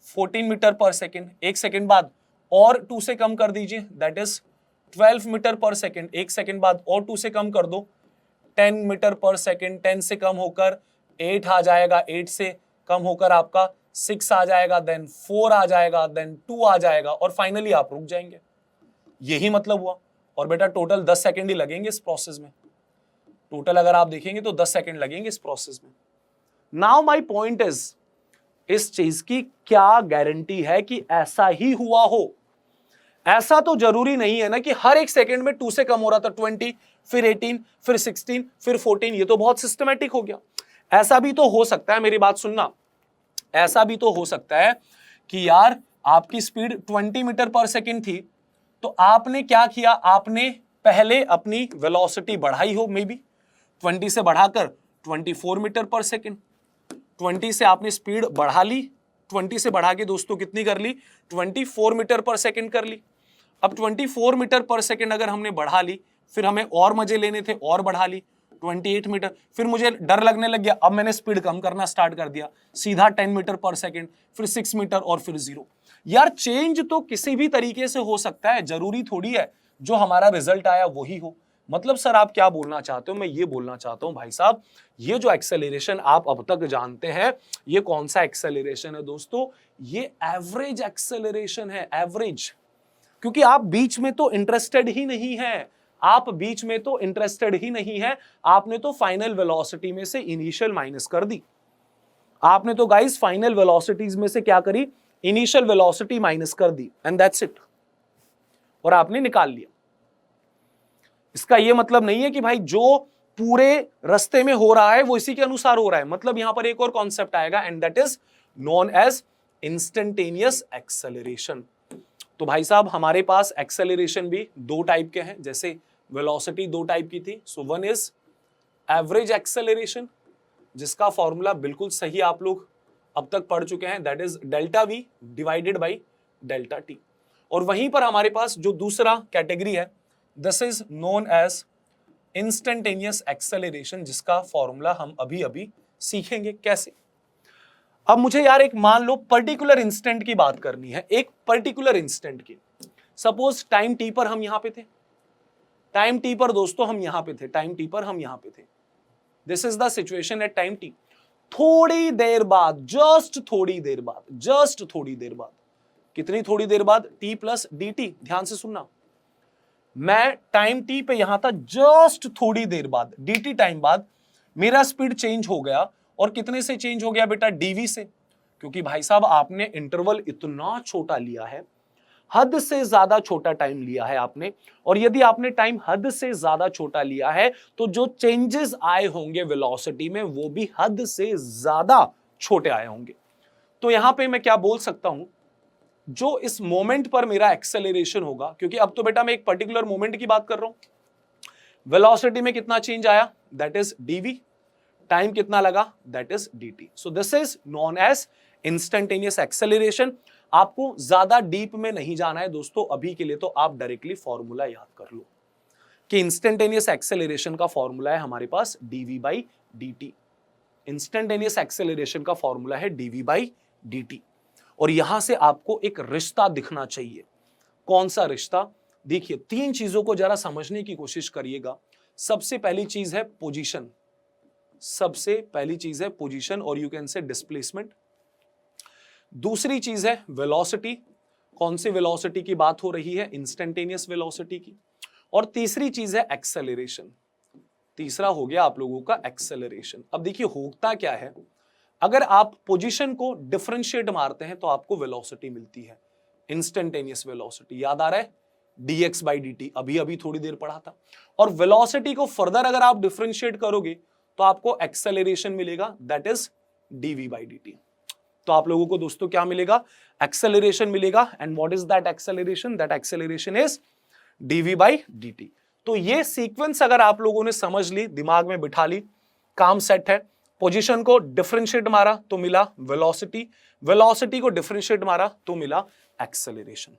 14 मीटर पर सेकेंड। 1 सेकेंड बाद और 2 से कम कर दीजिए, that is 12 metre per second. 1 second बाद और 2 से कम कर दो, 10 मीटर पर सेकेंड। 10 से कम होकर 8 आ जाएगा, 8 से कम होकर आपका 6 आ जाएगा, देन 4 आ जाएगा, देन 2 आ जाएगा, और फाइनली आप रुक जाएंगे। यही मतलब हुआ। और बेटा टोटल 10 सेकेंड ही लगेंगे इस प्रोसेस में। टोटल अगर आप देखेंगे तो 10 सेकेंड लगेंगे इस प्रोसेस में। नाउ माय पॉइंट इज, इस चीज की क्या गारंटी है कि ऐसा ही हुआ हो? ऐसा तो जरूरी नहीं है ना कि हर एक सेकंड में 2 से कम हो रहा था, 20, फिर 18, फिर 16, फिर 14। ये तो बहुत सिस्टमैटिक हो गया। ऐसा भी तो हो सकता है, मेरी बात सुनना, ऐसा भी तो हो सकता है कि यार आपकी स्पीड 20 मीटर पर सेकंड थी, तो आपने क्या किया, आपने पहले अपनी वेलोसिटी बढ़ाई हो, मे बी 20 से बढ़ाकर 24 मीटर पर सेकंड। 20 से आपने स्पीड बढ़ा ली, 20 से बढ़ा के दोस्तों कितनी कर ली, 24 मीटर पर सेकंड कर ली। अब 24 मीटर पर सेकंड अगर हमने बढ़ा ली, फिर हमें और मजे लेने थे, और बढ़ा ली 28 मीटर, फिर मुझे डर लगने लग गया, अब मैंने स्पीड कम करना स्टार्ट कर दिया, सीधा 10 मीटर पर सेकंड, फिर 6 मीटर और फिर 0। यार चेंज तो किसी भी तरीके से हो सकता है, जरूरी थोड़ी है जो हमारा रिजल्ट आया वही हो। मतलब सर आप क्या बोलना चाहते हो? मैं ये बोलना चाहता हूं भाई साहब, ये जो एक्सेलरेशन आप अब तक जानते हैं, ये कौन सा एक्सेलरेशन है दोस्तों? ये एवरेज एक्सेलरेशन है, एवरेज। क्योंकि आप बीच में तो इंटरेस्टेड ही नहीं है, आप बीच में तो इंटरेस्टेड ही नहीं है, आपने तो फाइनल वेलोसिटी में से इनिशियल माइनस कर दी। आपने तो गाइस फाइनल वेलोसिटीज में से क्या करी, इनिशियल वेलोसिटी माइनस कर दी, एंड दैट्स इट, और आपने निकाल लिया। इसका यह मतलब नहीं है कि भाई जो पूरे रास्ते में हो रहा है वो इसी के अनुसार हो रहा है। मतलब यहां पर एक और कॉन्सेप्ट आएगा, and that is known as instantaneous acceleration. तो भाई साहब हमारे पास एक्सेलरेशन भी दो टाइप के हैं, जैसे वेलोसिटी दो टाइप की थी। So one is average acceleration, जिसका फॉर्मूला बिल्कुल सही आप लोग अब तक पढ़ चुके हैं, that is delta v divided by delta t. और वहीं पर हमारे पास जो दूसरा कैटेगरी है, this is known as instantaneous acceleration, जिसका फॉर्मूला हम अभी अभी सीखेंगे कैसे। अब मुझे यार एक मान लो पर्टिकुलर इंस्टेंट की बात करनी है, एक पर्टिकुलर इंस्टेंट की। सपोज टाइम टी पर हम यहां पे थे, टाइम टी पर दोस्तों हम यहां पे थे, टाइम टी पर हम यहां पे थे। This is the situation at time T. थोड़ी देर बाद, जस्ट थोड़ी देर बाद, जस्ट थोड़ी देर बाद, कितनी थोड़ी देर बाद, टी प्लस डी टी। ध्यान से सुनना, मैं टाइम टी पे यहां था, जस्ट थोड़ी देर बाद, dt टाइम बाद मेरा स्पीड चेंज हो गया। और कितने से चेंज हो गया बेटा, dv से। क्योंकि भाई साहब आपने इंटरवल इतना छोटा लिया है, हद से ज्यादा छोटा टाइम लिया है आपने। और यदि आपने टाइम हद से ज्यादा छोटा लिया है तो जो चेंजेस आए होंगे वेलोसिटी में वो भी हद से ज्यादा छोटे आए होंगे। तो यहां पे मैं क्या बोल सकता हूं, जो इस मोमेंट पर मेरा एक्सेलरेशन होगा, क्योंकि अब तो बेटा मैं एक पर्टिकुलर मोमेंट की बात कर रहा हूं, वेलोसिटी में कितना चेंज आया, दैट इज dv, टाइम कितना लगा, that is dt। So this is known as instantaneous acceleration. आपको ज्यादा डीप में नहीं जाना है दोस्तों, अभी के लिए तो आप डायरेक्टली फॉर्मूला याद कर लो कि इंस्टेंटेनियस एक्सेलरेशन का फॉर्मूला है हमारे पास dv by dt। Instantaneous acceleration का फॉर्मूला है dv बाई dt। और यहां से आपको एक रिश्ता दिखना चाहिए। कौन सा रिश्ता? देखिए, तीन चीजों को जरा समझने की कोशिश करिएगा। सबसे पहली चीज है पोजीशन, सबसे पहली चीज है पोजीशन, और यू कैन से डिस्प्लेसमेंट। दूसरी चीज है वेलोसिटी, कौन सी वेलोसिटी की बात हो रही है, इंस्टेंटेनियस वेलोसिटी की। और तीसरी चीज है एक्सेलरेशन। तीसरा हो गया आप लोगों का एक्सेलरेशन। अब देखिए होता क्या है, अगर आप पोजीशन को डिफरेंशिएट मारते हैं तो आपको वेलोसिटी मिलती है, इंस्टेंटेनियस वेलोसिटी। याद आ रहा है, dx बाई dt, अभी अभी थोड़ी देर पढ़ा था। और वेलोसिटी को फर्दर अगर आप डिफरेंशिएट करोगे तो आपको एक्सेलरेशन मिलेगा, that is dv by dt। तो आप लोगों को दोस्तों क्या मिलेगा, एक्सेलरेशन मिलेगा। And what is that acceleration? That acceleration is dv by dt। तो ये सीक्वेंस अगर आप लोगों ने समझ ली, दिमाग में बिठा ली, काम सेट है। पोजीशन को डिफरेंशिएट मारा तो मिला वेलोसिटी, वेलोसिटी को डिफरेंशिएट मारा तो मिला एक्सेलरेशन।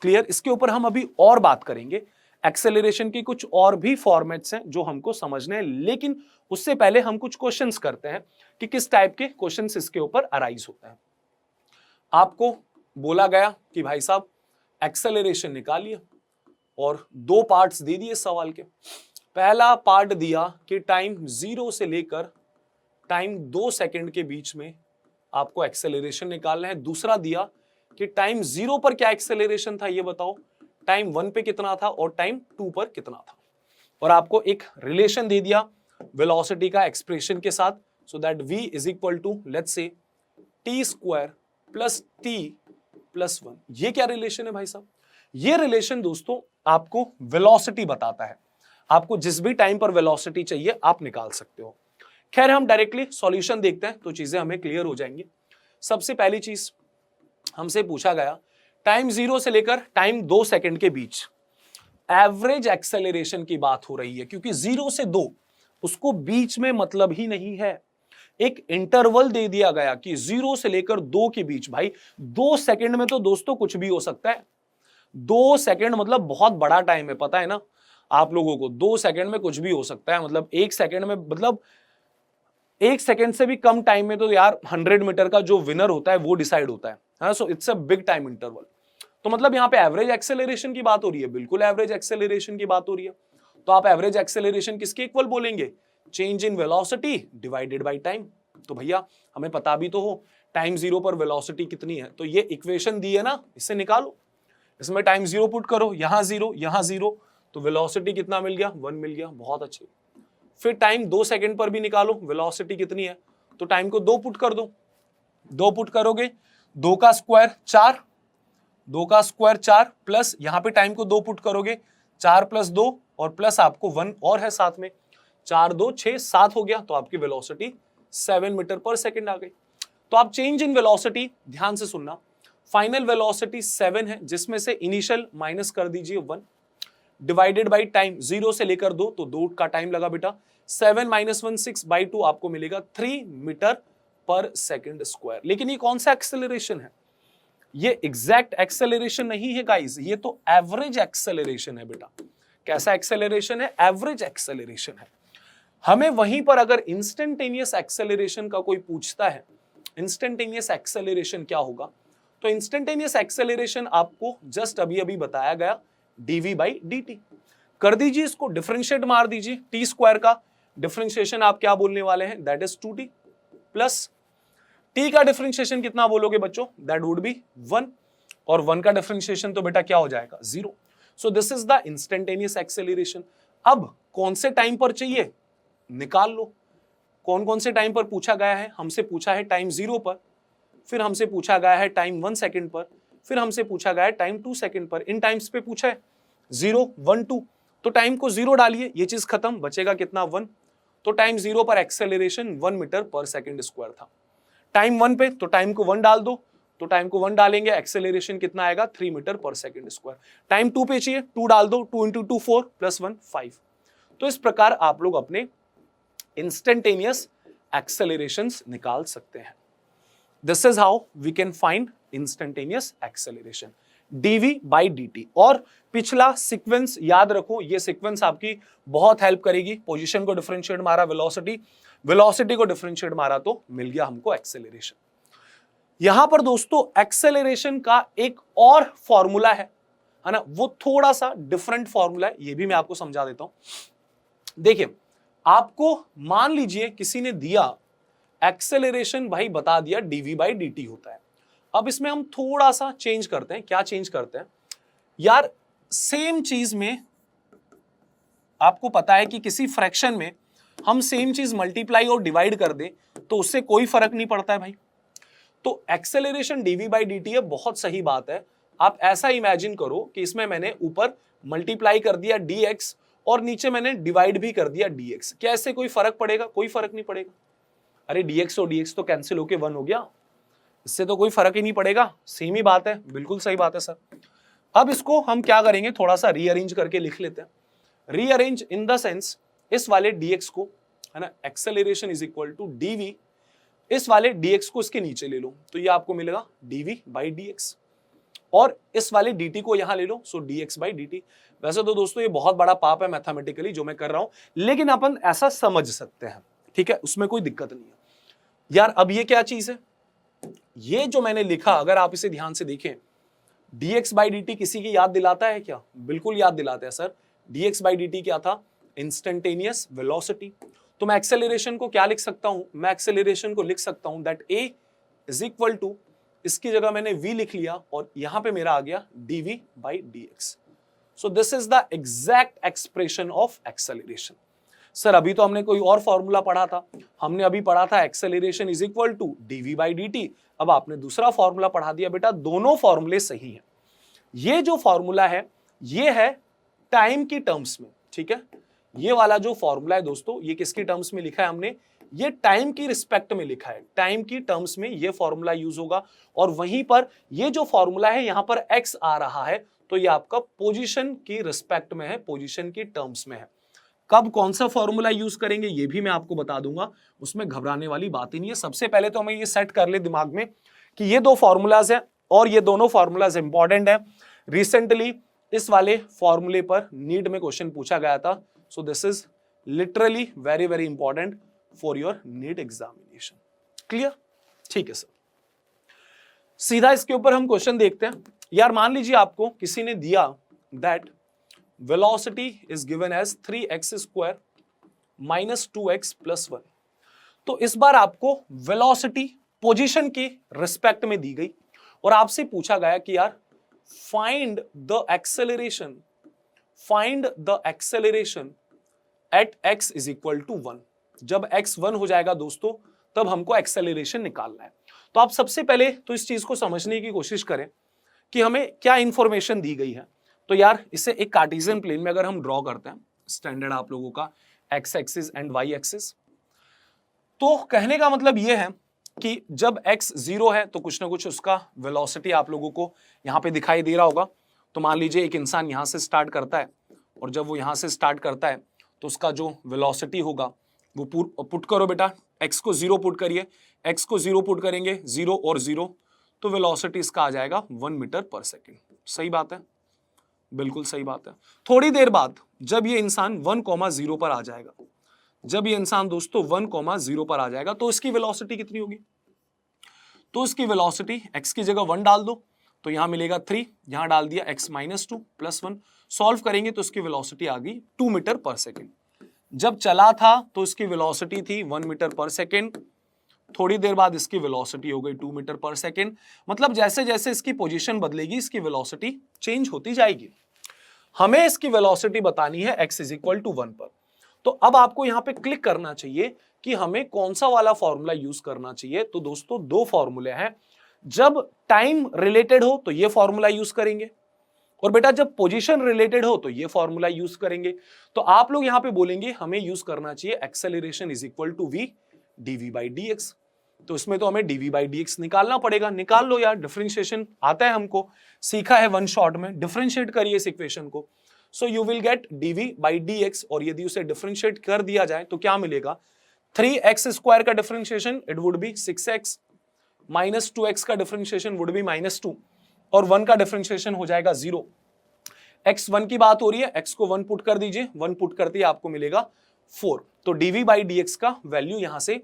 क्लियर? इसके ऊपर हम अभी और बात करेंगे। एक्सेलरेशन की कुछ और भी फॉर्मेट्स हैं जो हमको समझने हैं, लेकिन उससे पहले हम कुछ क्वेश्चंस करते हैं कि किस टाइप के क्वेश्चंस इसके ऊपर अराइज होते हैं। आपको बोला गया कि भाई साहब एक्सेलरेशन निकालिए, और दो पार्ट्स दे दिए सवाल के। पहला पार्ट दिया कि टाइम 0 से लेकर टाइम 2 सेकंड के बीच में आपको एक्सेलरेशन निकालना है। दूसरा दिया कि टाइम 0 पर क्या एक्सेलरेशन था ये बताओ, टाइम 1 पे कितना था और टाइम 2 पर कितना था। और आपको एक रिलेशन दे दिया वेलोसिटी का एक्सप्रेशन के साथ, so that v is equal to let's say t square plus t plus 1। ये क्या रिलेशन है भाई साहब? ये रिलेशन दोस्तों आपको वेलोसिटी बताता है। आपको जिस भी टाइम पर वेलोसिटी चाहिए आप निकाल सकते हो। खैर हम डायरेक्टली सॉल्यूशन देखते हैं तो चीजें हमें क्लियर हो जाएंगी। सबसे पहली चीज हमसे पूछा गया टाइम 0 से लेकर टाइम 2 सेकंड के बीच एवरेज एक्सेलरेशन की बात हो रही है, क्योंकि 0 से 2 उसको बीच में मतलब ही नहीं है। एक इंटरवल दे दिया गया कि 0 से लेकर 2 के बीच। भाई 2 सेकंड में तो दोस्तों कुछ भी हो सकता है। 2 सेकंड मतलब बहुत बड़ा टाइम है, पता है ना आप लोगों को। 2 सेकंड में कुछ भी हो सकता है, मतलब 1 सेकंड में, मतलब 1 सेकंड से भी कम टाइम में तो यार 100 मीटर का जो विनर होता है वो डिसाइड होता है। So it's a big time interval. तो मतलब यहाँ पे एवरेज एक्सेलरेशन की बात हो रही है, बिल्कुल एवरेज एक्सेलरेशन की बात हो रही है। तो आप एवरेज एक्सेलरेशन किसके इक्वल बोलेंगे? Change in velocity divided by time. तो भैया हमें पता भी तो हो टाइम 0 पर वेलोसिटी कितनी है, तो ये इक्वेशन दी है ना, इससे निकालो। इसमें टाइम 0 पुट करो, यहां 0 यहां 0, तो वेलोसिटी कितना मिल गया? 1 मिल गया। बहुत अच्छे। फिर टाइम 2 सेकंड पर भी निकालो वेलोसिटी कितनी है, तो टाइम को 2 पुट कर दो। 2 पुट करोगे, 2 का स्क्वायर 4, 2 का स्क्वायर 4 प्लस यहां पे टाइम को 2 पुट करोगे, 4 प्लस 2 और प्लस आपको 1 और है साथ में, 4 2 6 7 हो गया। तो आपकी वेलोसिटी 7 मीटर पर सेकंड आ गई। तो आप चेंज इन वेलोसिटी ध्यान से सुनना, फाइनल वेलोसिटी 7 है, जिसमें से इनिशियल माइनस कर दीजिए 1, डिवाइडेड बाई टाइम 0 से लेकर 2, तो 2 का टाइम लगा बेटा। 7 माइनस 1 6/2 आपको मिलेगा 3 मीटर पर सेकंड स्क्वायर। लेकिन ये कौन सा एक्सेलरेशन है? ये एग्जैक्ट एक्सेलरेशन नहीं है गाइस, ये तो एवरेज एक्सेलरेशन है बेटा। कैसा एक्सेलरेशन है? एवरेज एक्सेलरेशन है। हमें वहीं पर अगर इंस्टेंटेनियस एक्सेलरेशन का कोई पूछता है, इंस्टेंटेनियस एक्सेलरेशन क्या होगा, तो इंस्टेंटेनियस एक्सेलरेशन आपको जस्ट अभी अभी बताया गया dv बाई dt। कर दीजिए इसको, डिफरेंशिएट मार दीजिए। टी स्क्वायर का डिफरेंशिएशन आप क्या बोलने वाले हैं? That is 2t plus T का डिफरेंशिएशन कितना बोलोगे बच्चों? दैट वुड बी 1, और 1 का डिफरेंशिएशन तो बेटा क्या हो जाएगा? 0। सो this is the instantaneous acceleration. अब कौन से टाइम पर चाहिए निकाल लो। कौन कौन से टाइम पर पूछा गया है? हमसे पूछा है टाइम 0 पर, फिर हमसे पूछा गया है टाइम 1 सेकंड पर, फिर हमसे पूछा गया है टाइम 2 सेकंड पर। इन टाइम्स पे पूछा है 0 1 2, तो टाइम को 0 डालिए, ये चीज खत्म, बचेगा कितना? 1। तो टाइम 0 पर एक्सेलरेशन 1 मीटर पर सेकंड स्क्वायर था। टाइम 1 पे तो टाइम को 1 डाल दो, तो टाइम को 1 डालेंगे, एक्सेलरेशन कितना आएगा? 3 मीटर पर सेकंड स्क्वायर। टाइम 2 पे चाहिए, 2 डाल दो, 2 इंटू 2 4 प्लस 1 5। तो इस प्रकार आप लोग अपने इंस्टेंटेनियस एक्सेलरेशंस निकाल सकते हैं। This is how we can find instantaneous acceleration, dv by dt। और पिछला सीक्वेंस याद रखो, ये सीक्वेंस आपकी बहुत हेल्प करेगी। पोजीशन को डिफरेंशिएट मारा वेलोसिटी, वेलोसिटी को डिफरेंशिएट मारा तो मिल गया हमको एक्सेलरेशन। यहां पर दोस्तों एक्सेलरेशन का एक और फॉर्मूला है ना, वो थोड़ा सा डिफरेंट फॉर्मूला है, ये भी मैं आपको समझा देता हूं। देखिए, आपको मान लीजिए किसी ने दिया एक्सेलरेशन, भाई बता दिया dv बाई dt होता है। अब इसमें हम थोड़ा सा चेंज करते हैं। क्या चेंज करते हैं यार? सेम चीज में आपको पता है कि किसी फ्रैक्शन में हम सेम चीज मल्टीप्लाई और डिवाइड कर दें तो उससे कोई फर्क नहीं पड़ता है भाई। तो एक्सेलरेशन dv बाई dt है, बहुत सही बात है। आप ऐसा इमेजिन करो कि इसमें मैंने ऊपर मल्टीप्लाई कर दिया dx और नीचे मैंने डिवाइड भी कर दिया dx। क्या इससे कोई फर्क पड़ेगा? कोई फर्क नहीं पड़ेगा। अरे dx और dx तो कैंसिल होके 1 हो गया, इससे तो कोई फर्क ही नहीं पड़ेगा। सेम ही बात है, बिल्कुल सही बात है सर। अब इसको हम क्या करेंगे, थोड़ा सा रीअरेंज करके लिख लेते हैं। रीअरेंज इन द सेंस, इस वाले dx को, है ना, acceleration is equal to dv, इस वाले dx को इसके नीचे ले लो तो ये आपको मिलेगा dv बाई dx, और इस वाले dt को यहां ले लो, सो dx बाई dt। वैसे तो दोस्तों ये बहुत बड़ा पाप है मैथमेटिकली जो मैं कर रहा हूं, लेकिन अपन ऐसा समझ सकते हैं, ठीक है, उसमें कोई दिक्कत नहीं है यार। अब ये क्या चीज है? ये जो मैंने लिखा, अगर आप इसे ध्यान से देखें, dx बाई dt किसी की याद दिलाता है क्या? बिल्कुल याद दिलाता है सर। dx बाई dt क्या था? Instantaneous velocity. तो मैं एक्सेलरेशन को क्या लिख सकता हूं? मैं एक्सेलरेशन को लिख सकता हूं that a is equal to, इसकी जगह मैंने v लिख लिया और यहां पे मेरा आ गया dv by dx। So this is the exact expression of acceleration. Sir अभी तो हमने कोई और फॉर्मूला पढ़ा था, हमने अभी पढ़ा था acceleration is equal to dv by dt। अब आपने दूसरा फॉर्मूला पढ़ा दिया। बेटा दोनों फॉर्मूले सही हैं, ये जो फॉर्मूला है ये है टाइम की टर्म्स में, ठीक है। ये वाला जो फॉर्मूला है दोस्तों, ये किसकी टर्म्स में लिखा है हमने, ये टाइम की रिस्पेक्ट में लिखा है, टाइम की टर्म्स में ये फॉर्मूला यूज होगा। और वहीं पर ये जो फॉर्मूला है यहां पर एक्स आ रहा है, तो ये आपका पोजीशन की रिस्पेक्ट में है, पोजीशन की टर्म्स में है। कब कौन सा फॉर्मूला यूज करेंगे ये भी मैं आपको बता दूंगा, उसमें घबराने वाली बात ही नहीं है। सबसे पहले तो हमें ये सेट कर ले दिमाग में कि ये दो फॉर्मूलाज है और ये दोनों फॉर्मूलाज इंपॉर्टेंट है। रिसेंटली इस वाले फॉर्मूले पर नीट में क्वेश्चन पूछा गया था, so this is literally very very important for your NEET examination. Clear? ठीक है सर, सीधा इसके ऊपर हम क्वेश्चन देखते हैं। यार मान लीजिए आपको किसी ने दिया that velocity is given as 3x square minus 2x plus 1। तो इस बार आपको velocity पोजीशन की रिस्पेक्ट में दी गई और आपसे पूछा गया कि यार find the acceleration at x is equal to 1। जब x 1 हो जाएगा दोस्तों तब हमको एक्सेलरेशन निकालना है। तो आप सबसे पहले तो इस चीज को समझने की कोशिश करें कि हमें क्या इंफॉर्मेशन दी गई है। तो यार इसे एक कार्टेशियन प्लेन में अगर हम ड्रॉ करते हैं, स्टैंडर्ड आप लोगों का x axis and y axis, तो कहने का मतलब यह है कि जब x 0 है तो कुछ ना कुछ उसका वेलोसिटी आप लोगों को यहां पे दिखाई दे रहा होगा। तो मान लीजिए एक इंसान यहां से स्टार्ट करता है और जब वो यहां से स्टार्ट करता है तो उसका जो वेलोसिटी होगा वो पुट करो बेटा, x को 0 पुट करिए, x को 0 पुट करेंगे, 0 और 0, तो वेलोसिटी इसका आ जाएगा 1 मीटर पर सेकेंड। सही बात है, बिल्कुल सही बात है। थोड़ी देर बाद जब ये इंसान 1,0 पर आ जाएगा, जब ये इंसान दोस्तों 1,0 पर आ जाएगा तो इसकी वेलोसिटी कितनी होगी, तो इसकी वेलोसिटी x की जगह 1 डाल दो तो यहां मिलेगा 3, यहां डाल दिया x माइनस 2 प्लस 1, सॉल्व करेंगे तो इसकी वेलोसिटी आ गई 2 मीटर पर सेकेंड। जब चला था तो इसकी वेलोसिटी थी 1 मीटर पर सेकेंड, थोड़ी देर बाद इसकी वेलोसिटी हो गई 2 मीटर पर सेकेंड। मतलब जैसे जैसे इसकी पोजीशन बदलेगी इसकी वेलोसिटी चेंज होती जाएगी। हमें इसकी वेलोसिटी बतानी है x इज इक्वल टू 1 पर। तो अब आपको यहां पे क्लिक करना चाहिए कि हमें कौन सा वाला फॉर्मूला यूज करना चाहिए। तो दोस्तों दो फॉर्मूले हैं, जब टाइम रिलेटेड हो तो ये फॉर्मूला यूज करेंगे और बेटा जब पोजीशन रिलेटेड हो तो ये फॉर्मूला यूज करेंगे। तो आप लोग यहां पे बोलेंगे हमें यूज करना चाहिए acceleration is equal to v dv by dx। तो इसमें तो हमें dv by dx निकालना पड़ेगा, निकाल लो यार, डिफरेंशिएशन आता है हमको, सीखा है वन शॉट में, डिफरेंशिएट करिए इस इक्वेशन को। So you will get dv by dx और यदि उसे डिफरेंशिएट कर दिया जाए तो क्या मिलेगा, 3x स्क्वायर का differentiation it would B 6x, minus 2x का डिफरेंशिएशन वुड बी -2 और 1 का डिफरेंशिएशन हो जाएगा 0। x 1 की बात हो रही है, x को 1 पुट कर दीजिए, 1 पुट करते ही आपको मिलेगा 4। तो dv by dx का वैल्यू यहां से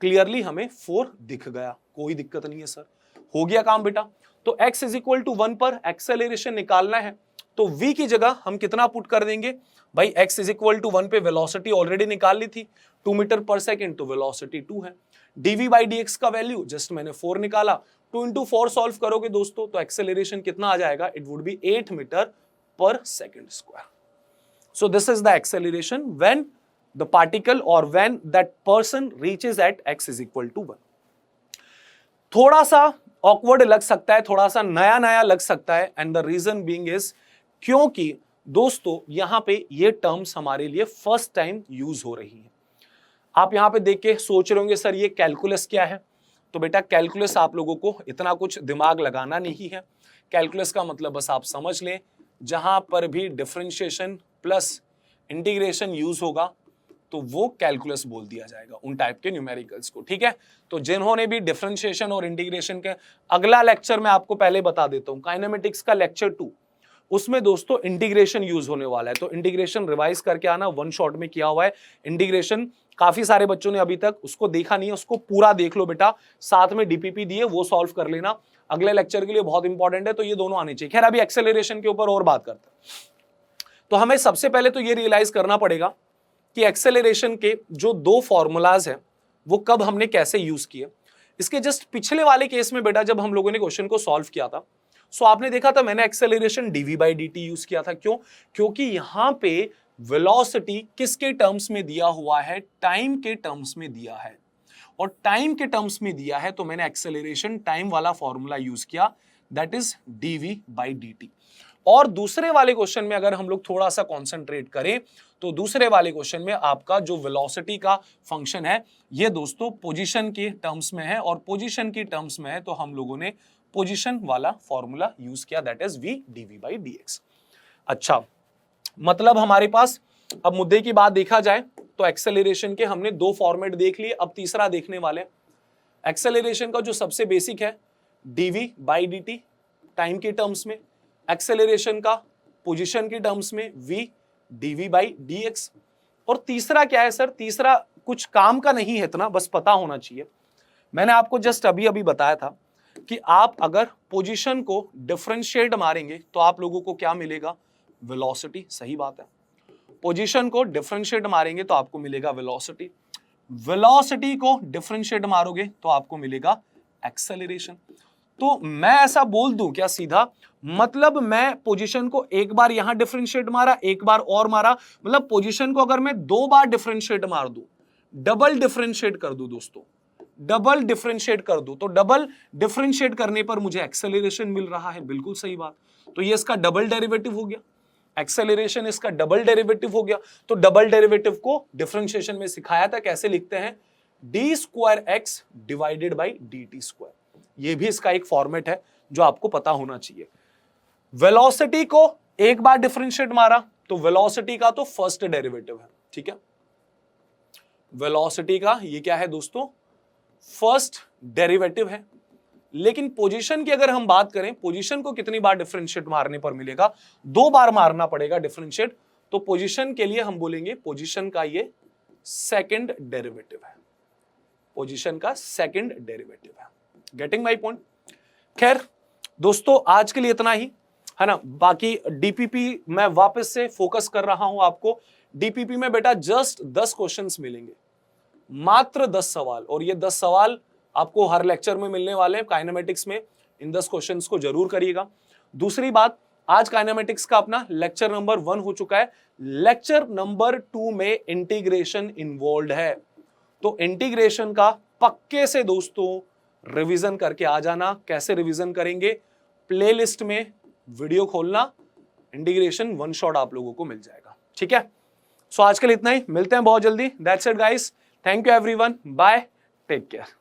क्लियरली हमें 4 दिख गया, कोई दिक्कत नहीं है सर, हो गया काम बेटा। तो x इज इक्वल टू 1 पर एक्सेलरेशन निकालना है तो v की जगह हम कितना पुट कर देंगे भाई, x इज इक्वल टू 1 पे वेलोसिटी ऑलरेडी निकाल ली थी 2 मीटर पर सेकेंड, तो वेलोसिटी 2 है। dv by dx का वैल्यू जस्ट मैंने 4 निकाला, 2 into 4 सॉल्व करोगे दोस्तों तो एक्सेलरेशन कितना आ जाएगा, it would B 8 metre per second square. So this is the acceleration when the particle or when that person reaches at x is equal to 1। थोड़ा सा awkward लग सकता है, थोड़ा सा नया नया लग सकता है, and the reason being is क्योंकि दोस्तों यहां पे ये टर्म्स हमारे लिए फर्स्ट टाइम यूज हो रही है। आप यहां पे देख के सोच रहे होंगे सर ये कैलकुलस क्या है, तो बेटा कैलकुलस आप लोगों को इतना कुछ दिमाग लगाना नहीं है। कैलकुलस का मतलब बस आप समझ लें, जहां पर भी डिफरेंशिएशन प्लस इंटीग्रेशन यूज होगा तो वो कैलकुलस बोल दिया जाएगा उन टाइप के न्यूमेरिकल्स को, ठीक है। तो जिन्होंने भी डिफरेंशिएशन और इंटीग्रेशन के, अगला लेक्चर मैं आपको पहले बता देता हूं, काइनेमेटिक्स का लेक्चर 2, उसमें दोस्तों इंटीग्रेशन यूज होने वाला है। तो इंटीग्रेशन रिवाइज करके आना, वन शॉट में किया हुआ है इंटीग्रेशन, काफी सारे बच्चों ने अभी तक उसको देखा नहीं है, उसको पूरा देख लो बेटा, साथ में डीपीपी दिए वो सॉल्व कर लेना, अगले लेक्चर के लिए बहुत इंपॉर्टेंट है। तो ये दोनों आने चाहिए। खैर अभी एक्सेलरेशन के ऊपर और बात करते हैं। तो हमें सबसे पहले तो ये रियलाइज करना पड़ेगा कि एक्सेलरेशन के जो दो फॉर्मूलाज हैं वो कब हमने कैसे यूज किए। इसके जस्ट पिछले वाले केस में बेटा जब हम लोगों ने क्वेश्चन को सॉल्व किया था, सो आपने देखा था मैंने acceleration dv by dt use किया था। क्यों? क्योंकि यहां पे वेलोसिटी किसके टर्म्स में दिया हुआ है, टाइम के टर्म्स में दिया है, और टाइम के टर्म्स में दिया है तो मैंने एक्सेलरेशन टाइम वाला फॉर्मूला यूज किया, दैट इज dv/dt। और दूसरे वाले क्वेश्चन में अगर हम लोग थोड़ा सा कॉन्सेंट्रेट करें तो दूसरे वाले क्वेश्चन में आपका जो वेलोसिटी का फंक्शन है ये दोस्तों पोजीशन के टर्म्स में है, और पोजीशन की टर्म्स में है तो हम लोगों ने पोजीशन वाला फॉर्मूला यूज किया, दैट इज v dv/dx। अच्छा, मतलब हमारे पास अब मुद्दे की बात देखा जाए तो एक्सेलरेशन के हमने दो फॉर्मेट देख लिए, अब तीसरा देखने वाले। एक्सेलरेशन का जो सबसे बेसिक है dv/dt टाइम के टर्म्स में, एक्सेलरेशन का पोजीशन के टर्म्स में v dv/dx। और तीसरा क्या है सर? तीसरा कुछ काम का नहीं है इतना, बस पता होना चाहिए। मैंने आपको जस्ट अभी अभी बताया था कि आप अगर पोजीशन को डिफरेंशिएट मारेंगे तो आप लोगों को क्या मिलेगा? वेलोसिटी। सही बात है, पोजीशन को डिफरेंशिएट मारेंगे तो आपको मिलेगा वेलोसिटी, वेलोसिटी को डिफरेंशिएट मारोगे तो आपको मिलेगा एक्सेलरेशन। तो मैं ऐसा बोल दूं क्या सीधा? मतलब मैं पोजीशन को एक बार यहां डिफरेंशिएट मारा, एक बार और मारा, मतलब पोजीशन को अगर मैं दो बार डिफरेंशिएट मार दूं, डबल डिफरेंशिएट कर दूं दोस्तों, डबल डिफरेंशिएट कर दूं, तो डबल डिफरेंशिएट करने पर मुझे एक्सेलरेशन मिल रहा है। बिल्कुल सही बात। तो ये इसका डबल डेरिवेटिव हो गया, एक्सेलरेशन इसका डबल डेरिवेटिव हो गया। तो डबल डेरिवेटिव को डिफरेंशिएशन में सिखाया था, कैसे लिखते हैं? d²x divided by dt²। ये भी इसका एक फॉर्मेट है जो आपको पता होना चाहिए। वेलोसिटी को एक बार डिफरेंशिएट मारा तो वेलोसिटी का तो फर्स्ट डेरिवेटिव है, ठीक है? वेलोसिटी का ये क्या है दोस्तों? फर्स्ट डेरिवेटिव है। लेकिन पोजीशन की अगर हम बात करें, पोजीशन को कितनी बार डिफरेंशिएट मारने पर मिलेगा? दो बार मारना पड़ेगा डिफरेंशिएट। तो पोजीशन के लिए हम बोलेंगे पोजीशन का ये सेकंड डेरिवेटिव है, पोजीशन का सेकंड डेरिवेटिव है। Getting my point? खैर दोस्तों, आज के लिए इतना ही है ना। बाकी डीपीपी मैं वापस से फोकस कर रहा हूं आपको। डीपीपी में बेटा जस्ट 10 क्वेश्चंस मिलेंगे, मात्र 10 सवाल, और ये 10 सवाल आपको हर लेक्चर में मिलने वाले हैं काइनेमेटिक्स में। इन 10 क्वेश्चंस को जरूर करिएगा। दूसरी बात, आज काइनेमेटिक्स का अपना लेक्चर नंबर 1 हो चुका है। लेक्चर नंबर 2 में इंटीग्रेशन इन्वॉल्व है, तो इंटीग्रेशन का पक्के से दोस्तों रिवीजन करके आ जाना। कैसे रिवीजन करेंगे? प्लेलिस्ट में वीडियो खोलना, इंटीग्रेशन 1 शॉट आप लोगों को मिल जाएगा, ठीक है? सो आज के लिए इतना ही, मिलते हैं बहुत जल्दी। That's it guys, thank you everyone, bye, take care.